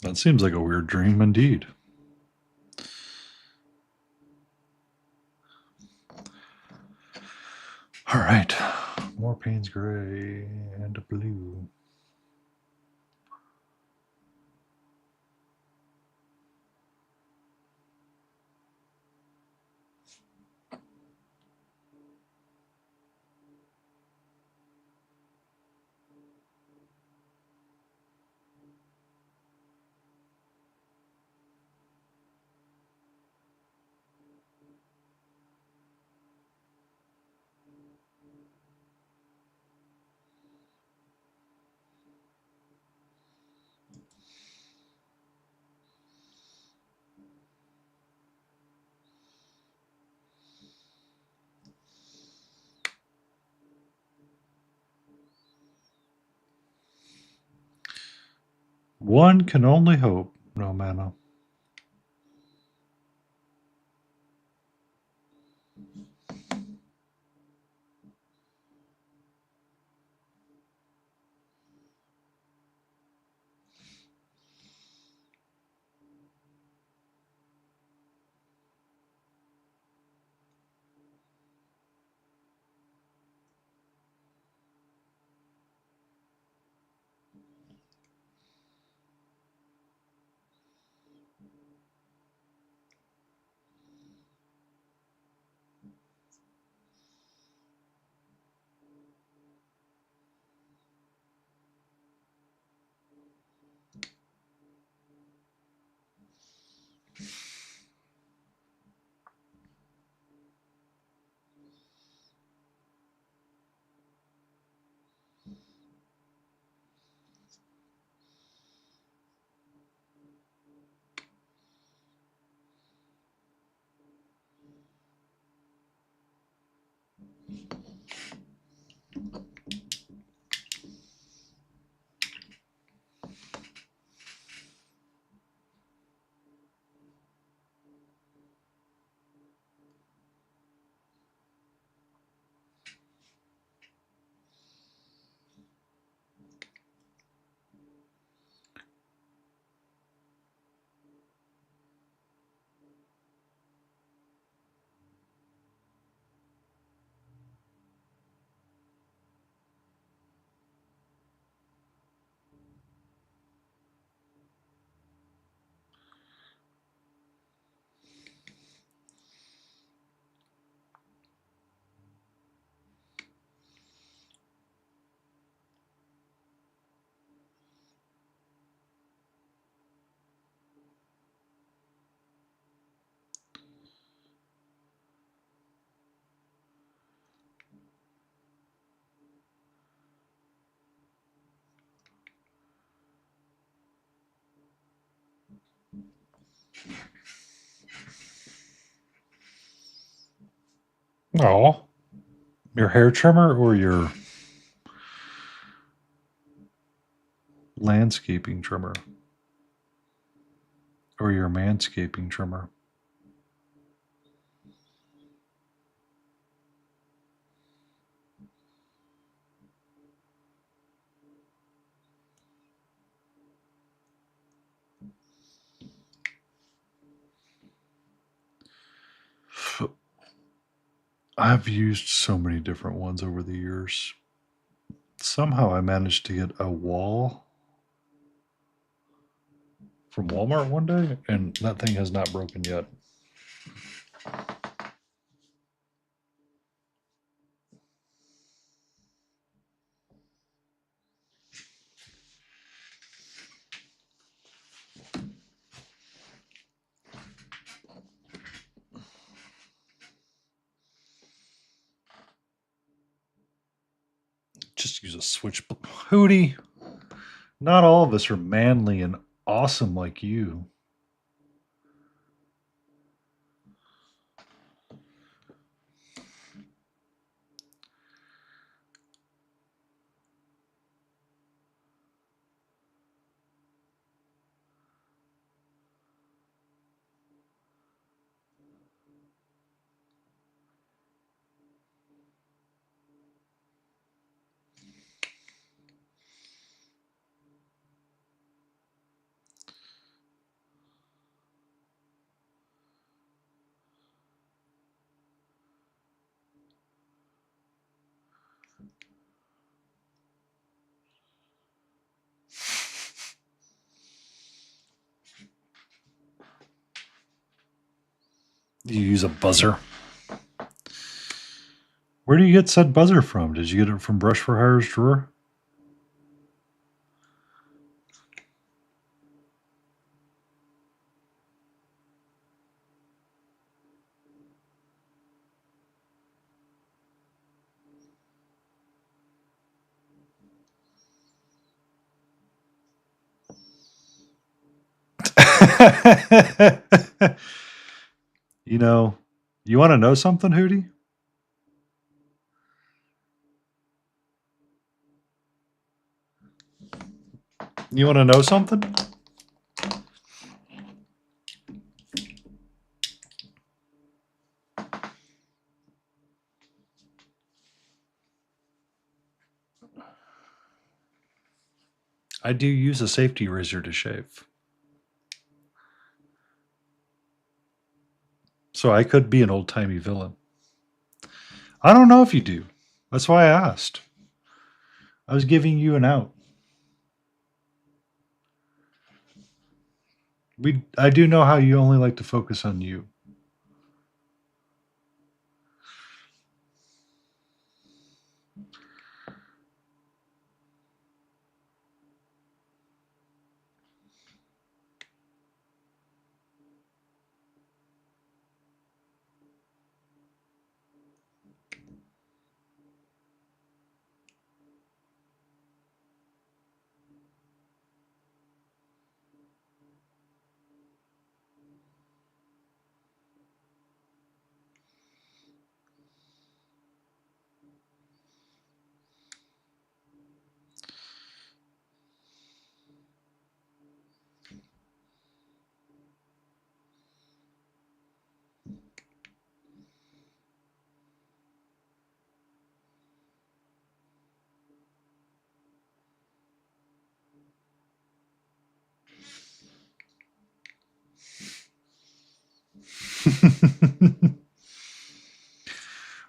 That seems like a weird dream indeed. All right. More Payne's Gray and blue. One can only hope. No mana. Oh, your hair trimmer or your landscaping trimmer? Or your manscaping trimmer? I've used so many different ones over the years. Somehow I managed to get a wall from Walmart one day, and that thing has not broken yet. Just use a switch. Hootie, not all of us are manly and awesome like you. You use a buzzer. Where do you get said buzzer from? Did you get it from Brush for Hire's drawer? You know, you want to know something, Hootie? You want to know something? I do use a safety razor to shave. So I could be an old-timey villain. I don't know if you do. That's why I asked. I was giving you an out. I do know how you only like to focus on you.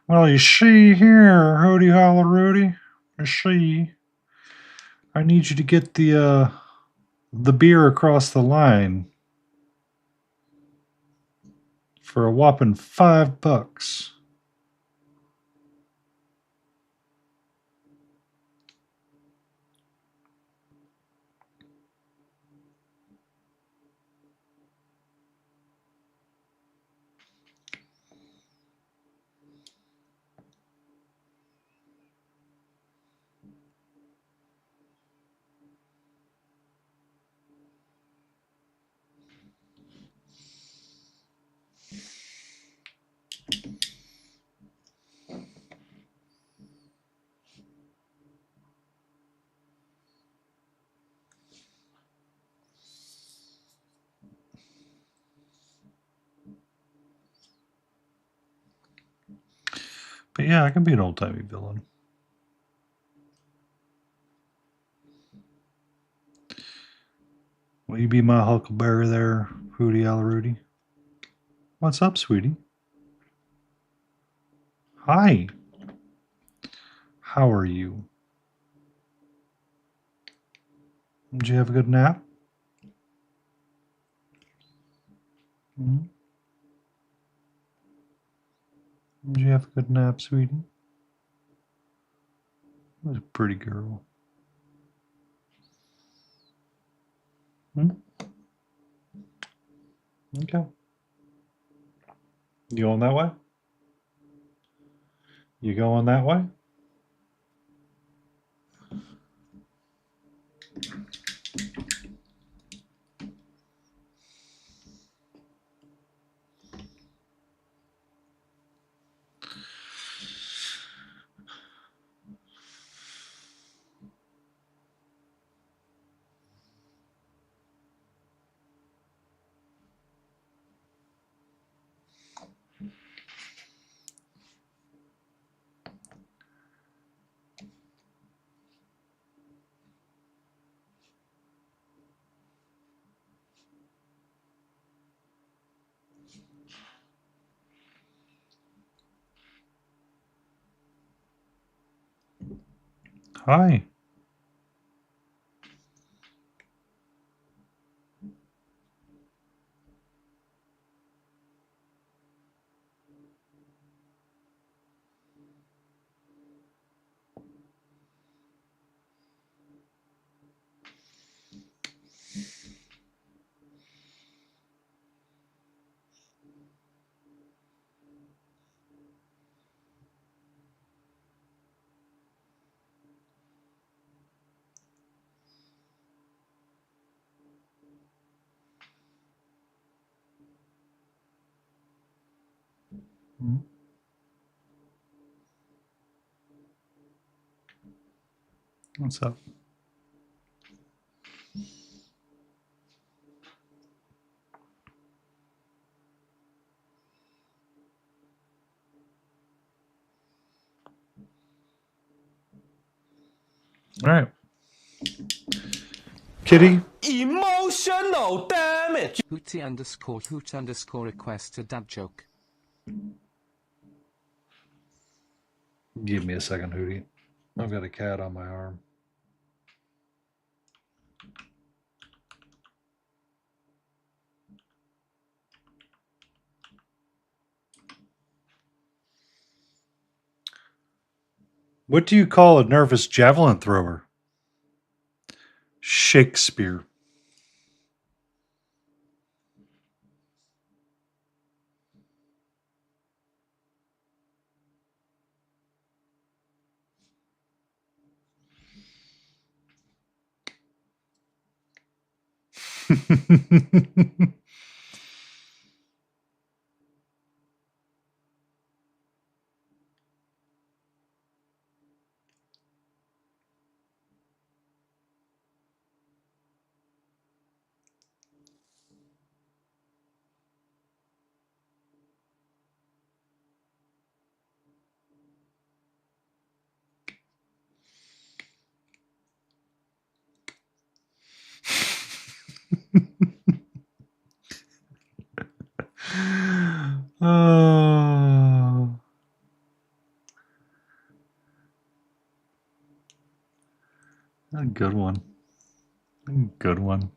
Well, you see here, Hody Holla Rudy. You see, I need you to get the beer across the line for a whopping $5. But yeah, I can be an old-timey villain. Will you be my huckleberry there, Hootie Rudy? What's up, sweetie? Hi. How are you? Did you have a good nap? Hmm? Did you have a good nap, sweetie? It was a pretty girl. Hmm? Okay. You going that way? You going that way? Hi. What's up? All right. Kitty. Emotional damage. Hooty_hoot_ request a dad joke. Give me a second, Hootie. I've got a cat on my arm. What do you call a nervous javelin thrower? Shakespeare. Oh, a good one. A good one.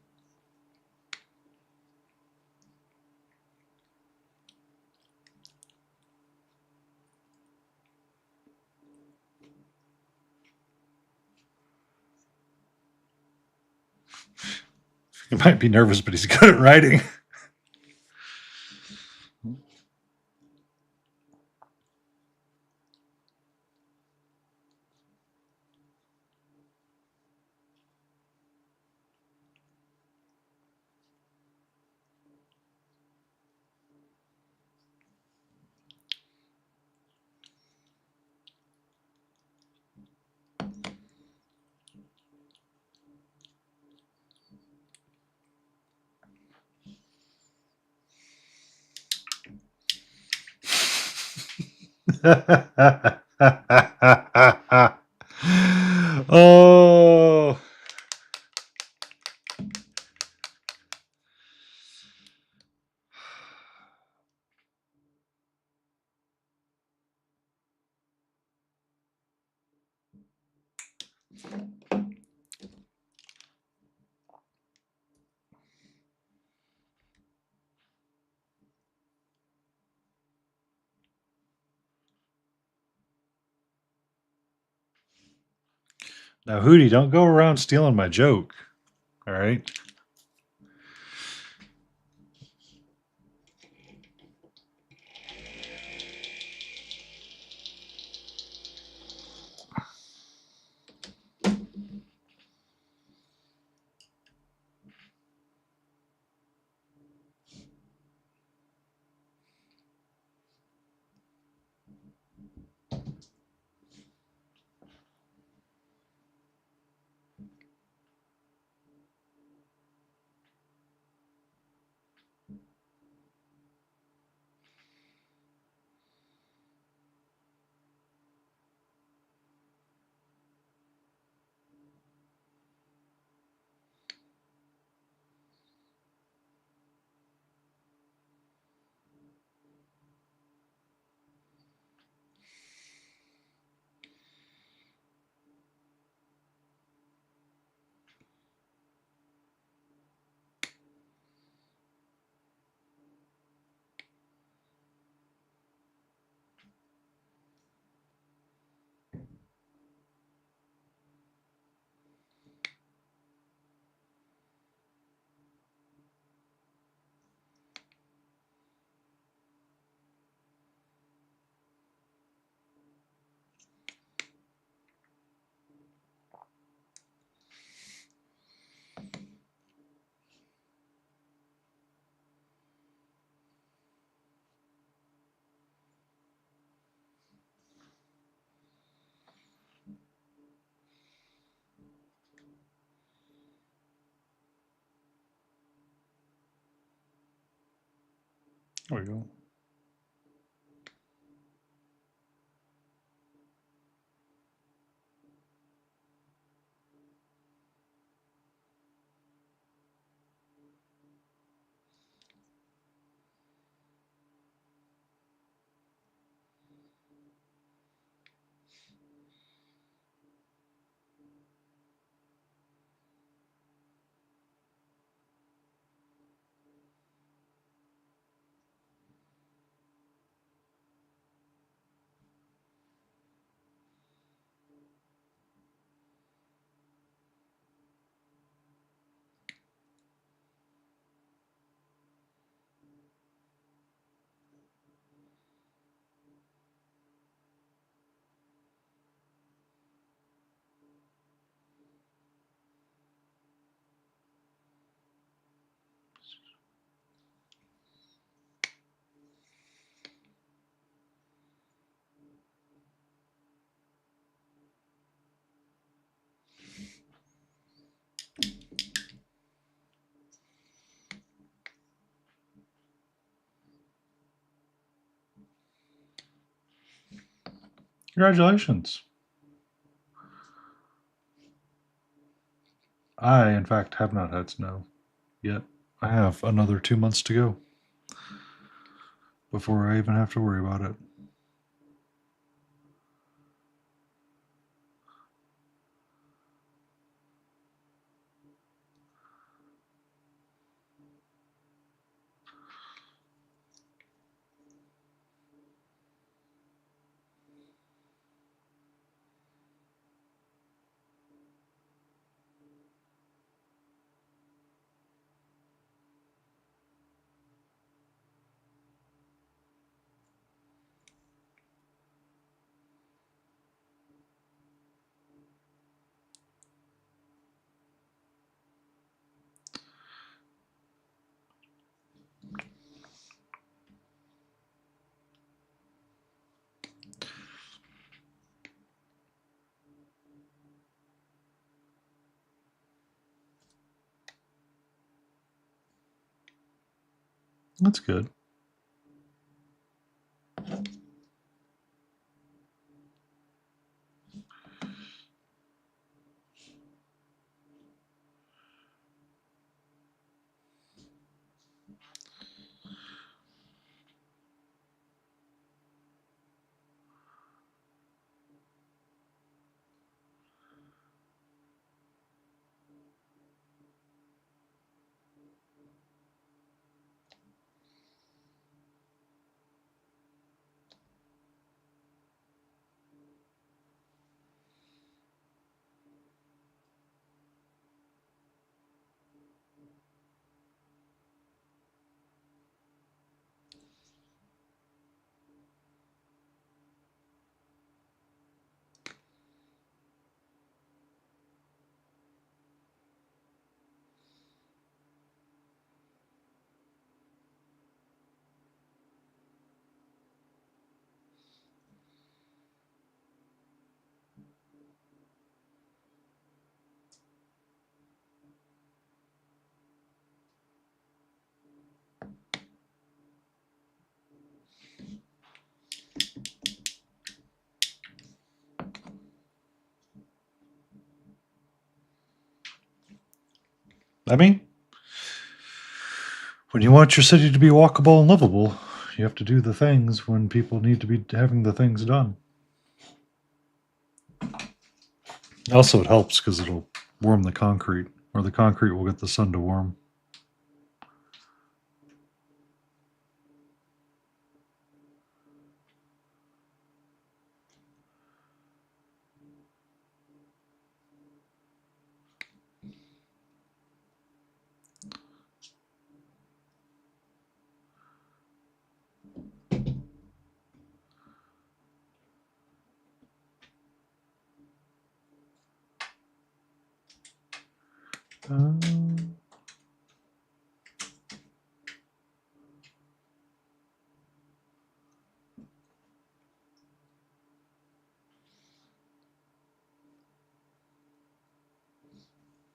He might be nervous, but he's good at writing. Oh. Now, Hootie, don't go around stealing my joke. All right. There we go. Congratulations. I, in fact, have not had snow yet. I have another 2 months to go before I even have to worry about it. That's good. I mean, when you want your city to be walkable and livable, you have to do the things when people need to be having the things done. Also, it helps because it'll warm the concrete, or the concrete will get the sun to warm.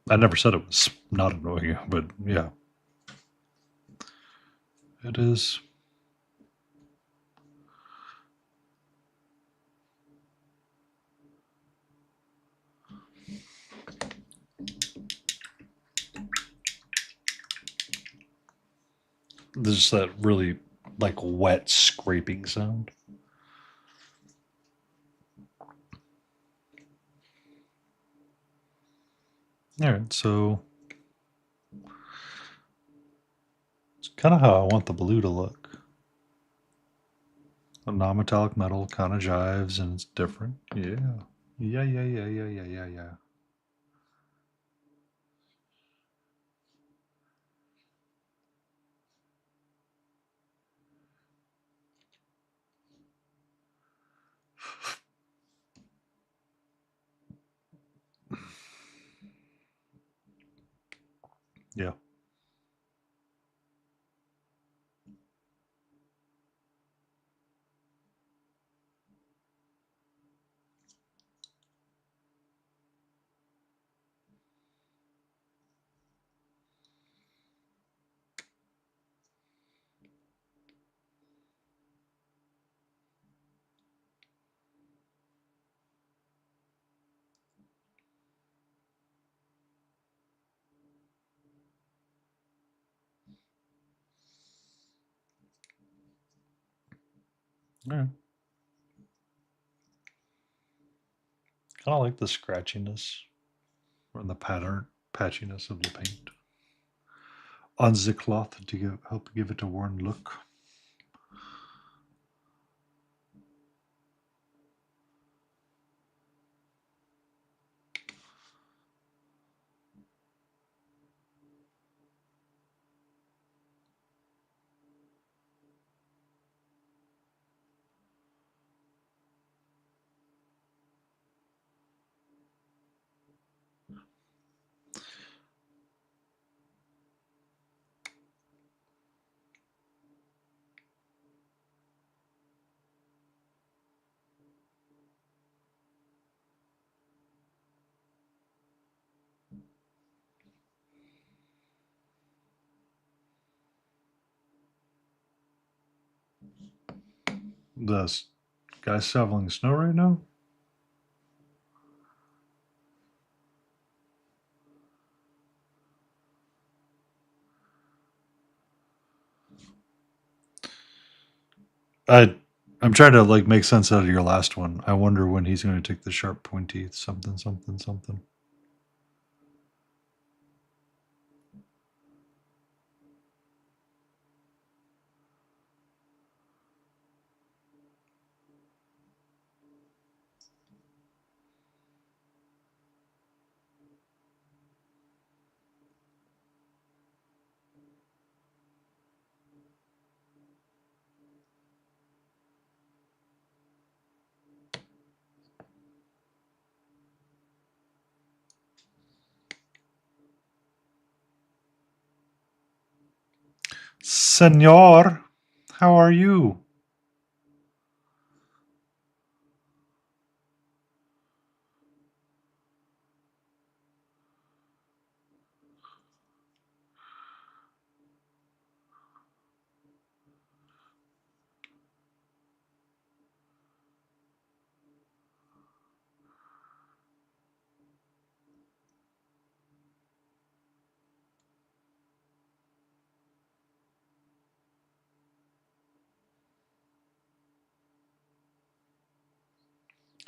I never said it was not annoying you, but yeah. It is There's that really like wet scraping sound. All right, so it's kind of how I want the blue to look. A non-metallic metal kind of jives and it's different. Yeah. Yeah. Yeah. All right. Kind of like the scratchiness or the pattern patchiness of the paint on the cloth to help give it a worn look. The guy's shoveling snow right now. I I'm trying to like make sense out of your last one. I wonder when he's going to take the sharp pointy something. Senor, how are you?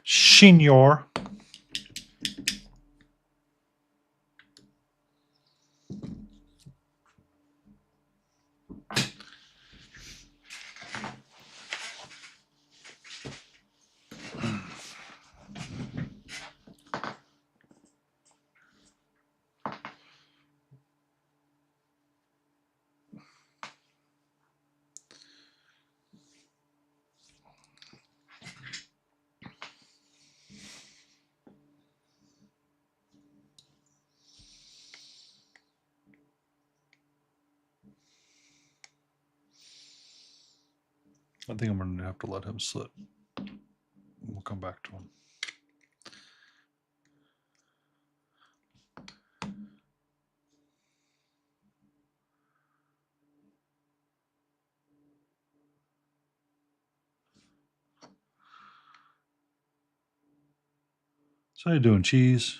Senor. I think I'm going to have to let him slip. We'll come back to him. So how you doing, cheese?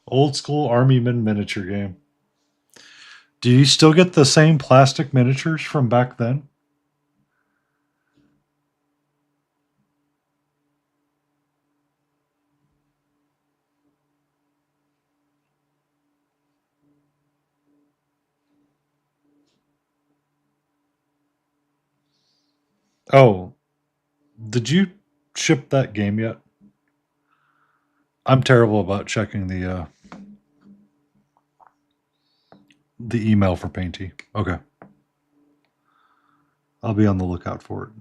Old school Armyman miniature game. Do you still get the same plastic miniatures from back then? Oh, did you ship that game yet? I'm terrible about checking the email for Painty. Okay. I'll be on the lookout for it.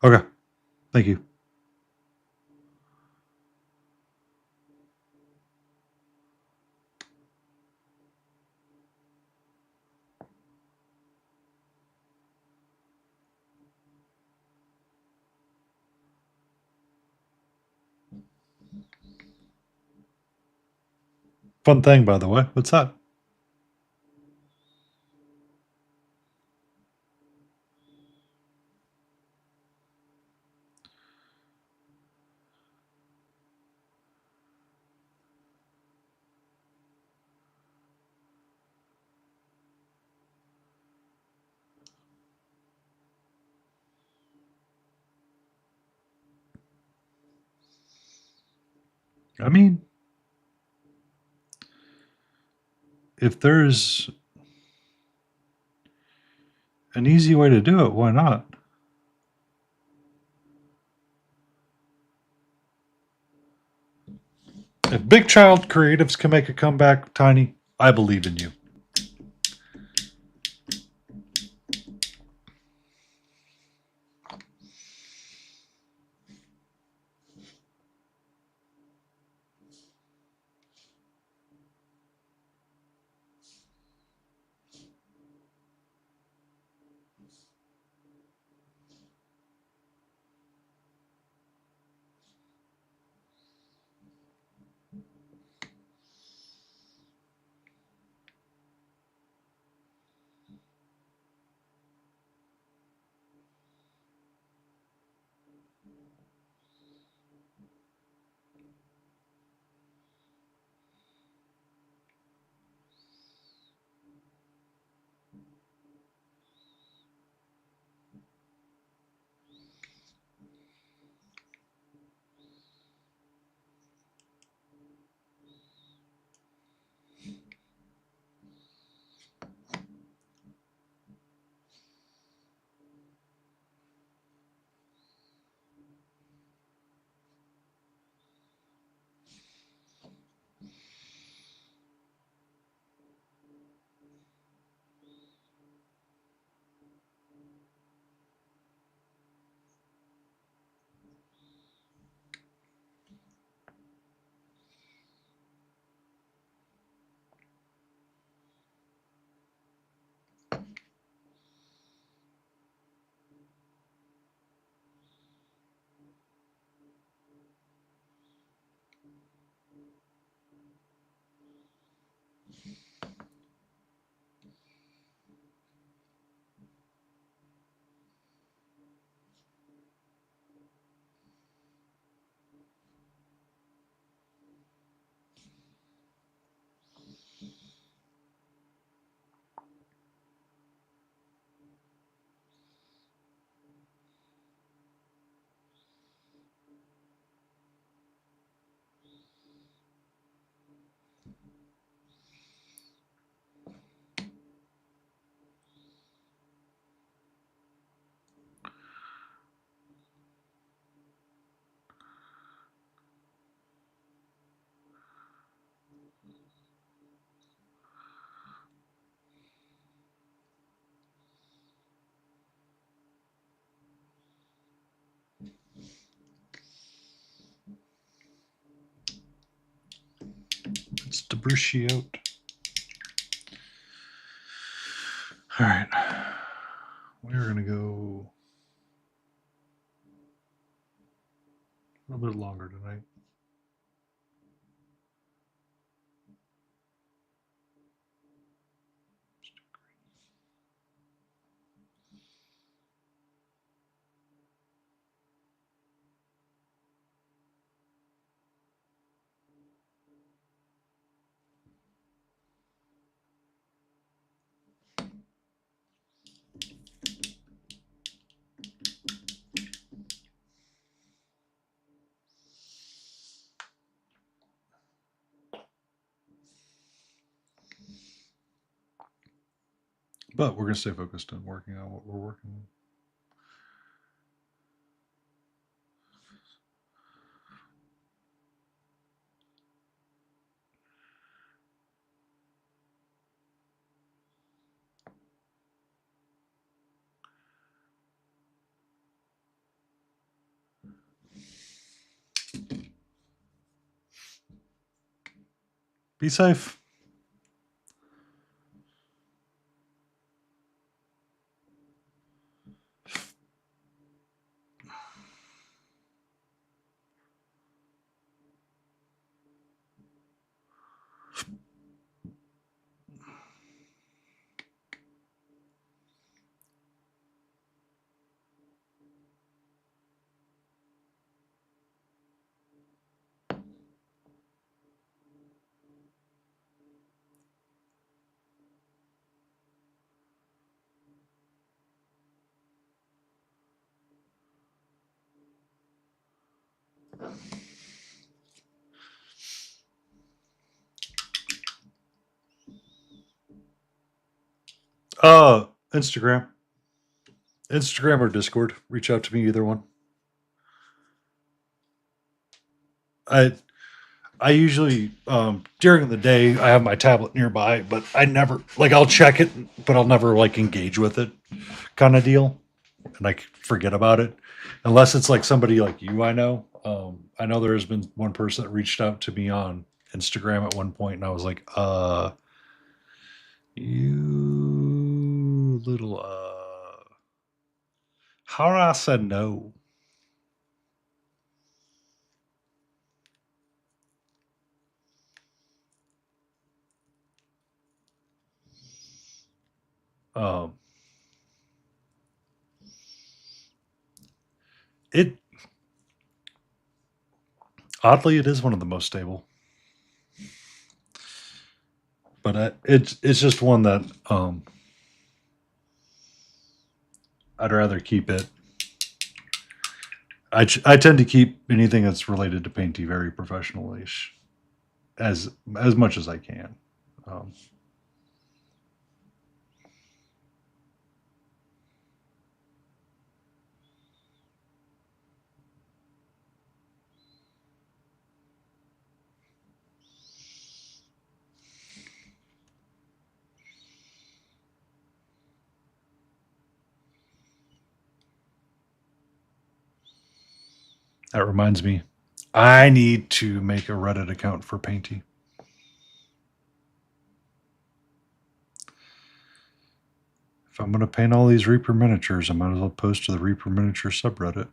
Okay. Thank you. Fun thing, by the way. What's that? I mean, if there's an easy way to do it, why not? If Big Child Creatives can make a comeback, Tiny, I believe in you. It's Debrusci out. All right. We're going to go a little bit longer tonight. But we're going to stay focused on working on what we're working on. Be safe. Instagram. Instagram or Discord. Reach out to me, either one. I I usually during the day I have my tablet nearby, but I never like I'll check it, but I'll never like engage with it, kind of deal, and I forget about it, unless it's like somebody like you I know. I know there has been one person that reached out to me on Instagram at one point, and I was like, you little how did I said no? Um, it oddly it is one of the most stable, but it's just one that I'd rather keep it. I tend to keep anything that's related to Painty very professional-ish, as much as I can. Um, that reminds me, I need to make a Reddit account for Painty. If I'm going to paint all these Reaper miniatures, I might as well post to the Reaper miniature subreddit.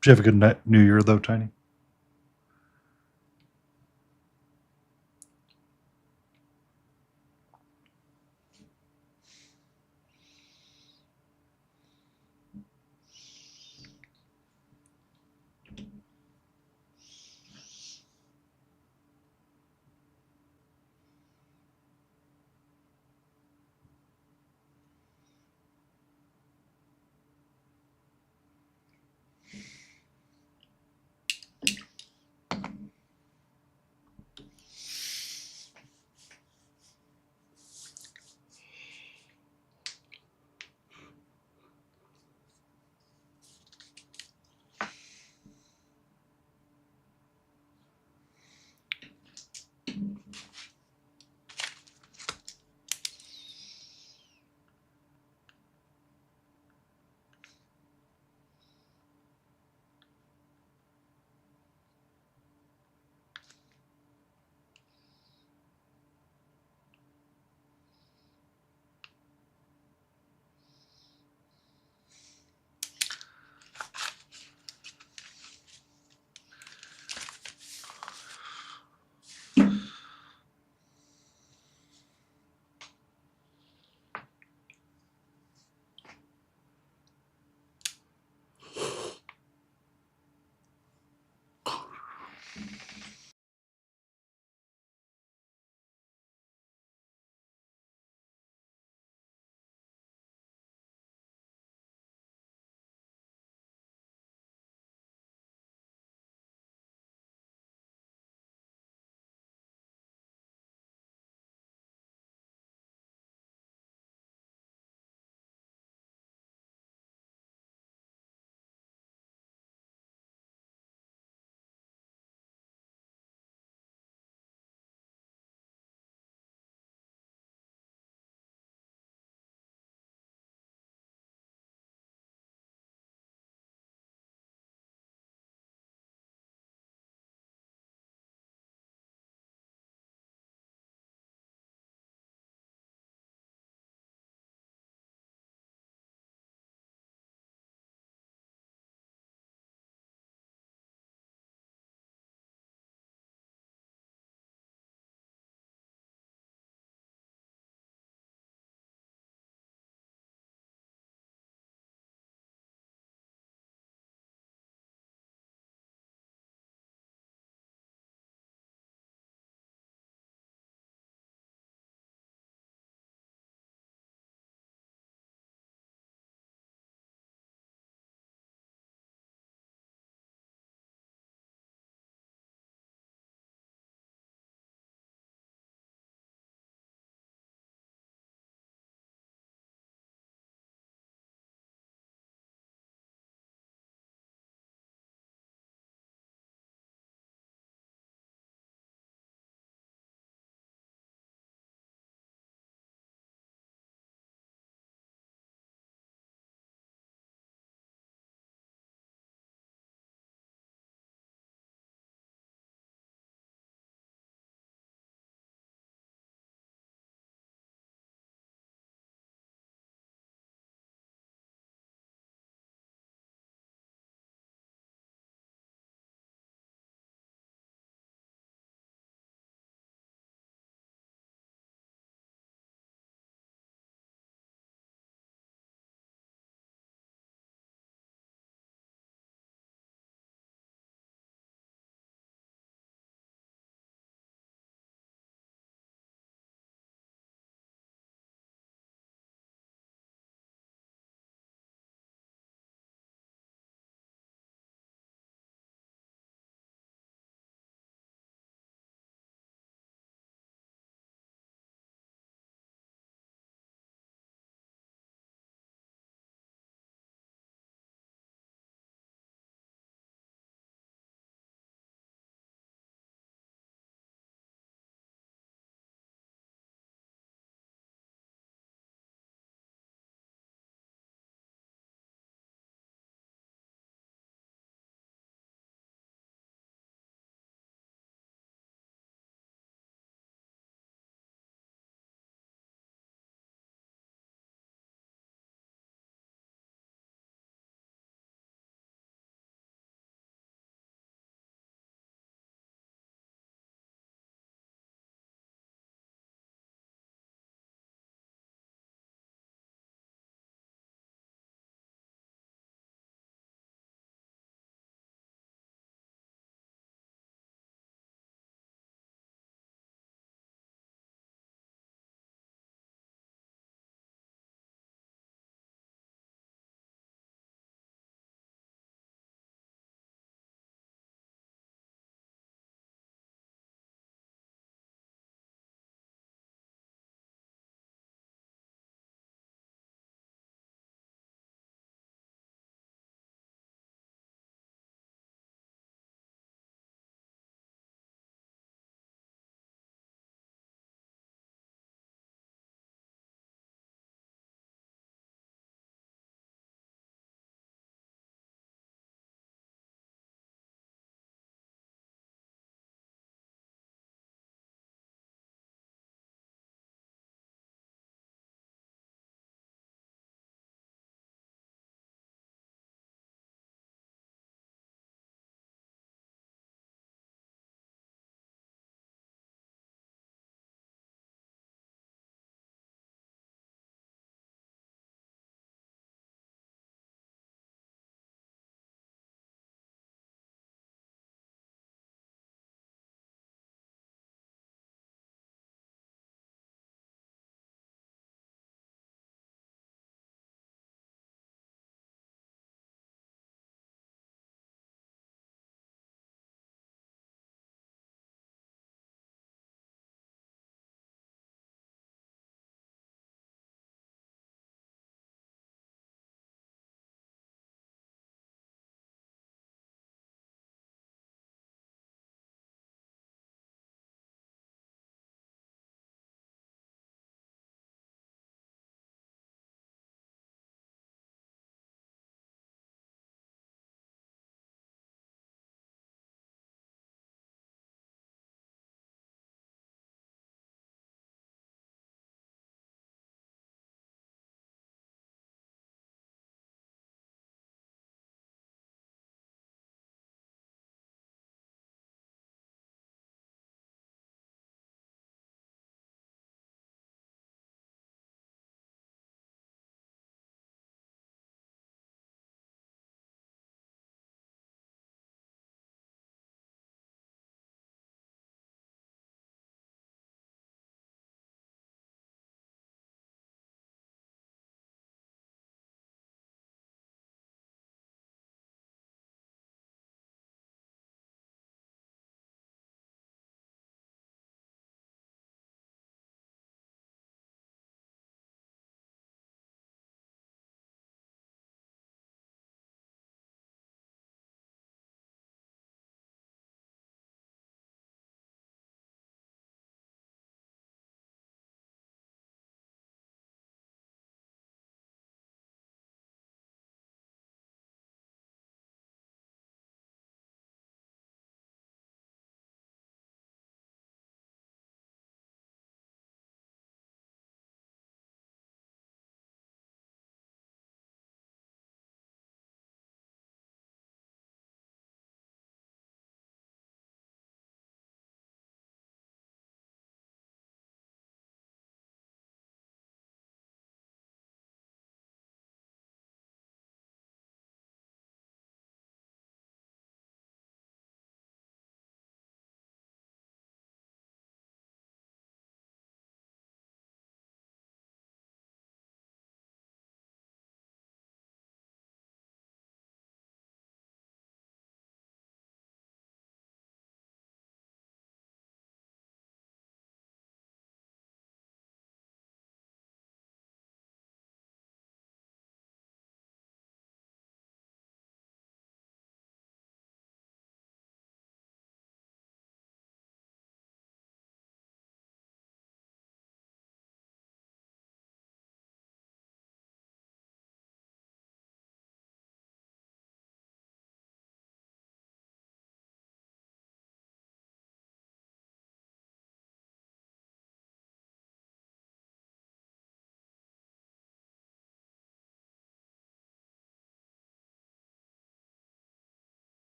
Did you have a good New Year, though, Tiny?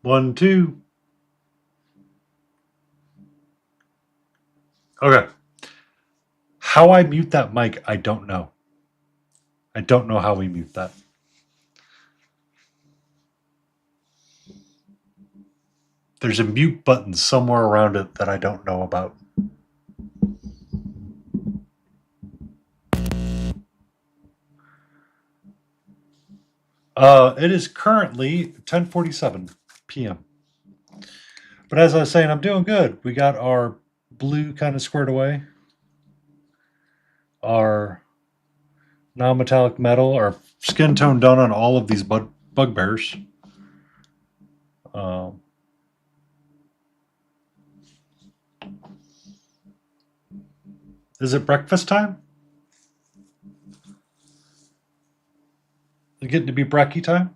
1, 2. Okay. How I mute that mic, I don't know. I don't know how we mute that. There's a mute button somewhere around it that I don't know about. It is currently 10:47 p.m. But as I was saying, I'm doing good. We got our blue kind of squared away. Our non-metallic metal, our skin tone done on all of these bugbears. Is it breakfast time? Is it getting to be brekkie time?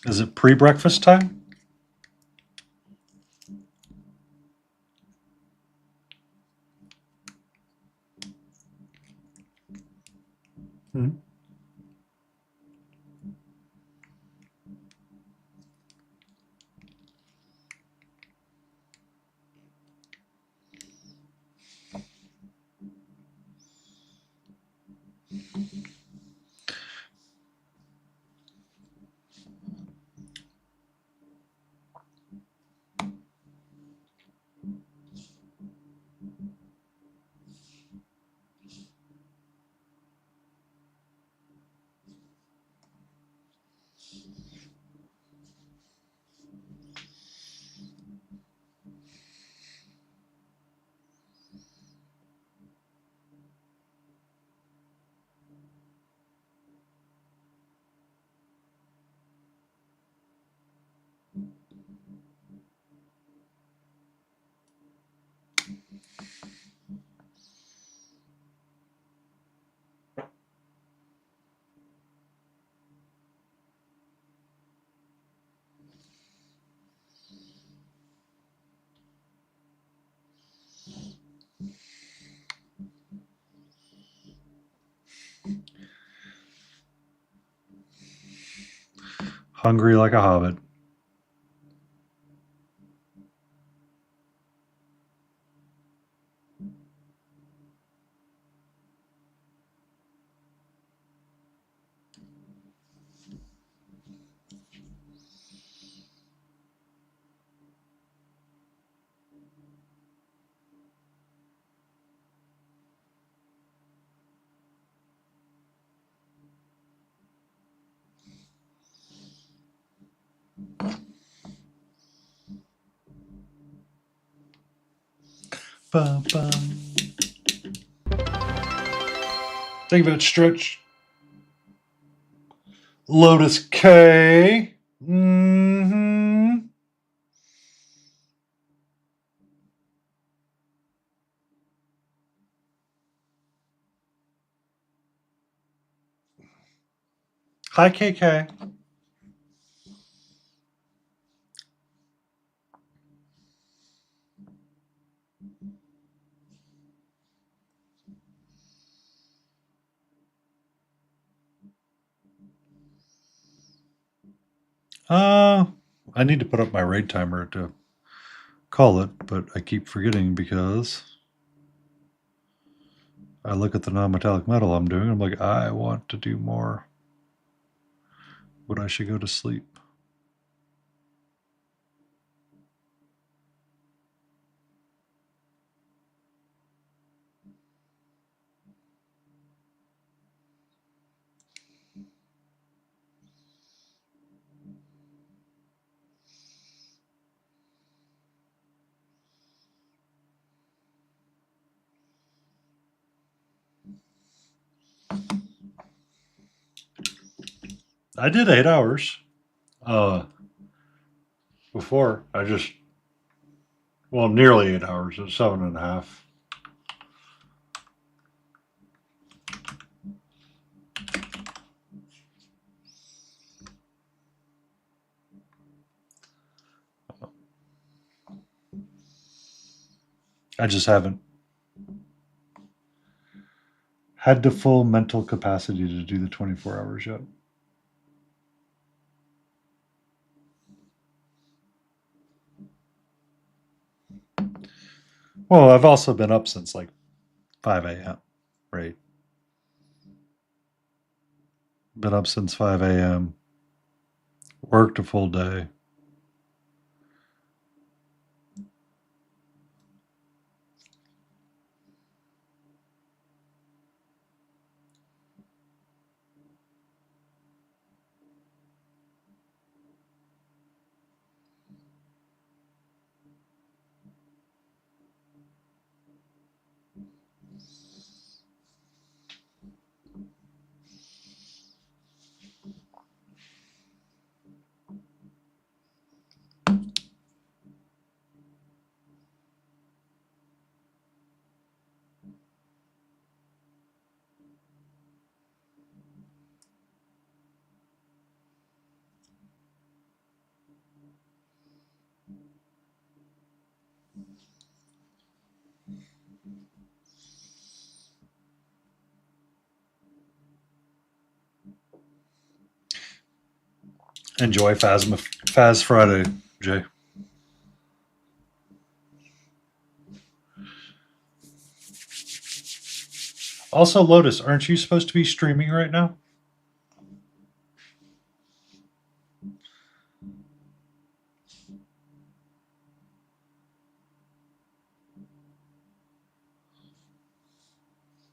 Is it pre-breakfast time? Hmm. Hungry like a hobbit. Bum, bum. Think of it, Stretch. Lotus K. Mm-hmm. Hi, KK. I need to put up my raid timer to call it, but I keep forgetting because I look at the non-metallic metal I'm doing. I'm like, I want to do more, but I should go to sleep. I did 8 hours. Before I just, well, nearly 8 hours. It was 7.5. I just haven't had the full mental capacity to do the 24 hours yet. Well, I've also been up since like 5 a.m., right? Been up since 5 a.m., worked a full day. Enjoy Faz Friday, Jay. Also, Lotus, aren't you supposed to be streaming right now?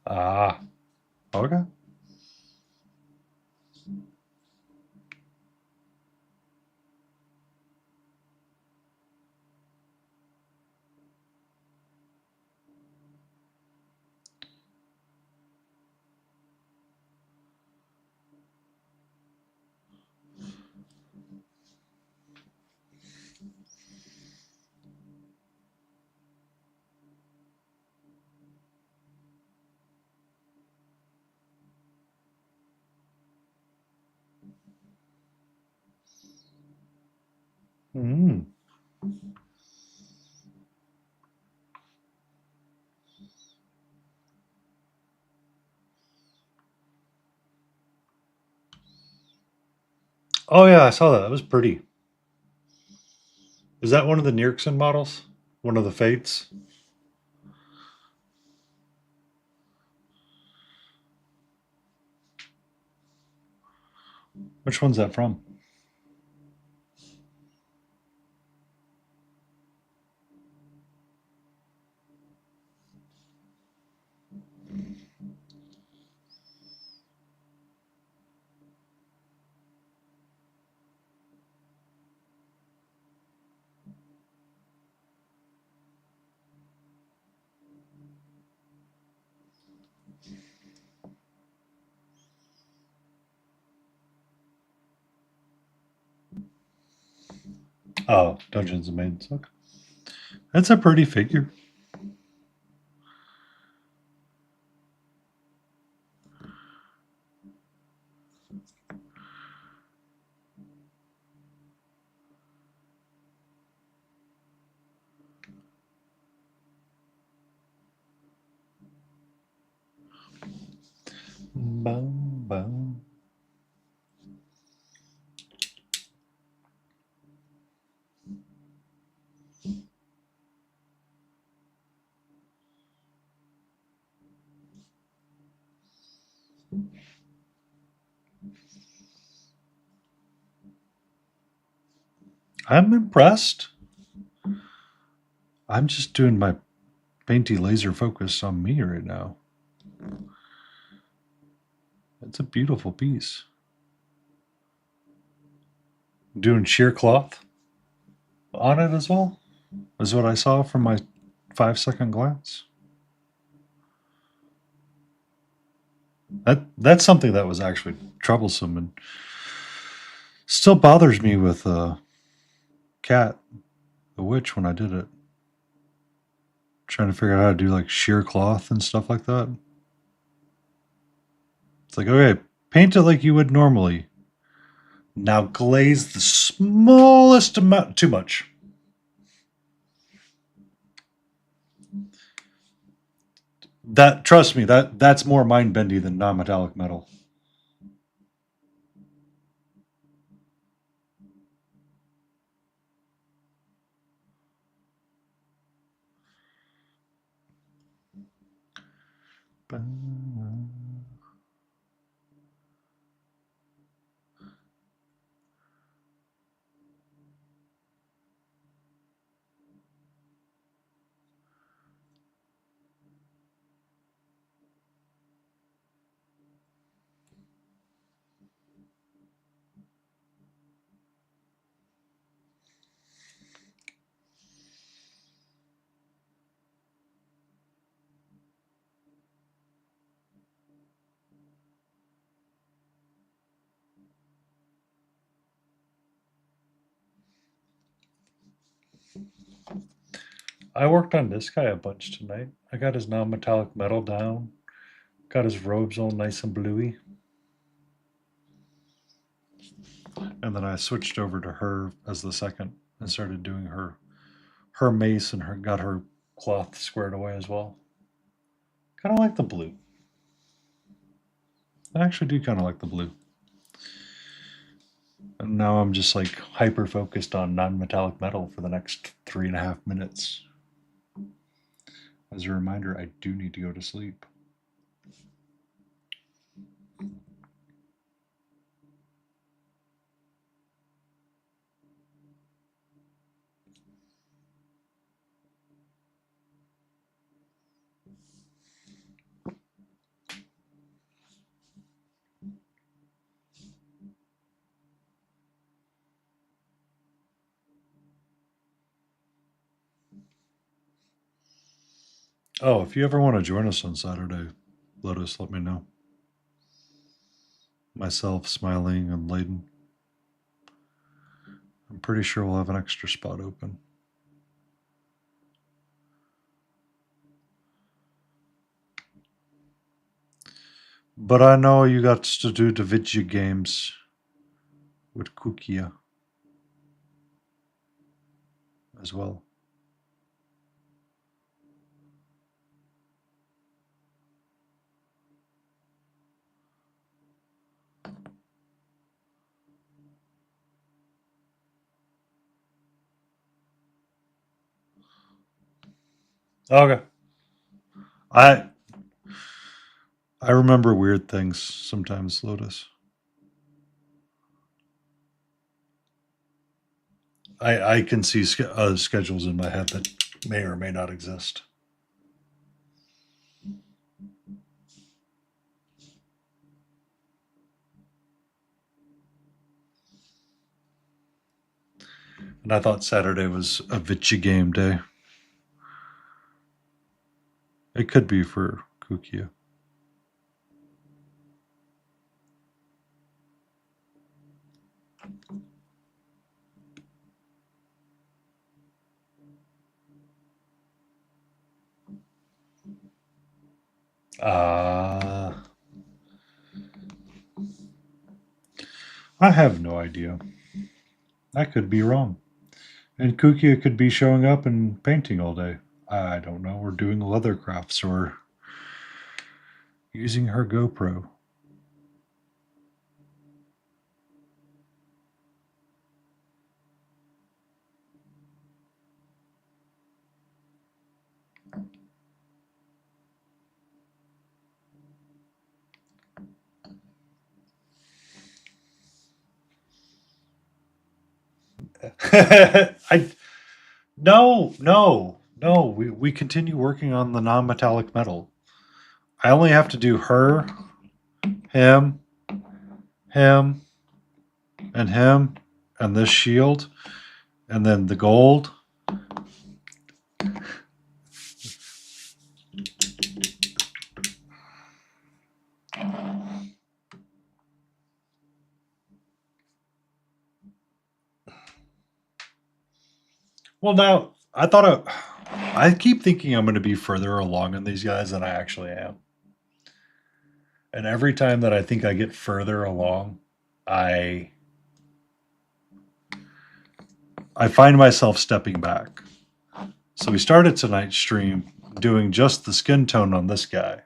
Ah, okay. Mm. Oh yeah, I saw that. That was pretty. Is that one of the Nierksen models? One of the Fates? Which one's that from? Oh, Dungeons and Maidens. Okay. That's a pretty figure. Boom, boom. I'm impressed. I'm just doing my painty laser focus on me right now. It's a beautiful piece. Doing sheer cloth on it as well, is what I saw from my 5-second glance. That's something that was actually troublesome and still bothers me with Cat, the witch, when I did it. Trying to figure out how to do like sheer cloth and stuff like that. It's like, okay, paint it like you would normally. Now glaze the smallest amount. Too much. That, trust me, that's more mind bendy than non-metallic metal. I worked on this guy a bunch tonight. I got his non-metallic metal down. Got his robes all nice and bluey. And then I switched over to her as the second and started doing her mace and got her cloth squared away as well. Kind of like the blue. I actually do kind of like the blue. And now I'm just like hyper focused on non-metallic metal for the next 3.5 minutes. As a reminder, I do need to go to sleep. Oh, if you ever want to join us on Saturday, let me know. Myself, Smiling, and Layden. I'm pretty sure we'll have an extra spot open. But I know you got to do the video games with Kukia as well. Okay. I I remember weird things sometimes, Lotus. I can see schedules in my head that may or may not exist. And I thought Saturday was a Vitchy game day. It could be for Kukia. Uh, I have no idea. I could be wrong. And Kukia could be showing up and painting all day. I don't know, or doing leather crafts, or using her GoPro. I no. We continue working on the non-metallic metal. I only have to do her, him, him, and him, and this shield, and then the gold. Well, now I keep thinking I'm going to be further along in these guys than I actually am. And every time that I think I get further along, I I find myself stepping back. So we started tonight's stream doing just the skin tone on this guy.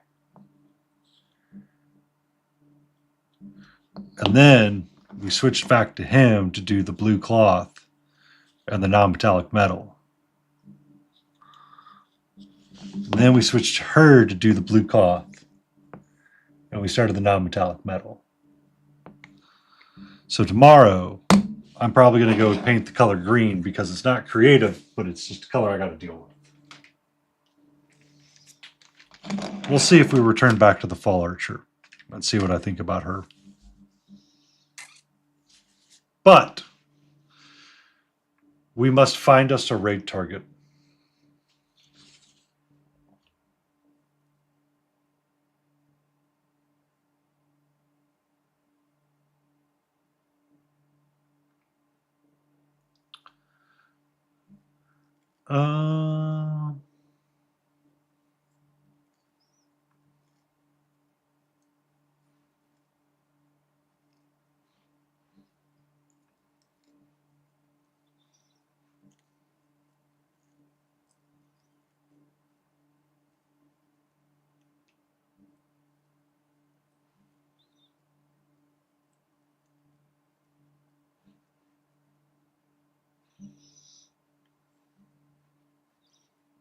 And then we switched back to him to do the blue cloth and the non-metallic metal. And then we switched to her to do the blue cloth. And we started the non-metallic metal. So tomorrow, I'm probably going to go paint the color green because it's not creative, but it's just a color I got to deal with. We'll see if we return back to the fall archer. Let's see what I think about her. But we must find us a raid target.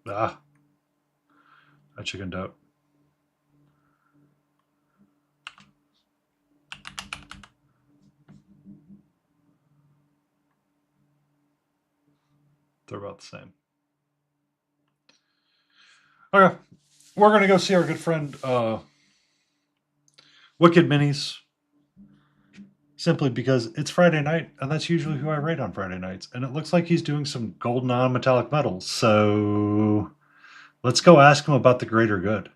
Uh, I chickened out. They're about the same. Okay, we're going to go see our good friend Wicked Minis. Simply because it's Friday night, and that's usually who I raid on Friday nights. And it looks like he's doing some gold non-metallic metals. So let's go ask him about the greater good.